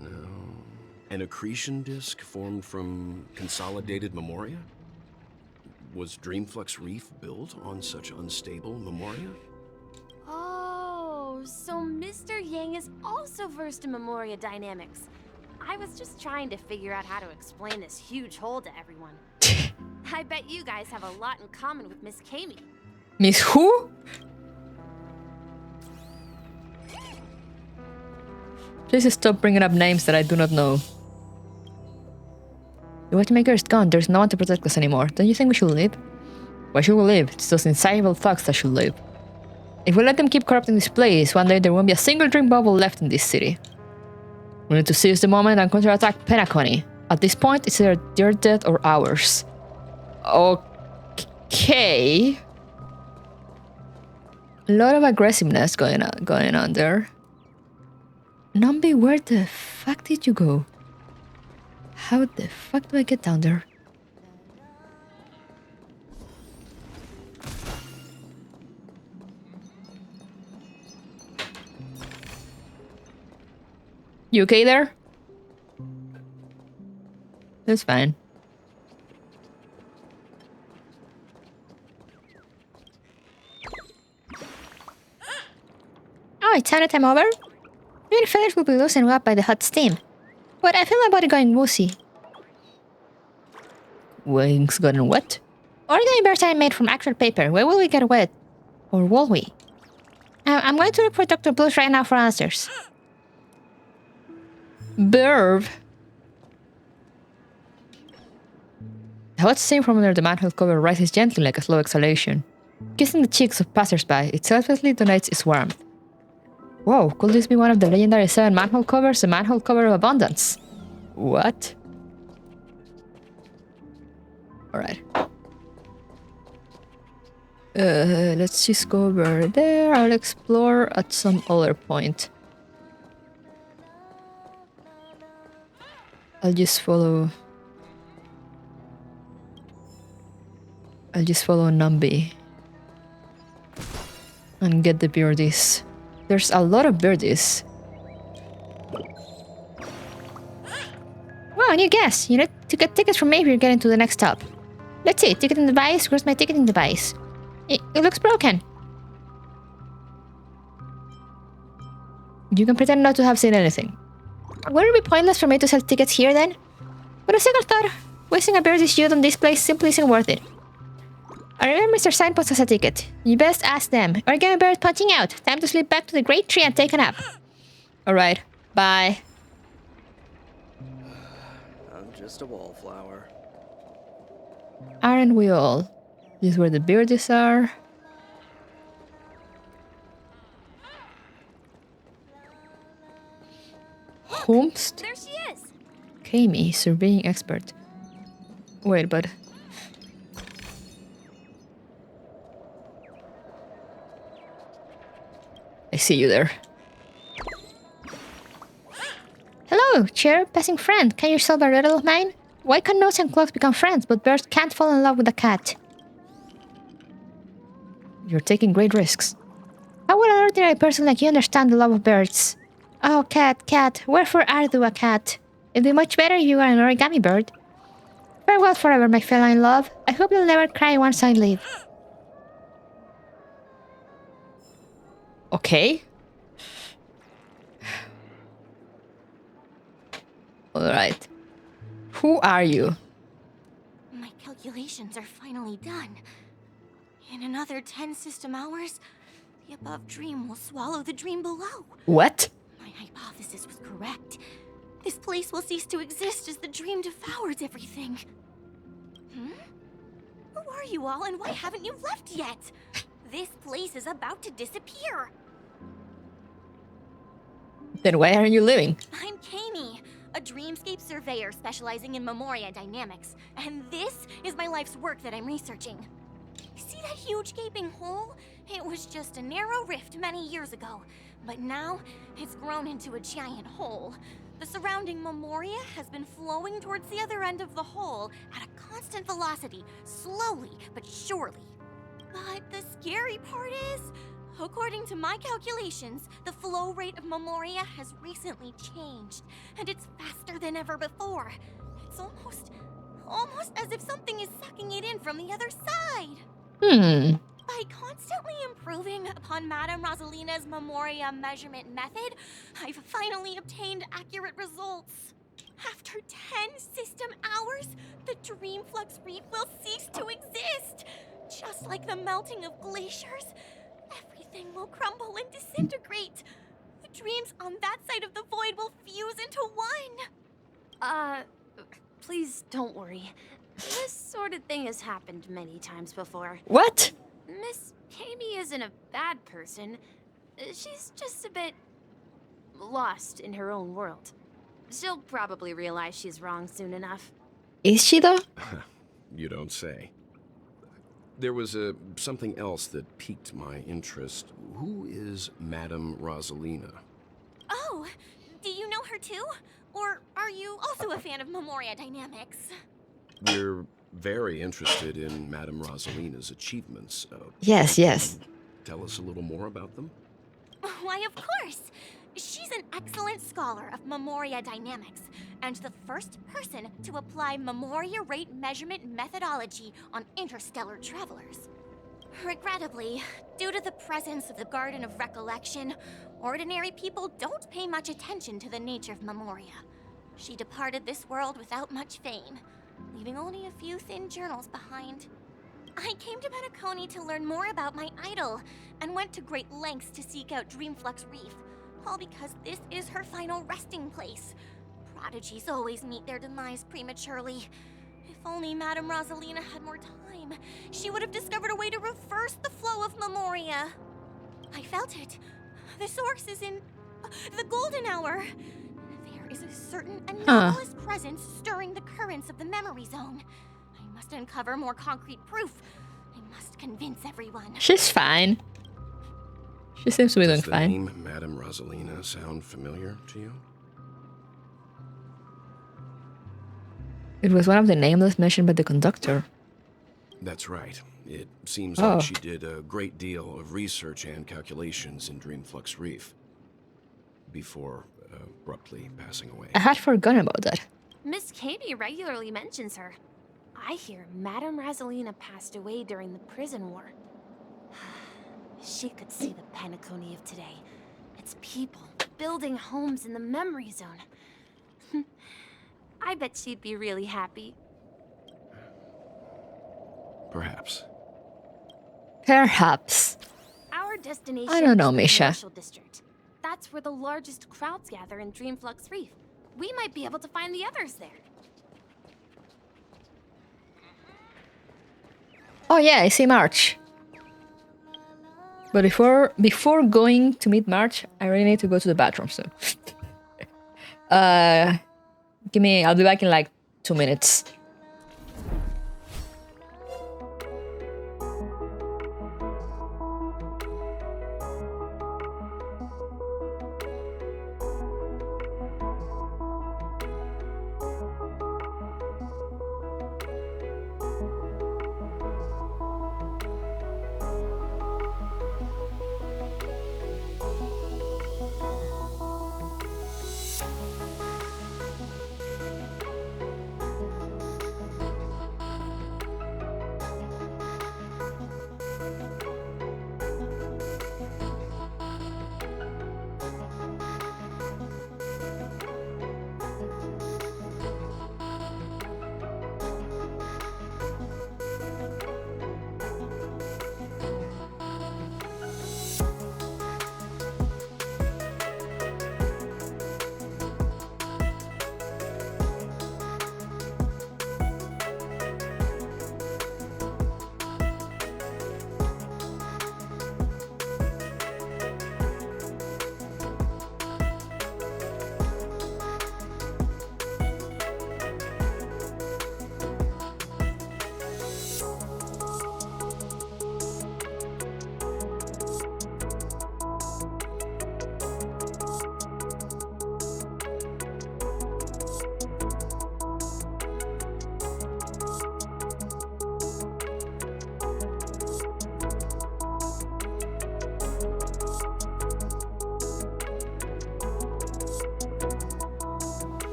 No. An accretion disk formed from consolidated memoria? Was Dreamflux Reef built on such unstable memoria? Oh, so Mr. Yang is also versed in Memoria dynamics. I was just trying to figure out how to explain this huge hole to everyone. I bet you guys have a lot in common with Miss Kami. Miss who? Please stop bringing up names that I do not know. The Watchmaker is gone. There's no one to protect us anymore. Don't you think we should leave? Why should we leave? It's those insatiable thugs that should leave. If we let them keep corrupting this place, one day there won't be a single dream bubble left in this city. We need to seize the moment and counterattack Penacony. At this point, it's either their death or ours. Okay. A lot of aggressiveness going on there. Nambi, where the fuck did you go? How the fuck do I get down there? You okay there? That's fine. Oh, it's dinner time over? Your feathers will be loosened up by the hot steam. But I feel my body going woozy. Wings gotten wet? Origami bears are made from actual paper. Where will we get wet? Or will we? I'm going to look for Dr. Blues right now for answers. Burv. The hot steam from under the manhole cover rises gently like a slow exhalation. Kissing the cheeks of passersby, it selflessly donates its warmth. Whoa, could this be one of the legendary 7 manhole covers? A manhole cover of abundance. What? Alright. Let's just go over there. I'll explore at some other point. I'll just follow Nambi and get the birdies. There's a lot of birdies. Wow, new guess. You need to get tickets from me if you're getting to the next stop. Let's see, ticketing device. Where's my ticketing device? It looks broken. You can pretend not to have seen anything. Would it be pointless for me to sell tickets here then? With a second thought, wasting a birdie's youth on this place simply isn't worth it. I remember Mr. Signpost has a ticket. You best ask them. Origami bird punching out. Time to slip back to the great tree and take a nap. Alright, bye. I'm just a wallflower. Aren't we all? This is where the birdies are. Homest? There she is. Kami, surveying expert. Wait, but I see you there. Hello, chair, passing friend. Can you solve a riddle of mine? Why can nose and clocks become friends, but birds can't fall in love with a cat? You're taking great risks. How would an ordinary person like you understand the love of birds? Oh, cat, wherefore art thou a cat? It'd be much better if you were an origami bird. Farewell forever, my feline love. I hope you'll never cry once I leave. Okay. Alright. Who are you? My calculations are finally done. In another 10 system hours, the above dream will swallow the dream below. What? My hypothesis was correct. This place will cease to exist as the dream devours everything. Who are you all and why haven't you left yet? This place is about to disappear. Then why aren't you leaving? I'm Kami, a dreamscape surveyor specializing in Memoria dynamics. And this is my life's work that I'm researching. See that huge gaping hole? It was just a narrow rift many years ago. But now, it's grown into a giant hole. The surrounding Memoria has been flowing towards the other end of the hole at a constant velocity, slowly but surely. But the scary part is, according to my calculations, the flow rate of Memoria has recently changed, and it's faster than ever before. It's almost as if something is sucking it in from the other side. By constantly improving upon Madame Rosalina's Memoria measurement method, I've finally obtained accurate results. After 10 system hours, the Dreamflux Reef will cease to exist. Just like the melting of glaciers, everything will crumble and disintegrate. The dreams on that side of the void will fuse into one. Please don't worry. This sort of thing has happened many times before. What? Miss Kami isn't a bad person. She's just a bit lost in her own world. She'll probably realize she's wrong soon enough. Is she though? You don't say. There was something else that piqued my interest. Who is Madame Rosalina? Oh, do you know her too? Or are you also a fan of Memoria Dynamics? We're very interested in Madame Rosalina's achievements. Yes. Tell us a little more about them? Why, of course. She's an excellent scholar of Memoria Dynamics, and the first person to apply Memoria rate measurement methodology on interstellar travelers. Regrettably, due to the presence of the Garden of Recollection, ordinary people don't pay much attention to the nature of Memoria. She departed this world without much fame, leaving only a few thin journals behind. I came to Penacony to learn more about my idol, and went to great lengths to seek out Dreamflux Reef, all because this is her final resting place. Prodigies always meet their demise prematurely. If only Madame Rosalina had more time, she would have discovered a way to reverse the flow of Memoria. I felt it. The source is in the golden hour. There is a certain anomalous presence stirring the currents of the memory zone. I must uncover more concrete proof. I must convince everyone. She's fine. She seems to be doing fine. Does the name Madame Rosalina sound familiar to you? It was one of the nameless mentioned by the conductor. That's right. It seems like she did a great deal of research and calculations in Dreamflux Reef before abruptly passing away. I had forgotten about that. Miss Kami regularly mentions her. I hear Madame Rosalina passed away during the prison war. She could see the Penacony of today. Its people building homes in the memory zone. I bet she'd be really happy. Perhaps. Perhaps. Our destination I don't know, is the Misha. commercial district. That's where the largest crowds gather in Dreamflux Reef. We might be able to find the others there. Oh yeah, I see March. But before going to meet March, I really need to go to the bathroom soon. I'll be back in like 2 minutes.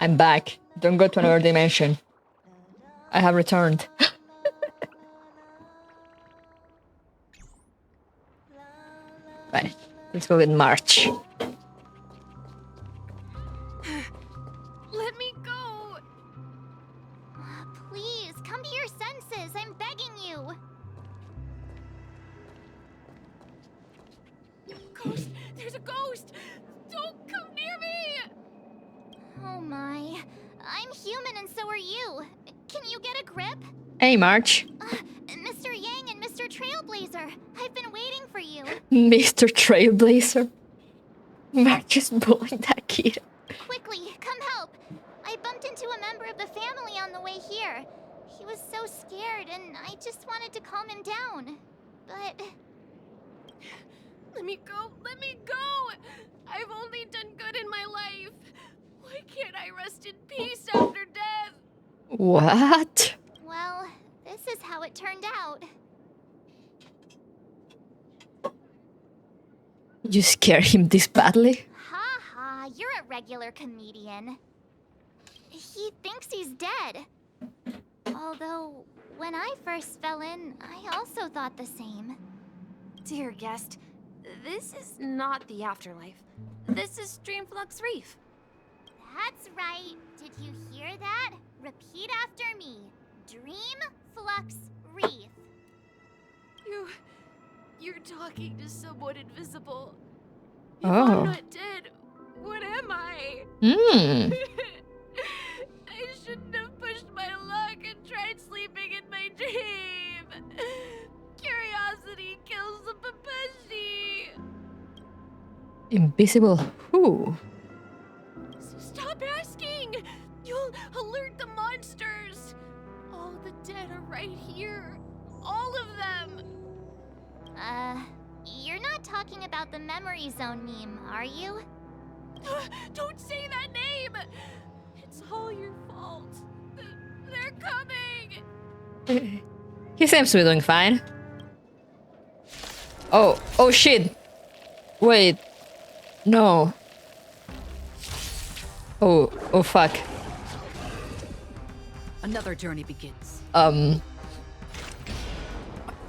I'm back. Don't go to another dimension. I have returned. Right, let's go with March. Let me go! Please, come to your senses. I'm begging you. Ghost! There's a ghost! Don't come near me! Oh my. I'm human and so are you. Can you get a grip? Hey, March. Mr. Yang and Mr. Trailblazer, I've been waiting for you. Mr. Trailblazer. March is bullying that kid. Quickly, come help. I bumped into a member of the family on the way here. He was so scared and I just wanted to calm him down. But... Let me go! Let me go! I've only done good in my life. Why can't I rest in peace after death? What? Well, this is how it turned out. You scare him this badly? Ha ha, you're a regular comedian. He thinks he's dead. Although, when I first fell in, I also thought the same. Dear guest, this is not the afterlife. This is Dreamflux Reef. That's right. Did you hear that? Repeat after me. Dreamflux Reef. You're talking to someone invisible. If Oh. I'm not dead, what am I? Hmm. I shouldn't have pushed my luck and tried sleeping in my dream. Curiosity kills the Papeshi. Invisible who? Stop asking! You'll alert the monsters! All the dead are right here. All of them! You're not talking about the memory zone meme, are you? Don't say that name! It's all your fault. They're coming! He seems to be doing fine. Oh shit. Wait. No. Oh fuck. Another journey begins. Oh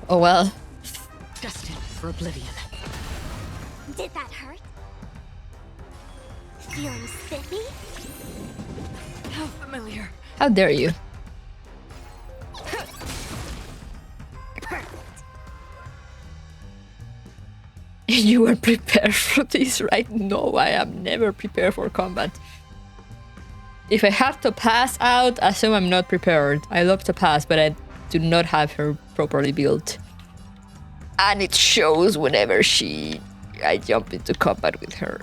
well. Destined for oblivion. Did that hurt? Feeling spiffy? How familiar. How dare you? You are prepared for this, right? No, I am never prepared for combat. If I have to pass out, assume I'm not prepared. I love to pass, but I do not have her properly built. And it shows whenever I jump into combat with her.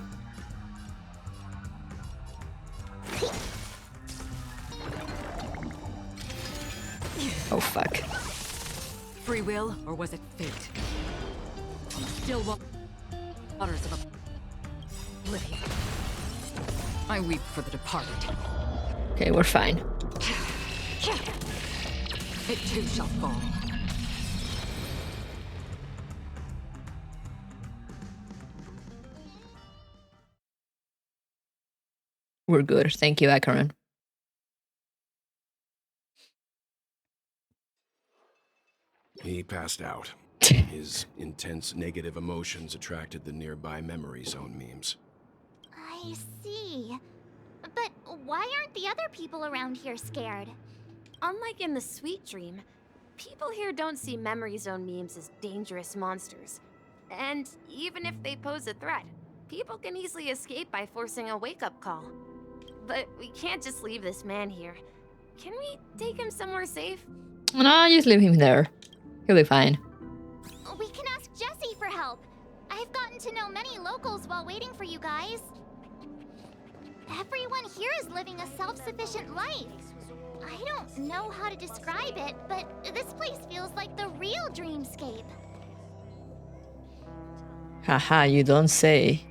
Oh fuck. Free will, or was it fate? On the still waters of oblivion. I weep for the departed. Okay, we're fine. It too shall fall. We're good. Thank you, Akaran. He passed out. His intense negative emotions attracted the nearby memory zone memes. I see. But why aren't the other people around here scared? Unlike in the Sweet Dream, people here don't see memory zone memes as dangerous monsters. And even if they pose a threat, people can easily escape by forcing a wake-up call. But we can't just leave this man here. Can we take him somewhere safe? No, just leave him there. He'll be fine. We can ask Jessie for help. I've gotten to know many locals while waiting for you guys. Everyone here is living a self-sufficient life. I don't know how to describe it, but this place feels like the real dreamscape. Haha, you don't say.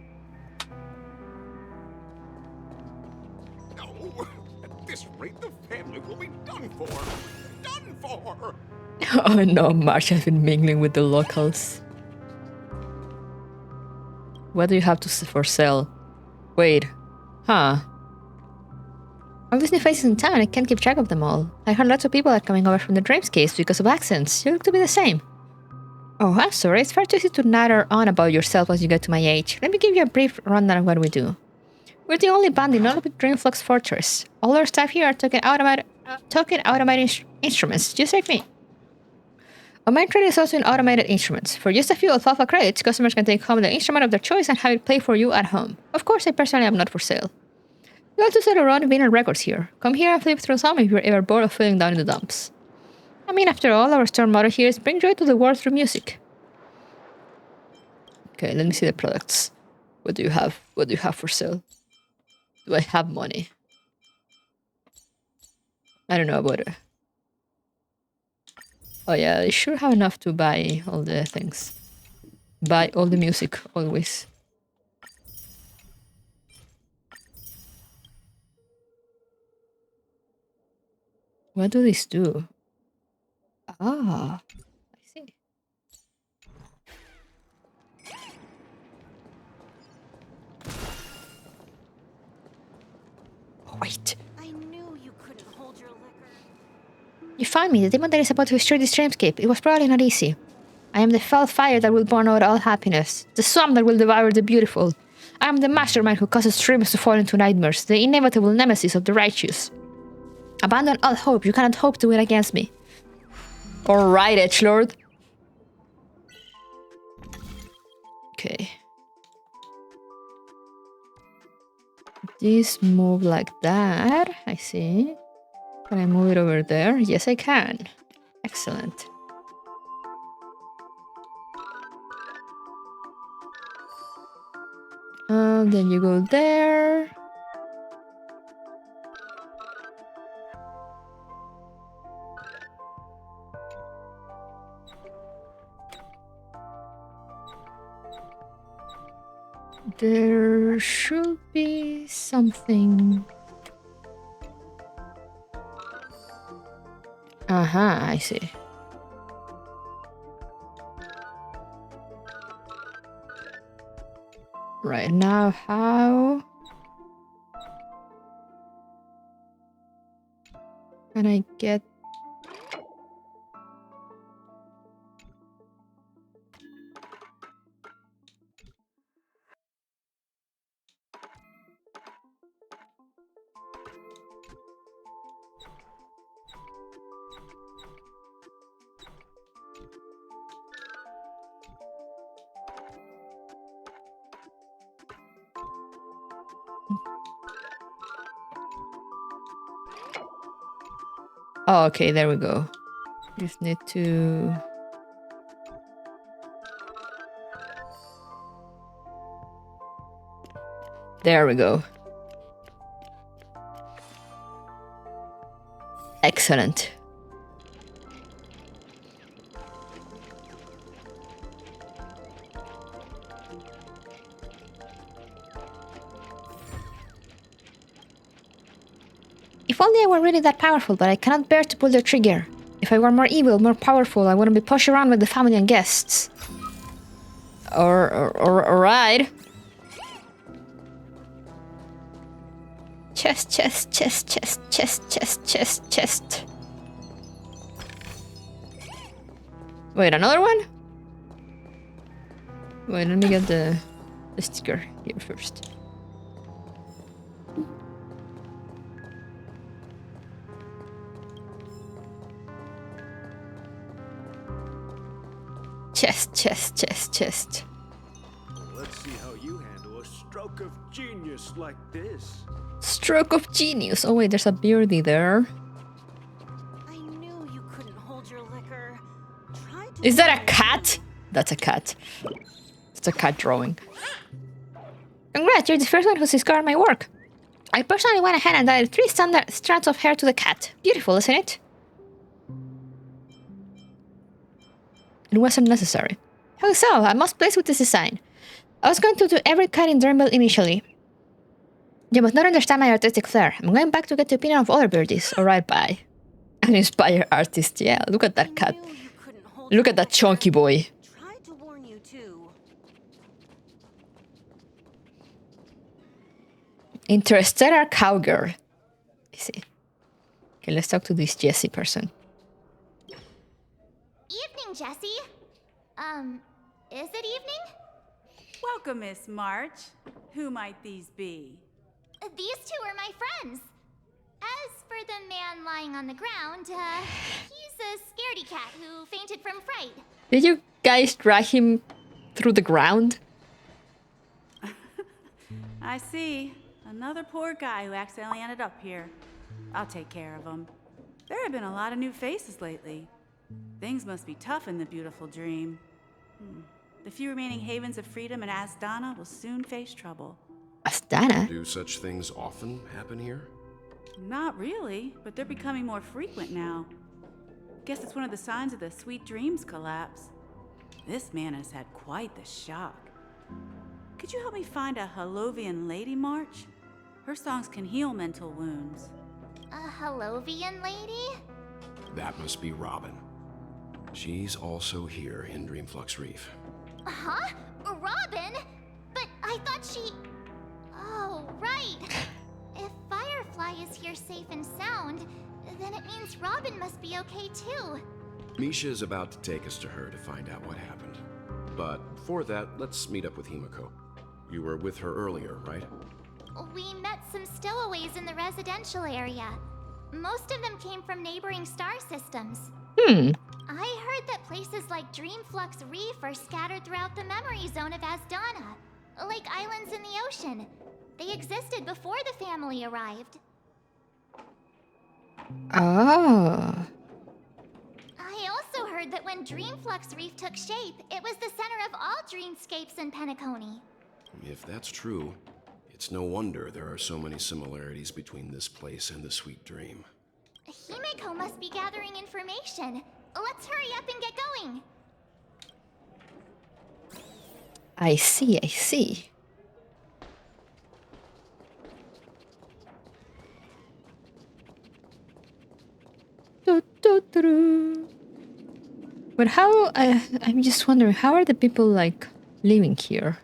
No, at this rate, the family will be done for. Done for. Oh no, March has been mingling with the locals. What do you have to for sale? Wait. Huh. All these new faces in town, I can't keep track of them all. I heard lots of people are coming over from the Dreamscapes because of accents. You look to be the same. Oh, I'm sorry. It's far too easy to natter on about yourself as you get to my age. Let me give you a brief rundown of what we do. We're the only band in all of the Dreamflux Fortress. All our staff here are talking automated instruments, just like me. Our main trade is also in automated instruments. For just a few alfalfa credits, customers can take home the instrument of their choice and have it play for you at home. Of course, I personally am not for sale. We also sell around vinyl records here. Come here and flip through some if you're ever bored of feeling down in the dumps. I mean, after all, our store motto here is bring joy to the world through music. Okay, let me see the products. What do you have? What do you have for sale? Do I have money? I don't know about it. Oh yeah, I sure have enough to buy all the things. Buy all the music, always. What do these do? Ah, I see. Wait. I knew you couldn't hold your liquor. You found me, the demon that is about to destroy this dreamscape. It was probably not easy. I am the fell fire that will burn out all happiness, the swamp that will devour the beautiful. I am the mastermind who causes dreams to fall into nightmares, the inevitable nemesis of the righteous. Abandon all hope, you cannot hope to win against me. Alright, Edgelord. Okay. This move like that, I see. Can I move it over there? Yes, I can. Excellent. Then you go there. There should be something. I see. Right now, how can I get? Oh, okay, there we go. Just need to... There we go. Excellent. If only I were really that powerful, but I cannot bear to pull the trigger. If I were more evil, more powerful, I wouldn't be pushed around with the family and guests. Alright. Chest. Wait, another one? Wait, let me get the sticker here first. Chest. Let's see how you handle a stroke of genius like this. Stroke of genius. Oh wait, there's a beardy there. I knew you couldn't hold your liquor. Is that a cat? That's a cat. It's a cat drawing. Congrats, you're the first one who's discovered my work. I personally went ahead and dyed 3 standard strands of hair to the cat. Beautiful, isn't it? It wasn't necessary. How so? I'm most pleased with this design. I was going to do every cat in Dreamville initially. You must not understand my artistic flair. I'm going back to get the opinion of other birdies. Alright, bye. An inspired artist, yeah. Look at that cat. Look at that chunky boy. Tried to warn you too. Interstellar Cowgirl. see. Okay, let's talk to this Jessie person. Evening, Jessie. Is it evening? Welcome, Miss March. Who might these be? These two are my friends. As for the man lying on the ground, he's a scaredy cat who fainted from fright. Did you guys drag him through the ground? I see. Another poor guy who accidentally ended up here. I'll take care of him. There have been a lot of new faces lately. Things must be tough in the beautiful dream. The few remaining havens of freedom in Asdana will soon face trouble. Asdana? Do such things often happen here? Not really, but they're becoming more frequent now. Guess it's one of the signs of the Sweet Dreams collapse. This man has had quite the shock. Could you help me find a Halovian lady, March? Her songs can heal mental wounds. A Halovian lady? That must be Robin. She's also here in Dreamflux Reef. Huh? Robin? But I thought she... Oh, right. If Firefly is here safe and sound, then it means Robin must be okay too. Misha is about to take us to her to find out what happened. But before that, let's meet up with Himiko. You were with her earlier, right? We met some stowaways in the residential area. Most of them came from neighboring star systems. I heard that places like Dreamflux Reef are scattered throughout the memory zone of Asdana, like islands in the ocean. They existed before the family arrived. Oh. I also heard that when Dreamflux Reef took shape, it was the center of all dreamscapes in Penacony. If that's true, it's no wonder there are so many similarities between this place and the Sweet Dream. Himiko must be gathering information. Let's hurry up and get going. I see, I see. But how, I'm just wondering, how are the people like living here?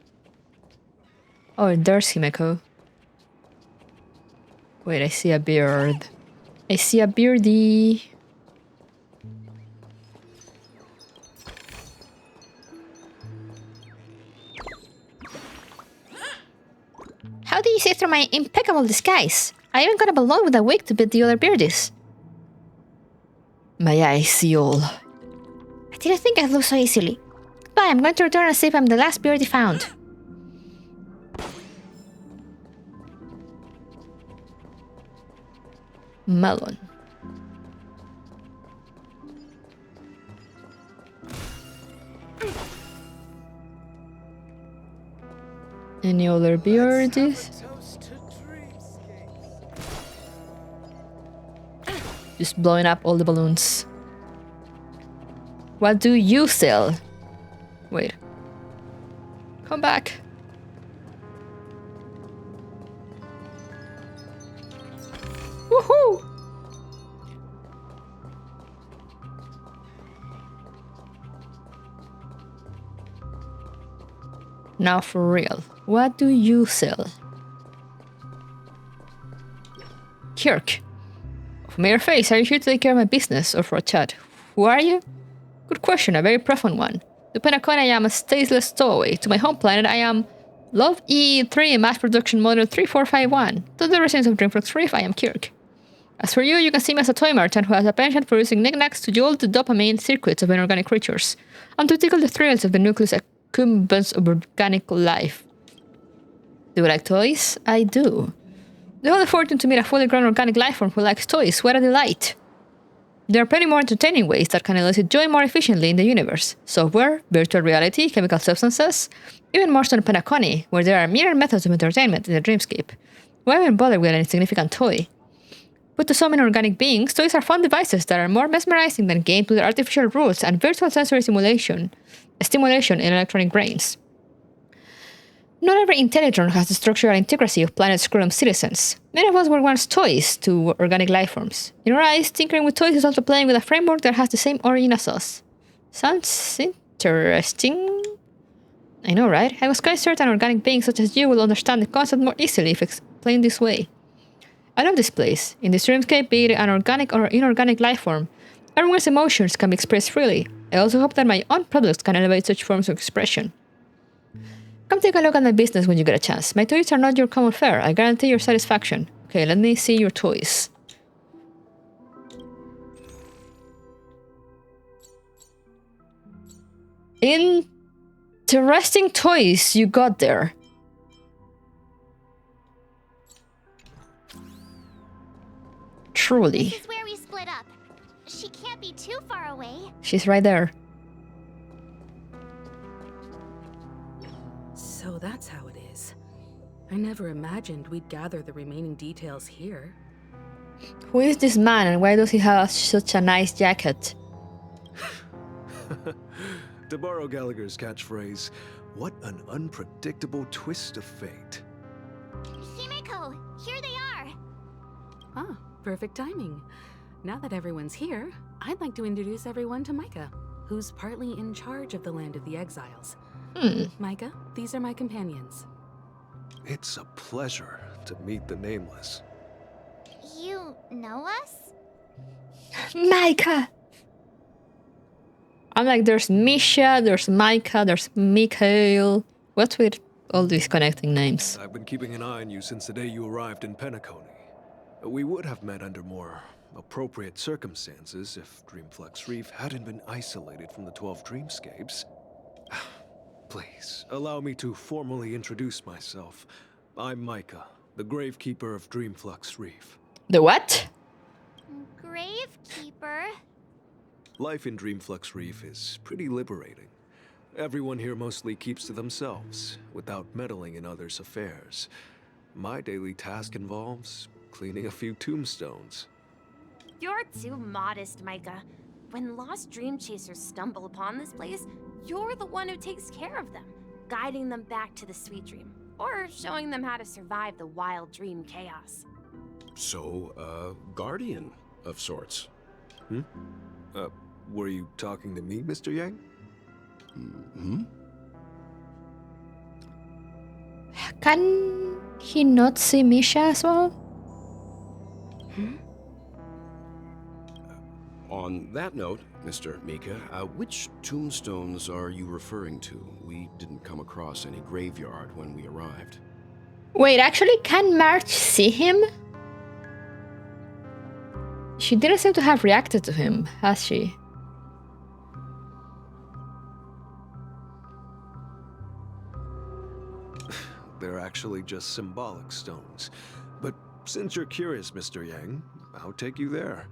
Oh, there's Himeko. Wait, I see a beard. I see a beardy. How do you see through my impeccable disguise? I even got a balloon with a wig to beat the other beardies. My eyes see all. I didn't think I'd lose so easily. Goodbye, I'm going to return and see if I'm the last beardie found. Melon. Any other beardies? Just blowing up all the balloons. What do you sell? Wait. Come back. Woohoo! Now for real. What do you sell? Kirk. From your face, are you here to take care of my business or for a chat? Who are you? Good question, a very profound one. To Penacony, I am a stageless stowaway. To my home planet, I am Love E3 Mass Production Model 3451. To the residents of Dreamflux Reef, I am Kirk. As for you can see me as a toy merchant who has a penchant for using knickknacks to jolt the dopamine circuits of inorganic creatures, and to tickle the thrills of the nucleus accumbens of organic life. Do you like toys? I do. The whole fortune to meet a fully grown organic life form who likes toys. What a delight! There are plenty more entertaining ways that can elicit joy more efficiently in the universe. Software, virtual reality, chemical substances, even more so in Penacony, where there are myriad methods of entertainment in the dreamscape. Why even bother with an insignificant toy? Put to so many organic beings, toys are fun devices that are more mesmerizing than games with artificial roots and virtual sensory stimulation in electronic brains. Not every intelligence has the structural integrity of planet Scrollum citizens. Many of us were once toys to organic life forms. In our eyes, tinkering with toys is also playing with a framework that has the same origin as us. Sounds interesting. I know, right? I was quite certain organic beings such as you will understand the concept more easily if explained this way. I love this place. In this dreamscape, be it an organic or inorganic life form, everyone's emotions can be expressed freely. I also hope that my own products can elevate such forms of expression. Come take a look at my business when you get a chance. My toys are not your common fare. I guarantee your satisfaction. Okay, let me see your toys. Interesting toys you got there. Truly. This is where we split up. She can't be too far away. She's right there. So that's how it is. I never imagined we'd gather the remaining details here. Who is this man and why does he have such a nice jacket? To borrow Gallagher's catchphrase, what an unpredictable twist of fate. Himeko, here they are. Ah, perfect timing. Now that everyone's here, I'd like to introduce everyone to Micah, who's partly in charge of the Land of the Exiles. Micah, these are my companions. It's a pleasure to meet the Nameless. You know us? Micah! I'm like, there's Misha, there's Micah, there's Mikhail. What's with all these connecting names? I've been keeping an eye on you since the day you arrived in Penacony. We would have met under more appropriate circumstances if Dreamflux Reef hadn't been isolated from the 12 dreamscapes. Please, allow me to formally introduce myself. I'm Micah, the Gravekeeper of Dreamflux Reef. The what? Gravekeeper? Life in Dreamflux Reef is pretty liberating. Everyone here mostly keeps to themselves, without meddling in others' affairs. My daily task involves cleaning a few tombstones. You're too modest, Micah. When lost dream chasers stumble upon this place, you're the one who takes care of them, guiding them back to the sweet dream, or showing them how to survive the wild dream chaos. So, guardian of sorts. Were you talking to me, Mr. Yang? Can he not see Misha as well? On that note, Mr. Mika, which tombstones are you referring to? We didn't come across any graveyard when we arrived. Wait, actually, can March see him? She didn't seem to have reacted to him, has she? They're actually just symbolic stones. But since you're curious, Mr. Yang, I'll take you there.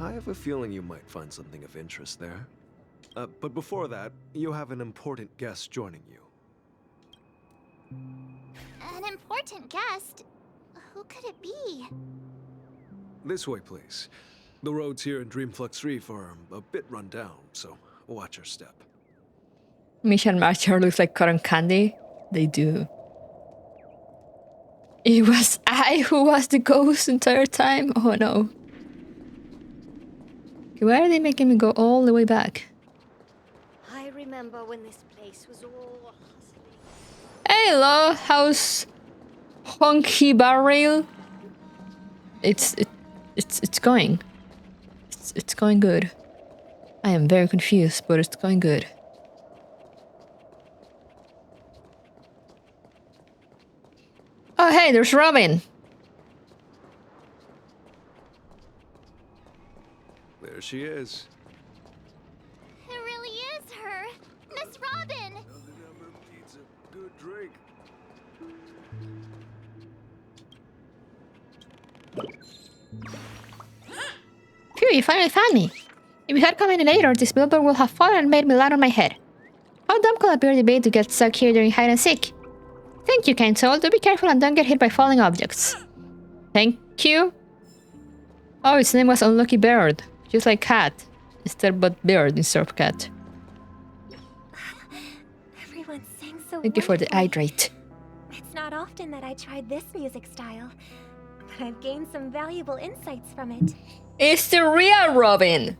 I have a feeling you might find something of interest there. But before that, you have an important guest joining you. An important guest? Who could it be? This way, please. The roads here in Dreamflux Reef are a bit run down, so watch your step. Misha and Marcher looks like cotton candy. They do. It was I who was the ghost the entire time? Oh no. Why are they making me go all the way back? I remember when this place was all... Hello, how's Honky Barrel? It's going. It's going good. I am very confused, but it's going good. Oh hey, there's Robin. There she is. It really is her! Miss Robin! Pizza, good drink. Phew, you finally found me. If you had come any later, this billboard would have fallen and made me land on my head. How dumb could a birdie be to get stuck here during hide and seek? Thank you, kind soul. Do be careful and don't get hit by falling objects. Thank you. Oh, its name was Unlucky Bird. Just like cat. Instead but bird instead of cat. Everyone sang so Thank you for the wonderfully. hydrate. It's not often that I tried this music style, but I've gained some valuable insights from it. It's the real Robin!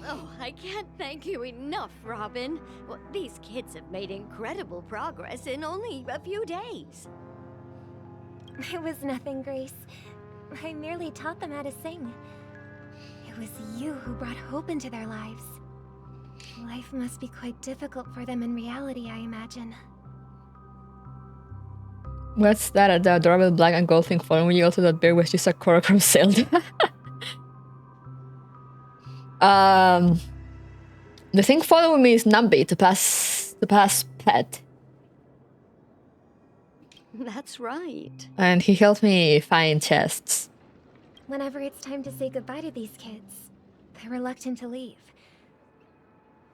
Oh, I can't thank you enough, Robin. Well, these kids have made incredible progress in only a few days. It was nothing, Grace. I merely taught them how to sing. It was you who brought hope into their lives. Life must be quite difficult for them in reality, I imagine. What's that? The adorable black and gold thing following you? Also, that bear was just a Korra from Zelda. The thing following me is Nambi, the past pet. That's right. And he helped me find chests. Whenever it's time to say goodbye to these kids, they're reluctant to leave.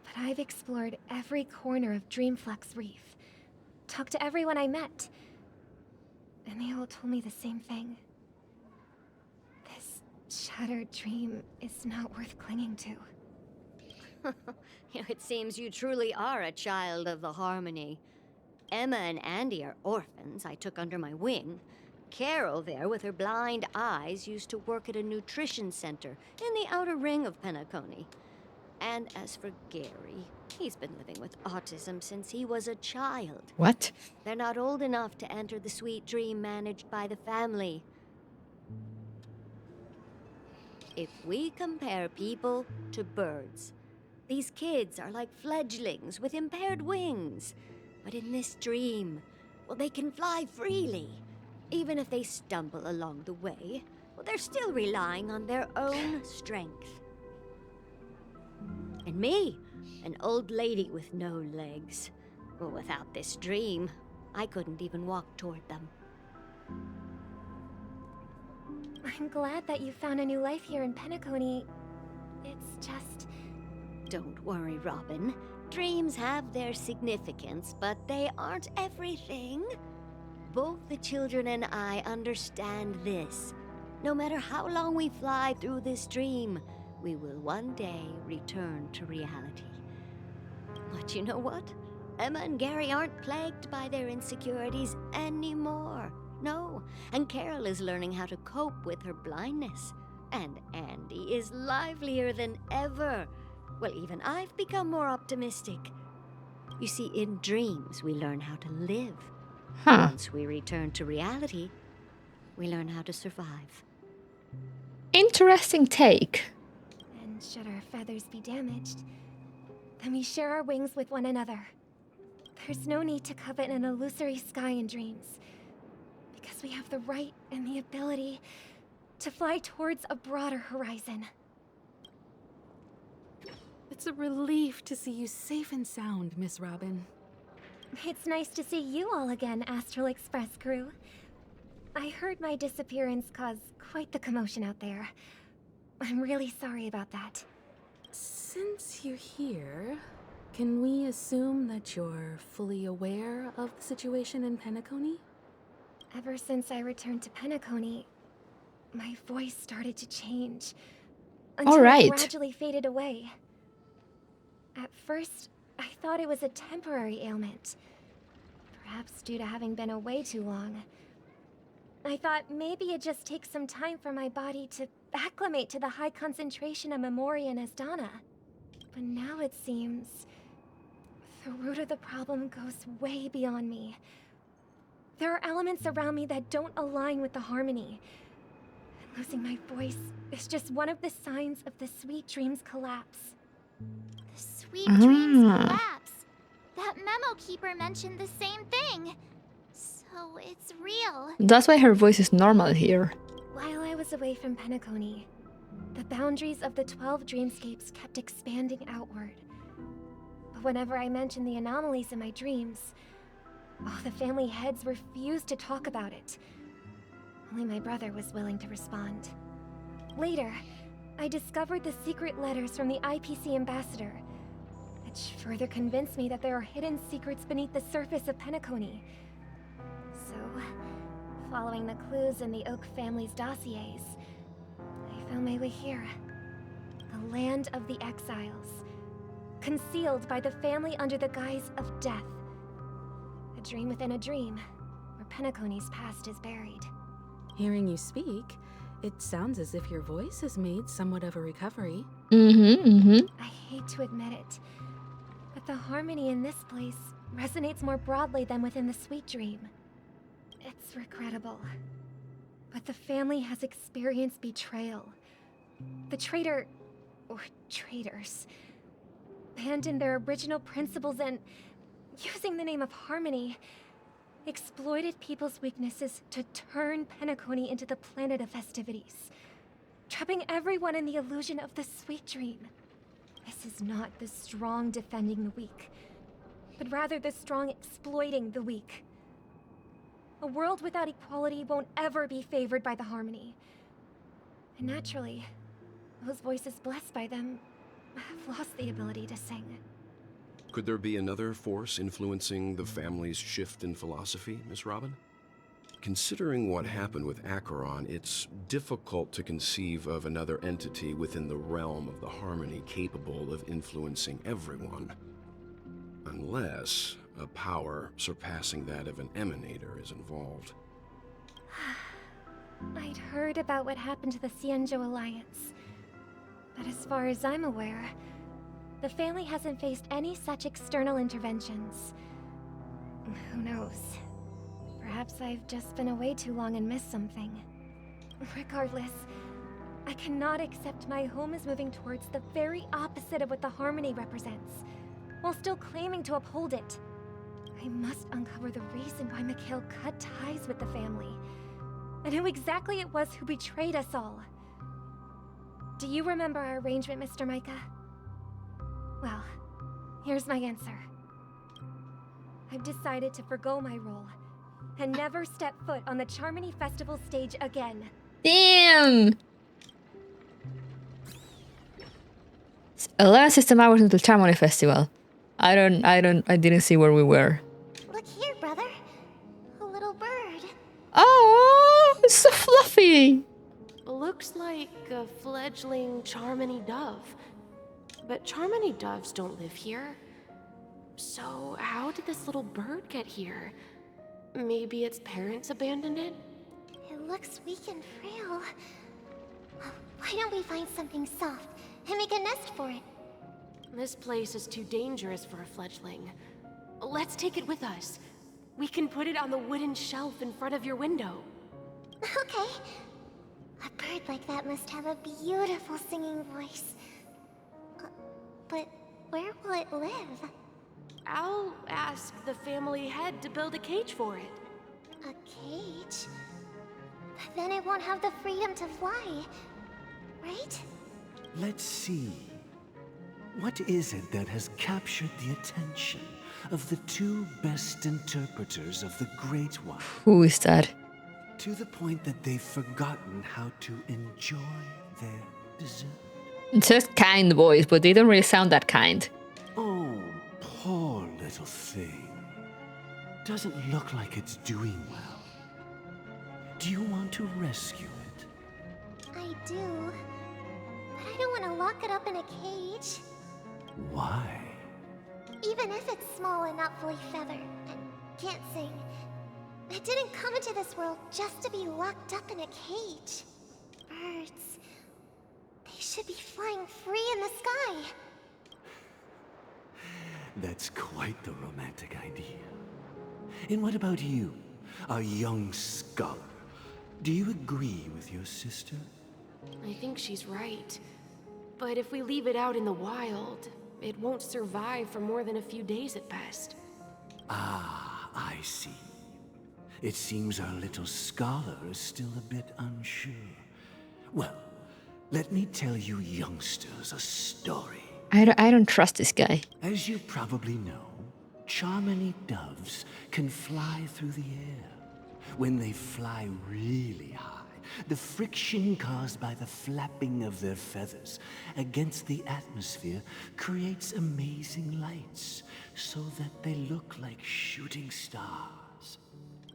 But I've explored every corner of Dreamflux Reef, talked to everyone I met, and they all told me the same thing. This shattered dream is not worth clinging to. It seems you truly are a child of the Harmony. Emma and Andy are orphans I took under my wing. Carol there, with her blind eyes, used to work at a nutrition center in the outer ring of Penacony. And as for Gary, he's been living with autism since he was a child. What? They're not old enough to enter the sweet dream managed by the family. If we compare people to birds, these kids are like fledglings with impaired wings. But in this dream, well, they can fly freely. Even if they stumble along the way, well, they're still relying on their own strength. And me, an old lady with no legs. Well, without this dream, I couldn't even walk toward them. I'm glad that you found a new life here in Penacony. It's just... Don't worry, Robin. Dreams have their significance, but they aren't everything. Both the children and I understand this. No matter how long we fly through this dream, we will one day return to reality. But you know what? Emma and Gary aren't plagued by their insecurities anymore. No, and Carol is learning how to cope with her blindness. And Andy is livelier than ever. Well, even I've become more optimistic. You see, in dreams, we learn how to live. Once we return to reality, we learn how to survive. Interesting take. And should our feathers be damaged, then we share our wings with one another. There's no need to covet an illusory sky in dreams, because we have the right and the ability to fly towards a broader horizon. It's a relief to see you safe and sound, Miss Robin. It's nice to see you all again, Astral Express crew. I heard my disappearance caused quite the commotion out there. I'm really sorry about that. Since you're here, can we assume that you're fully aware of the situation in Penacony? Ever since I returned to Penacony, my voice started to change. Until it gradually faded away. At first, I thought it was a temporary ailment. Perhaps due to having been away too long. I thought maybe it just takes some time for my body to acclimate to the high concentration of Memoria and Asdana. But now it seems the root of the problem goes way beyond me. There are elements around me that don't align with the Harmony. And losing my voice is just one of the signs of the Sweet Dreams collapse. Sweet dreams collapse. That memo keeper mentioned the same thing. So it's real. That's why her voice is normal here. While I was away from Penacony, the boundaries of the 12 dreamscapes kept expanding outward. But whenever I mentioned the anomalies in my dreams, the family heads refused to talk about it. Only my brother was willing to respond. Later, I discovered the secret letters from the IPC ambassador, which further convinced me that there are hidden secrets beneath the surface of Penacony. So, following the clues in the Oak family's dossiers, I found my way here. The land of the exiles, concealed by the family under the guise of death. A dream within a dream, where Penacony's past is buried. Hearing you speak, it sounds as if your voice has made somewhat of a recovery. I hate to admit it, but the harmony in this place resonates more broadly than within the Sweet Dream. It's regrettable. But the family has experienced betrayal. The traitor, or traitors, abandoned their original principles and, using the name of harmony, exploited people's weaknesses to turn Penacony into the planet of festivities, trapping everyone in the illusion of the sweet dream. This is not the strong defending the weak, but rather the strong exploiting the weak. A world without equality won't ever be favored by the harmony. And naturally, those voices blessed by them have lost the ability to sing. Could there be another force influencing the family's shift in philosophy, Miss Robin? Considering what happened with Acheron, it's difficult to conceive of another entity within the realm of the harmony capable of influencing everyone. Unless a power surpassing that of an emanator is involved. I'd heard about what happened to the Xianzhou Alliance, but as far as I'm aware, the family hasn't faced any such external interventions. Who knows? Perhaps I've just been away too long and missed something. Regardless, I cannot accept my home is moving towards the very opposite of what the harmony represents, while still claiming to uphold it. I must uncover the reason why Mikhail cut ties with the family, and who exactly it was who betrayed us all. Do you remember our arrangement, Mr. Micah? Well, here's my answer. I've decided to forgo my role and never step foot on the Charmony Festival stage again. Damn! 11 system hours until Charmony Festival. I didn't see where we were. Look here, brother. A little bird. Oh, it's so fluffy. Looks like a fledgling Charmony dove. But Charmony doves don't live here. So how did this little bird get here? Maybe its parents abandoned it? It looks weak and frail. Why don't we find something soft and make a nest for it? This place is too dangerous for a fledgling. Let's take it with us. We can put it on the wooden shelf in front of your window. Okay. A bird like that must have a beautiful singing voice. But where will it live? I'll ask the family head to build a cage for it. A cage? But then it won't have the freedom to fly, right? Let's see. What is it that has captured the attention of the two best interpreters of the Great One? Who is that? To the point that they've forgotten how to enjoy their dessert. It's just kind voice, but they don't really sound that kind. Oh, poor little thing. Doesn't look like it's doing well. Do you want to rescue it? I do. But I don't want to lock it up in a cage. Why? Even if it's small and not fully feathered and can't sing, it didn't come into this world just to be locked up in a cage. Birds, they should be flying free in the sky. That's quite the romantic idea. And what about you, a young scholar? Do you agree with your sister? I think she's right. But if we leave it out in the wild, it won't survive for more than a few days at best. Ah, I see. It seems our little scholar is still a bit unsure. Well, let me tell you youngsters a story. I don't trust this guy. As you probably know, Charmony doves can fly through the air. When they fly really high, the friction caused by the flapping of their feathers against the atmosphere creates amazing lights, so that they look like shooting stars.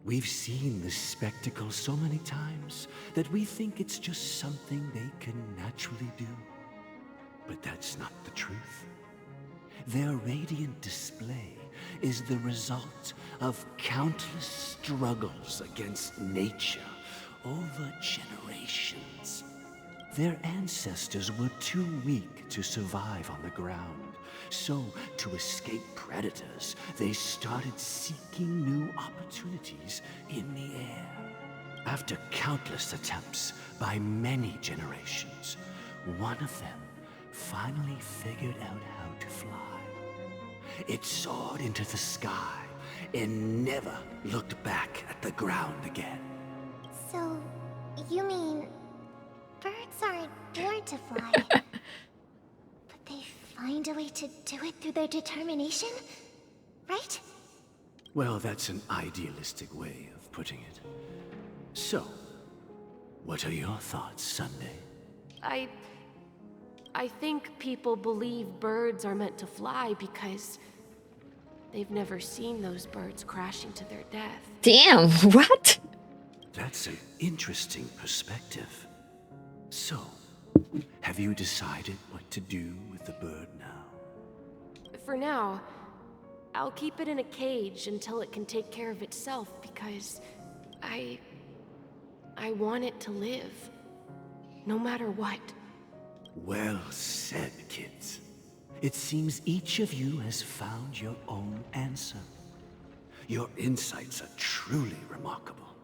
We've seen this spectacle so many times that we think it's just something they can naturally do. But that's not the truth. Their radiant display is the result of countless struggles against nature over generations. Their ancestors were too weak to survive on the ground. So, to escape predators, they started seeking new opportunities in the air. After countless attempts by many generations, one of them finally figured out how to fly. It soared into the sky and never looked back at the ground again. So, you mean birds aren't born to fly, but they find a way to do it through their determination, right? Well, that's an idealistic way of putting it. So, what are your thoughts, Sunday? I think people believe birds are meant to fly because they've never seen those birds crashing to their death. Damn, what? That's an interesting perspective. So, have you decided what to do with the bird now? For now, I'll keep it in a cage until it can take care of itself because I want it to live, no matter what. Well said, kids. It seems each of you has found your own answer. Your insights are truly remarkable.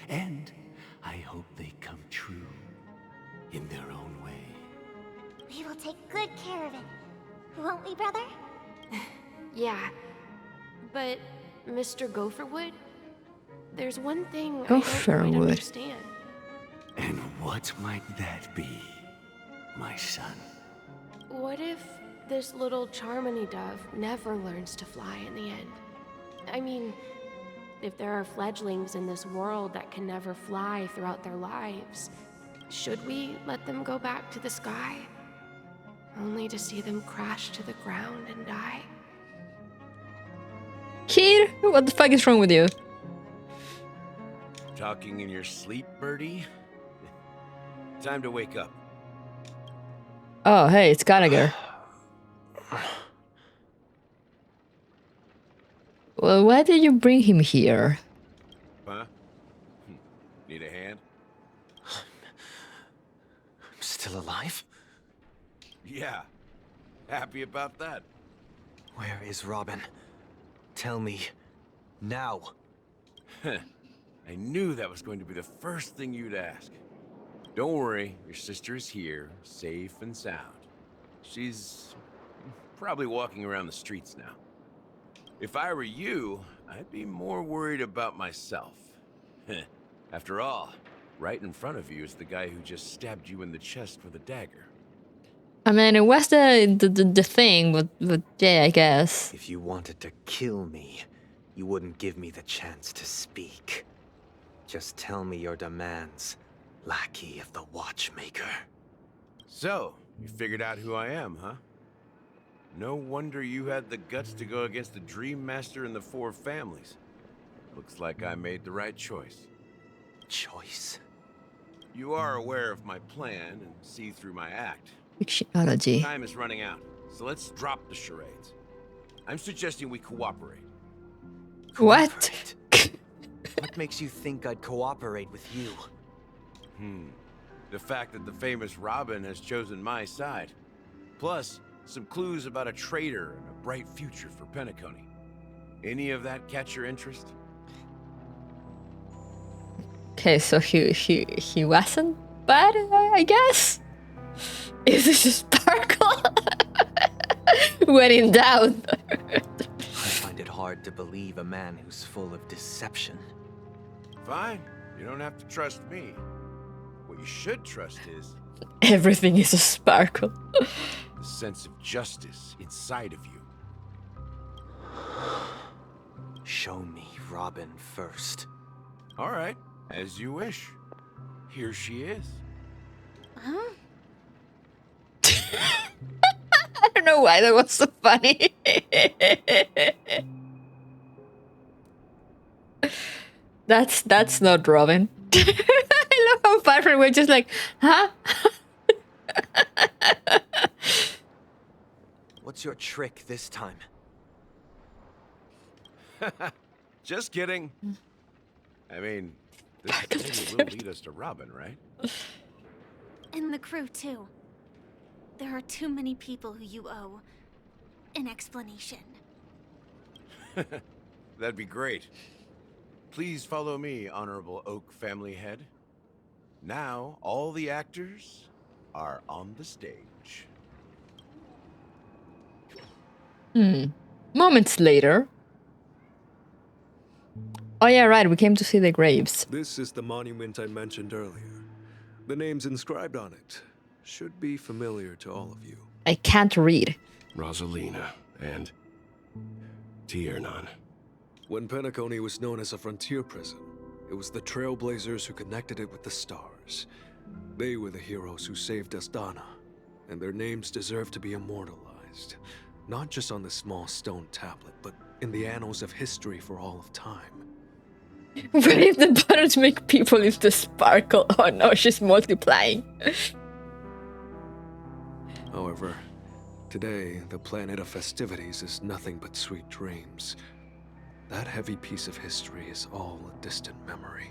And I hope they come true in their own way. We will take good care of it, won't we, brother? Yeah, but Mr. Gopherwood, there's one thing I don't quite understand. And what might that be, my son? What if this little Charmony dove never learns to fly in the end? I mean, if there are fledglings in this world that can never fly throughout their lives, should we let them go back to the sky, only to see them crash to the ground and die? Kid, what the fuck is wrong with you? Talking in your sleep, birdie? Time to wake up. Oh, hey, it's Gallagher. Well, why did you bring him here? Huh? Need a hand? I'm still alive? Yeah. Happy about that. Where is Robin? Tell me. Now. I knew that was going to be the first thing you'd ask. Don't worry, your sister is here, safe and sound. She's probably walking around the streets now. If I were you, I'd be more worried about myself. After all, right in front of you is the guy who just stabbed you in the chest with a dagger. I mean, it was the thing, but yeah, I guess. If you wanted to kill me, you wouldn't give me the chance to speak. Just tell me your demands, lackey of the Watchmaker. So, you figured out who I am, huh? No wonder you had the guts to go against the Dream Master and the Four Families. Looks like I made the right choice. Choice? You are aware of my plan and see through my act. Fictionology. Time is running out, so let's drop the charades. I'm suggesting we cooperate. What? What makes you think I'd cooperate with you? The fact that the famous Robin has chosen my side. Plus, some clues about a traitor and a bright future for Penacony. Any of that catch your interest? Okay, so he wasn't bad, I guess? Is this a sparkle? When in doubt. I find it hard to believe a man who's full of deception. Fine, you don't have to trust me. What you should trust is... Everything is a sparkle. the sense of justice inside of you. Show me Robin first. All right, as you wish. Here she is. Huh? I don't know why that was so funny. That's not Robin. I love how Patrick was just like, huh? What's your trick this time? Just kidding. I mean, this thing will lead us to Robin, right? And the crew, too. There are too many people who you owe an explanation. That'd be great. Please follow me, Honorable Oak family head. Now, all the actors are on the stage. Moments later. Oh yeah, right, we came to see the graves. This is the monument I mentioned earlier. The names inscribed on it should be familiar to all of you. I can't read. Rosalina and Tiernan. When Penacony was known as a frontier prison, it was the Trailblazers who connected it with the stars. They were the heroes who saved Asdana, and their names deserve to be immortalized. Not just on the small stone tablet, but in the annals of history for all of time. What if the buttons make people into sparkle? Oh no, she's multiplying. However, today, the planet of festivities is nothing but sweet dreams. That heavy piece of history is all a distant memory.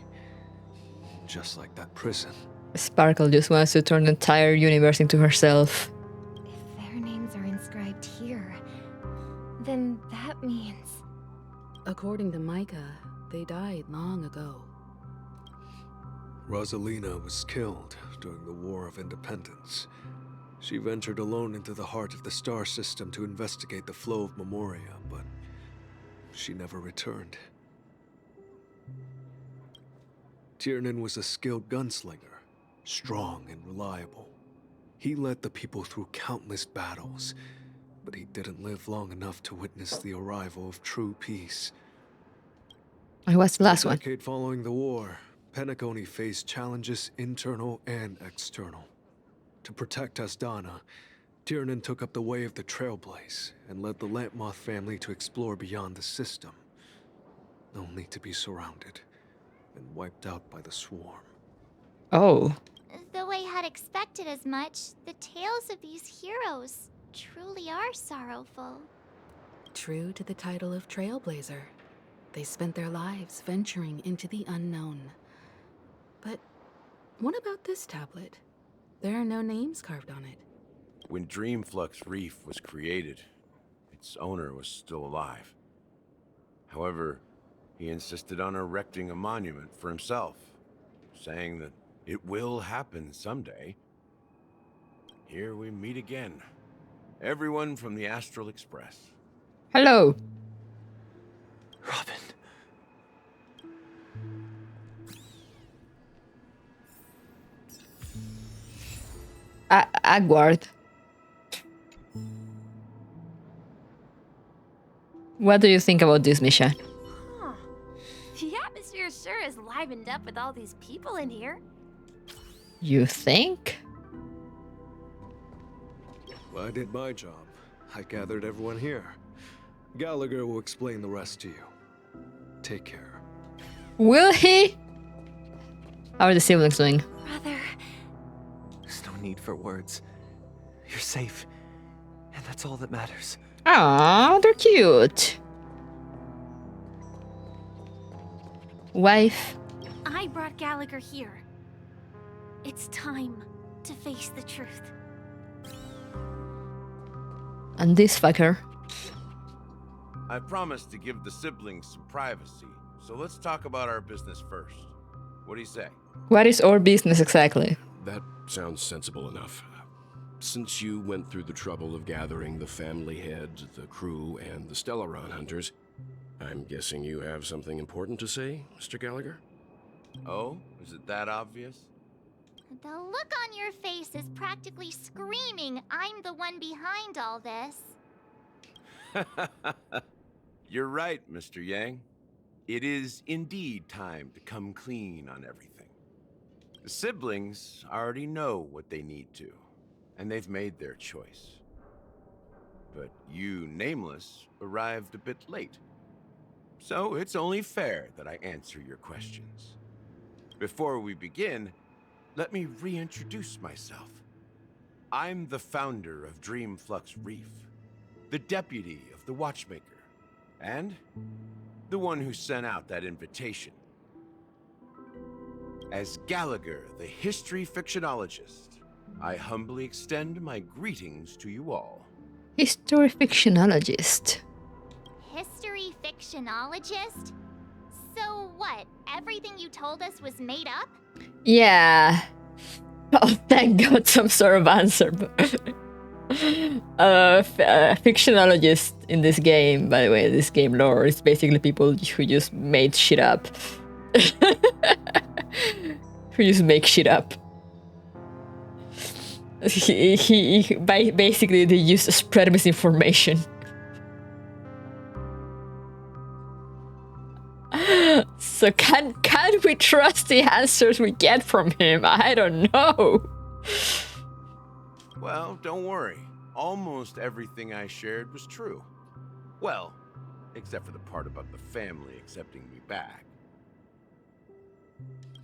Just like that prison. Sparkle just wants to turn the entire universe into herself. If their names are inscribed here, then that means... According to Micah, they died long ago. Rosalina was killed during the War of Independence. She ventured alone into the heart of the star system to investigate the flow of Memoria, but she never returned. Tiernan was a skilled gunslinger, strong and reliable. He led the people through countless battles, but he didn't live long enough to witness the arrival of true peace. What's the last one? A decade following the war, Penacony faced challenges internal and external. To protect Asdana, Tiernan took up the way of the Trailblaze and led the Lampmoth family to explore beyond the system, only to be surrounded and wiped out by the swarm. Oh. Though I had expected as much, the tales of these heroes truly are sorrowful. True to the title of Trailblazer, they spent their lives venturing into the unknown. But what about this tablet? There are no names carved on it. When Dreamflux Reef was created, its owner was still alive. However, he insisted on erecting a monument for himself, saying that it will happen someday. Here we meet again. Everyone from the Astral Express. Hello. Robin. Agward. What do you think about this mission? Huh. The atmosphere sure is livened up with all these people in here. You think? Well, I did my job. I gathered everyone here. Gallagher will explain the rest to you. Take care. Will he? How are the siblings doing? Brother. There's no need for words. You're safe. And that's all that matters. Aw, they're cute. Wife. I brought Gallagher here. It's time to face the truth. And this fucker. I promised to give the siblings some privacy, so let's talk about our business first. What do you say? What is our business exactly? That sounds sensible enough. Since you went through the trouble of gathering the family heads, the crew, and the Stellaron hunters, I'm guessing you have something important to say, Mr. Gallagher? Oh, is it that obvious? The look on your face is practically screaming, I'm the one behind all this. You're right, Mr. Yang. It is indeed time to come clean on everything. The siblings already know what they need to, and they've made their choice. But you, Nameless, arrived a bit late. So it's only fair that I answer your questions. Before we begin, let me reintroduce myself. I'm the founder of Dreamflux Reef, the deputy of the Watchmaker, and the one who sent out that invitation. As Gallagher, the history fictionologist, I humbly extend my greetings to you all. History fictionologist. History fictionologist? So what? Everything you told us was made up? Yeah. Oh, thank God, some sort of answer. Fictionologists in this game, by the way, this game lore is basically people who just made shit up. Who just make shit up. Basically, they used to spread misinformation. So can we trust the answers we get from him? I don't know. Well, don't worry. Almost everything I shared was true. Well, except for the part about the family accepting me back.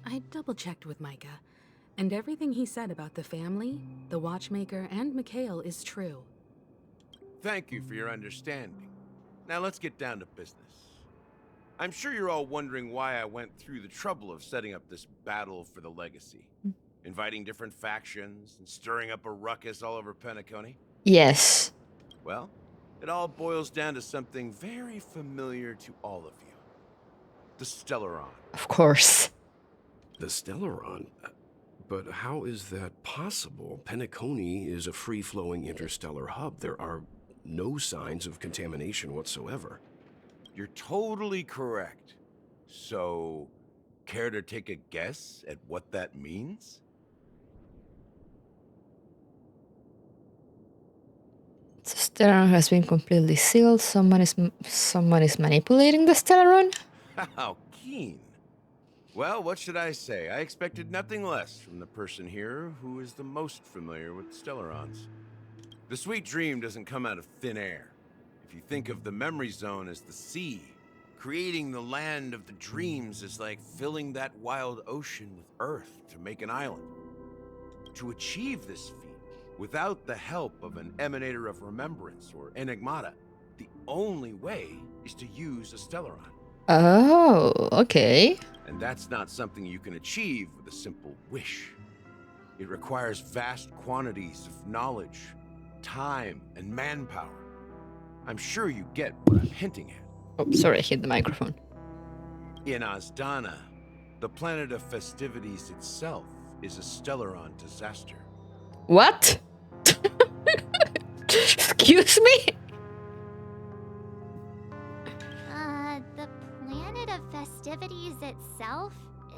I double-checked with Micah, and everything he said about the family, the watchmaker, and Mikhail is true. Thank you for your understanding. Now let's get down to business. I'm sure you're all wondering why I went through the trouble of setting up this battle for the legacy. Inviting different factions and stirring up a ruckus all over Penacony. Yes. Well, it all boils down to something very familiar to all of you. The Stellaron. Of course. The Stellaron? But how is that possible? Penacony is a free-flowing interstellar hub. There are no signs of contamination whatsoever. You're totally correct. So, care to take a guess at what that means? The Stellaron has been completely sealed. Someone is manipulating the Stellaron? How keen. Well, what should I say? I expected nothing less from the person here who is the most familiar with Stellarons. The sweet dream doesn't come out of thin air. If you think of the memory zone as the sea, creating the land of the dreams is like filling that wild ocean with earth to make an island. To achieve this feat, without the help of an emanator of remembrance or enigmata, the only way is to use a Stellaron. Oh, okay. And that's not something you can achieve with a simple wish. It requires vast quantities of knowledge, time, and manpower. I'm sure you get what I'm hinting at. Oh, sorry, I hit the microphone. In Azdana, the planet of festivities itself is a Stellaron disaster. What? Excuse me? The planet of festivities itself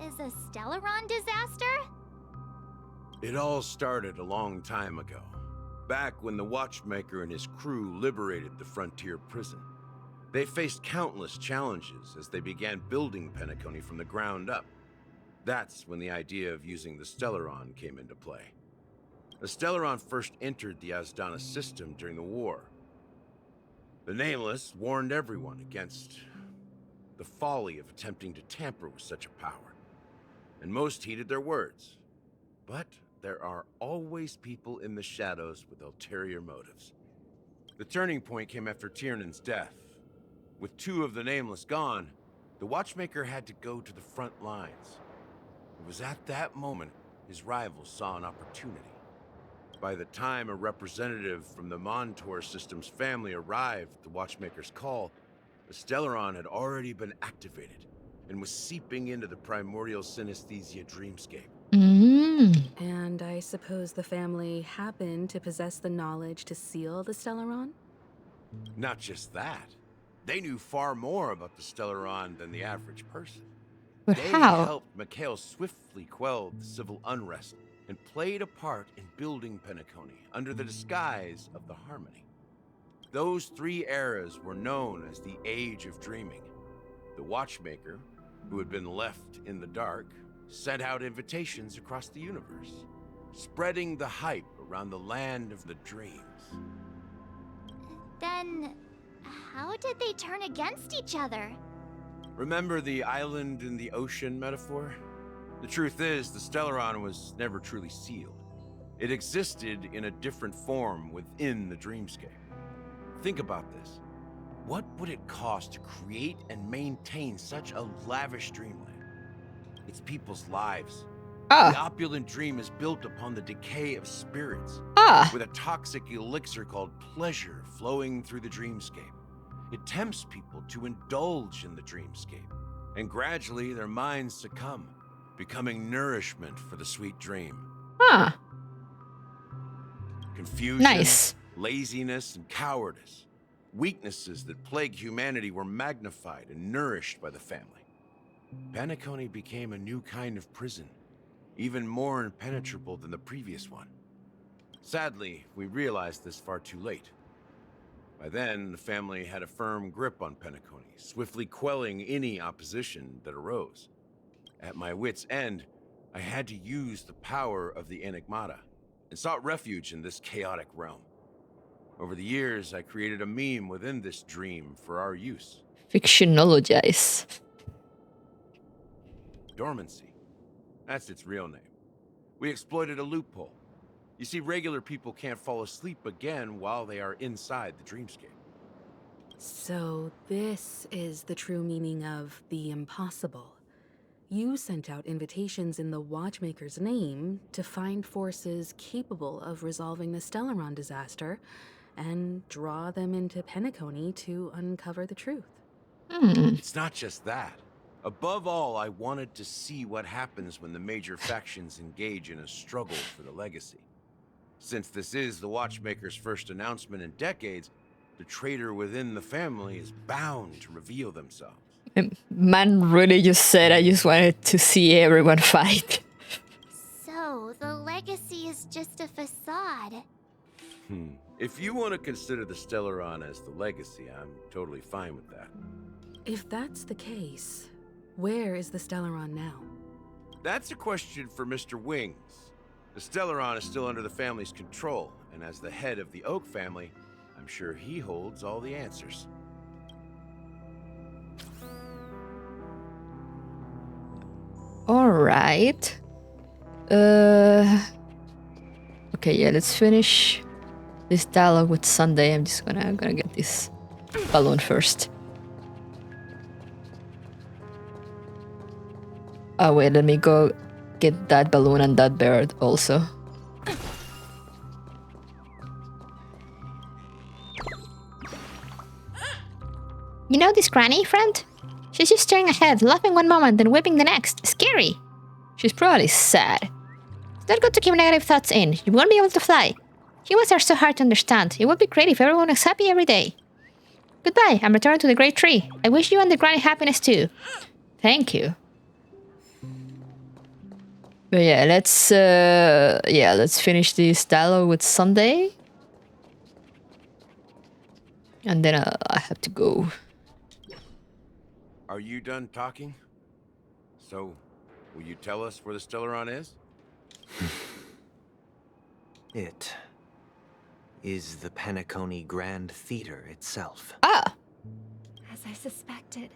is a Stellaron disaster? It all started a long time ago, back when the Watchmaker and his crew liberated the frontier prison. They faced countless challenges as they began building Penacony from the ground up. That's when the idea of using the Stellaron came into play. The Stellaron first entered the Azdana system during the war. The Nameless warned everyone against the folly of attempting to tamper with such a power, and most heeded their words. But there are always people in the shadows with ulterior motives. The turning point came after Tiernan's death. With two of the Nameless gone, the Watchmaker had to go to the front lines. It was at that moment his rivals saw an opportunity. By the time a representative from the Montour System's family arrived at the Watchmaker's call, the Stellaron had already been activated and was seeping into the primordial synesthesia dreamscape. And I suppose the family happened to possess the knowledge to seal the Stellaron? Not just that. They knew far more about the Stellaron than the average person. But they how? helped Mikhail swiftly quell the civil unrest and played a part in building Penacony under the disguise of the Harmony. Those three eras were known as the Age of Dreaming. The Watchmaker, who had been left in the dark, sent out invitations across the universe, spreading the hype around the land of the dreams. Then, how did they turn against each other? Remember the island in the ocean metaphor? The truth is, the Stellaron was never truly sealed. It existed in a different form within the dreamscape. Think about this. What would it cost to create and maintain such a lavish dreamland? It's people's lives. The opulent dream is built upon the decay of spirits, with a toxic elixir called pleasure flowing through the dreamscape. It tempts people to indulge in the dreamscape, And gradually their minds succumb, becoming nourishment for the sweet dream. Huh. Confusion, Nice. laziness, and cowardice. Weaknesses that plague humanity were magnified and nourished by the family. Penacony became a new kind of prison, even more impenetrable than the previous one. Sadly, we realized this far too late. By then, the family had a firm grip on Penacony, swiftly quelling any opposition that arose. At my wit's end, I had to use the power of the Enigmata, and sought refuge in this chaotic realm. Over the years, I created a meme within this dream for our use. Fictionologize. Dormancy. That's its real name. We exploited a loophole. You see, regular people can't fall asleep again while they are inside the dreamscape. So this is the true meaning of the impossible. You sent out invitations in the Watchmaker's name to find forces capable of resolving the Stellaron disaster and draw them into Penacony to uncover the truth. It's not just that. Above all, I wanted to see what happens when the major factions engage in a struggle for the legacy. Since this is the Watchmaker's first announcement in decades, the traitor within the family is bound to reveal themselves. Man really just said, I just wanted to see everyone fight. So, the legacy is just a facade. If you want to consider the Stellaron as the legacy, I'm totally fine with that. If that's the case, where is the Stellaron now? That's a question for Mr. Wings. The Stellaron is still under the family's control, and as the head of the Oak family, I'm sure he holds all the answers. Alright. Okay, yeah, let's finish this dialogue with Sunday. I'm just gonna get this balloon first. Oh wait, let me go get that balloon and that bird also. You know this granny, friend? She's just staring ahead, laughing one moment and weeping the next. Scary. She's probably sad. It's not good to keep negative thoughts in. You won't be able to fly. Humans are so hard to understand. It would be great if everyone was happy every day. Goodbye, I'm returning to the Great Tree. I wish you and the granny happiness too. Thank you. But yeah, let's finish this dialogue with Sunday. And then I have to go. Are you done talking? So, will you tell us where the Stellaron is? It is the Penacony Grand Theater itself. Ah! As I suspected,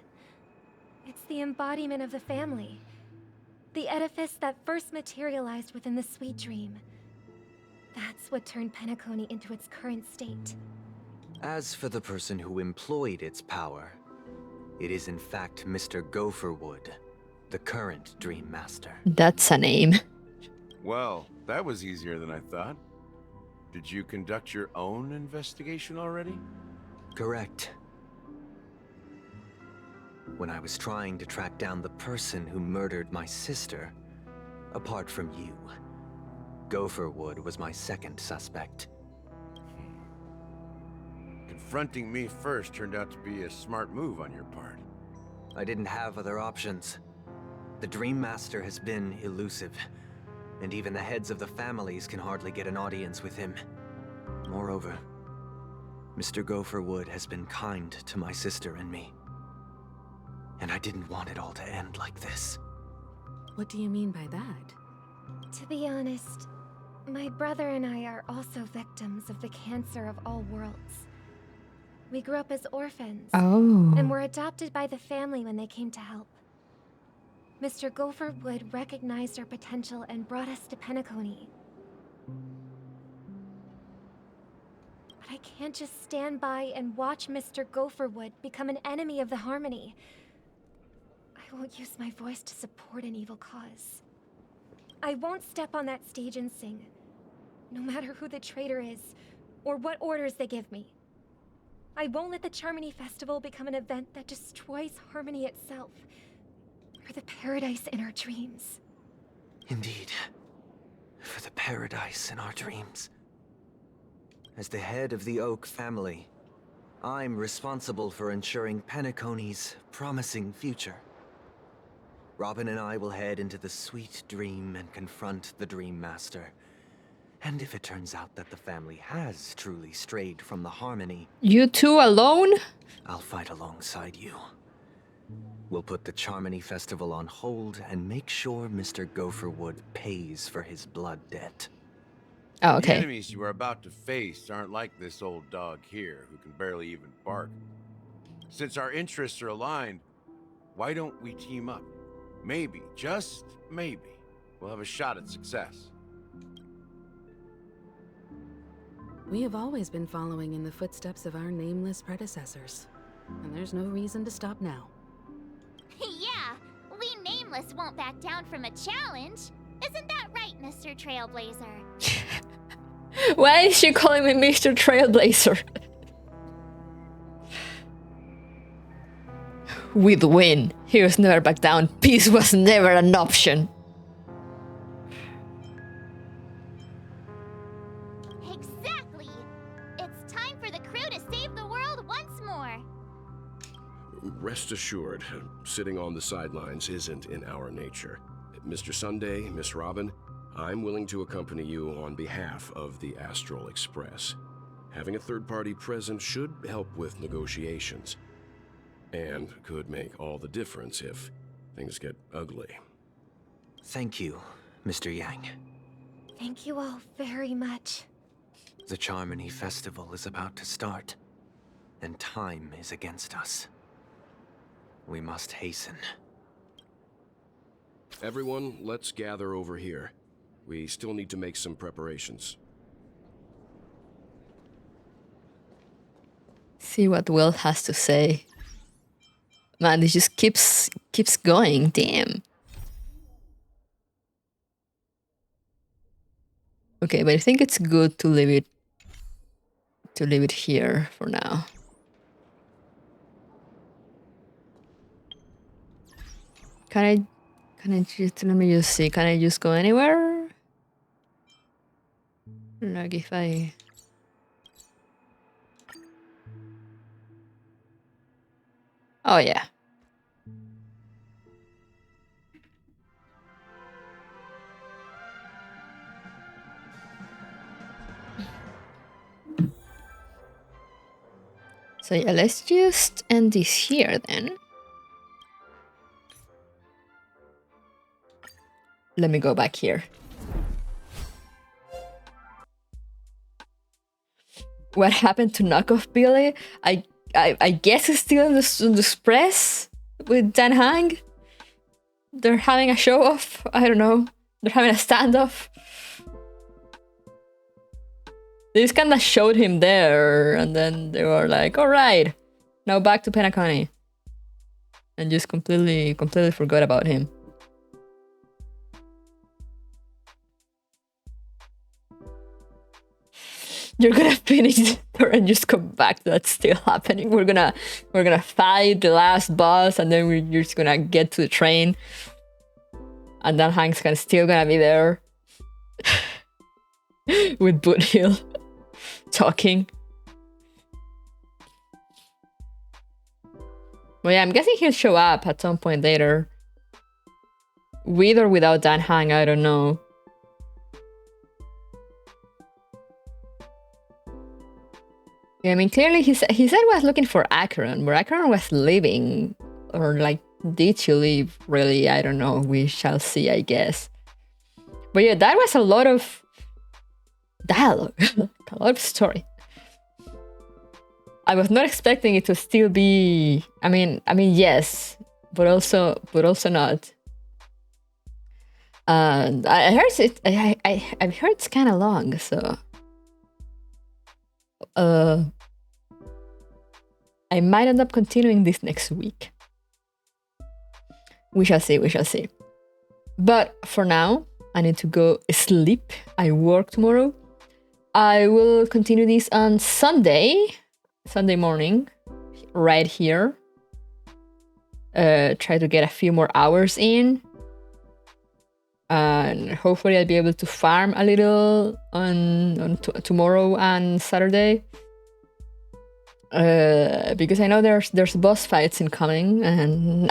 it's the embodiment of the family. The edifice that first materialized within the Sweet Dream. That's what turned Penacony into its current state. As for the person who employed its power, it is in fact Mr. Gopherwood, the current Dream Master. That's a name. Well, that was easier than I thought. Did you conduct your own investigation already? Correct. When I was trying to track down the person who murdered my sister, apart from you, Gopherwood was my second suspect. Confronting me first turned out to be a smart move on your part. I didn't have other options. The Dream Master has been elusive, and even the heads of the families can hardly get an audience with him. Moreover, Mr. Gopherwood has been kind to my sister and me. And I didn't want it all to end like this. What do you mean by that? To be honest, my brother and I are also victims of the cancer of all worlds. We grew up as orphans, and were adopted by the family when they came to help. Mr. Gopherwood recognized our potential and brought us to Penacony. But I can't just stand by and watch Mr. Gopherwood become an enemy of the Harmony. I won't use my voice to support an evil cause. I won't step on that stage and sing, no matter who the traitor is, or what orders they give me. I won't let the Charmony Festival become an event that destroys Harmony itself, for the paradise in our dreams. Indeed. For the paradise in our dreams. As the head of the Oak family, I'm responsible for ensuring Penacony's promising future. Robin and I will head into the sweet dream and confront the Dream Master. And if it turns out that the family has truly strayed from the harmony... You two alone? I'll fight alongside you. We'll put the Charmony Festival on hold and make sure Mr. Gopherwood pays for his blood debt. Oh, okay. The enemies you are about to face aren't like this old dog here, who can barely even bark. Since our interests are aligned, why don't we team up? Maybe, just maybe, we'll have a shot at success. We have always been following in the footsteps of our nameless predecessors, and there's no reason to stop now. Yeah, we Nameless won't back down from a challenge. Isn't that right, Mr. Trailblazer? Why is she calling me Mr. Trailblazer? We'd win. Heroes never back down. Peace was never an option. Exactly! It's time for the crew to save the world once more. Rest assured, sitting on the sidelines isn't in our nature. Mr. Sunday, Miss Robin, I'm willing to accompany you on behalf of the Astral Express. Having a third party present should help with negotiations. And could make all the difference if things get ugly. Thank you, Mr. Yang. Thank you all very much. The Charmony Festival is about to start, and time is against us. We must hasten. Everyone, let's gather over here. We still need to make some preparations. See what Will has to say. Man, this just keeps going. Damn. Okay, but I think it's good to leave it here for now. Can I just, let me just see. Can I just go anywhere? Like if I... Oh yeah. So yeah, let's just end this here then. Let me go back here. What happened to Knockoff Billy? I guess it's still in the Express with Dan Hang. They're having a show off. I don't know. They're having a standoff. They just kind of showed him there, and then they were like, "All right, now back to Penacony," and just completely forgot about him. You're gonna finish it and just come back. That's still happening. We're gonna fight the last boss, and then we're just gonna get to the train, and then Hank's still gonna be there with Boothill talking. Well, yeah, I'm guessing he'll show up at some point later, with or without Dan Hang. I don't know. Yeah, I mean, clearly he said he was looking for Acheron, where Acheron was living, or like, did she leave? Really, I don't know. We shall see, I guess. But yeah, that was a lot of dialogue, a lot of story. I was not expecting it to still be. I mean, yes, but also not. I heard it. I've heard it's kind of long, so. I might end up continuing this next week. We shall see, we shall see. But for now, I need to go sleep. I work tomorrow. I will continue this on Sunday morning, right here. try to get a few more hours in. And hopefully I'll be able to farm a little on tomorrow and Saturday. Because I know there's boss fights incoming, and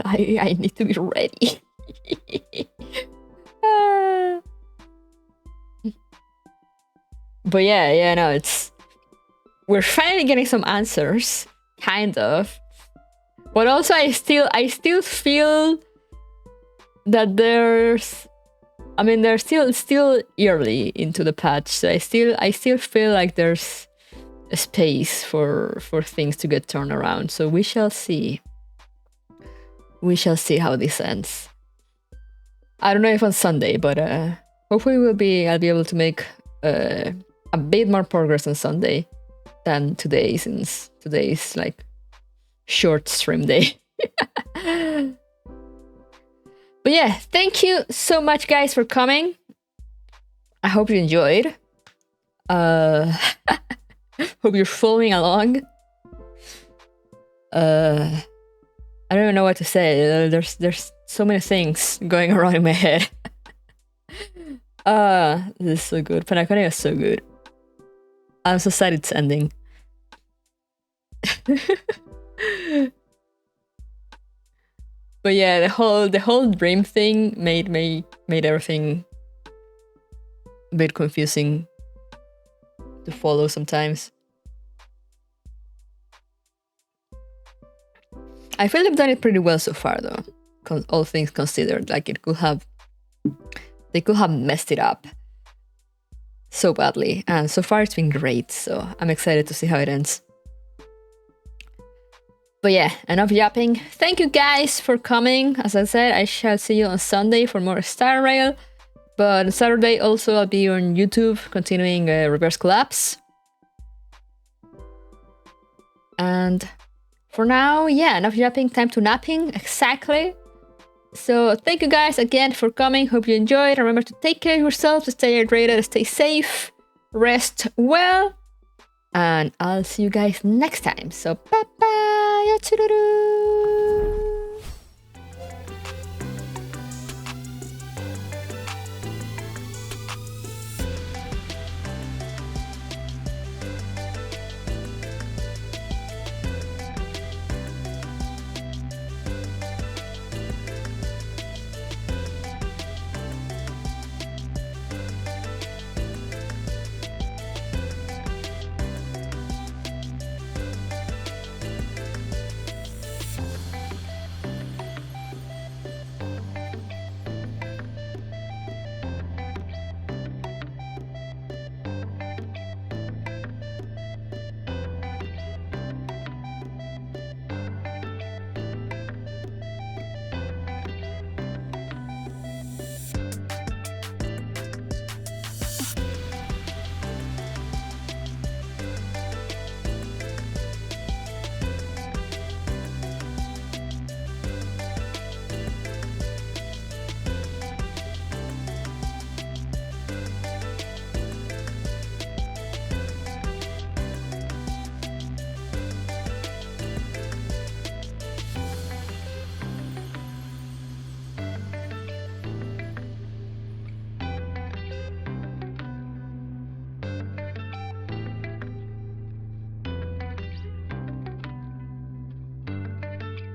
I need to be ready. But yeah, no, we're finally getting some answers, kind of. But also I still feel that they're still early into the patch, so I still feel like there's a space for things to get turned around. So we shall see. We shall see how this ends. I don't know if on Sunday, but hopefully I'll be able to make a bit more progress on Sunday than today, since today's like short stream day. But yeah, thank you so much, guys, for coming. I hope you enjoyed. Hope you're following along. I don't even know what to say. There's so many things going around in my head. This is so good. Penacony is so good. I'm so sad it's ending. But yeah, the whole dream thing made everything a bit confusing to follow sometimes. I feel they've done it pretty well so far, though. All things considered, like they could have messed it up so badly, and so far it's been great. So I'm excited to see how it ends. But yeah, enough yapping. Thank you guys for coming. As I said, I shall see you on Sunday for more Star Rail. But on Saturday also I'll be on YouTube continuing Reverse Collapse. And for now, yeah, enough yapping, time to napping, exactly. So thank you guys again for coming. Hope you enjoyed. Remember to take care of yourselves, stay hydrated, stay safe, rest well. And I'll see you guys next time. So bye bye.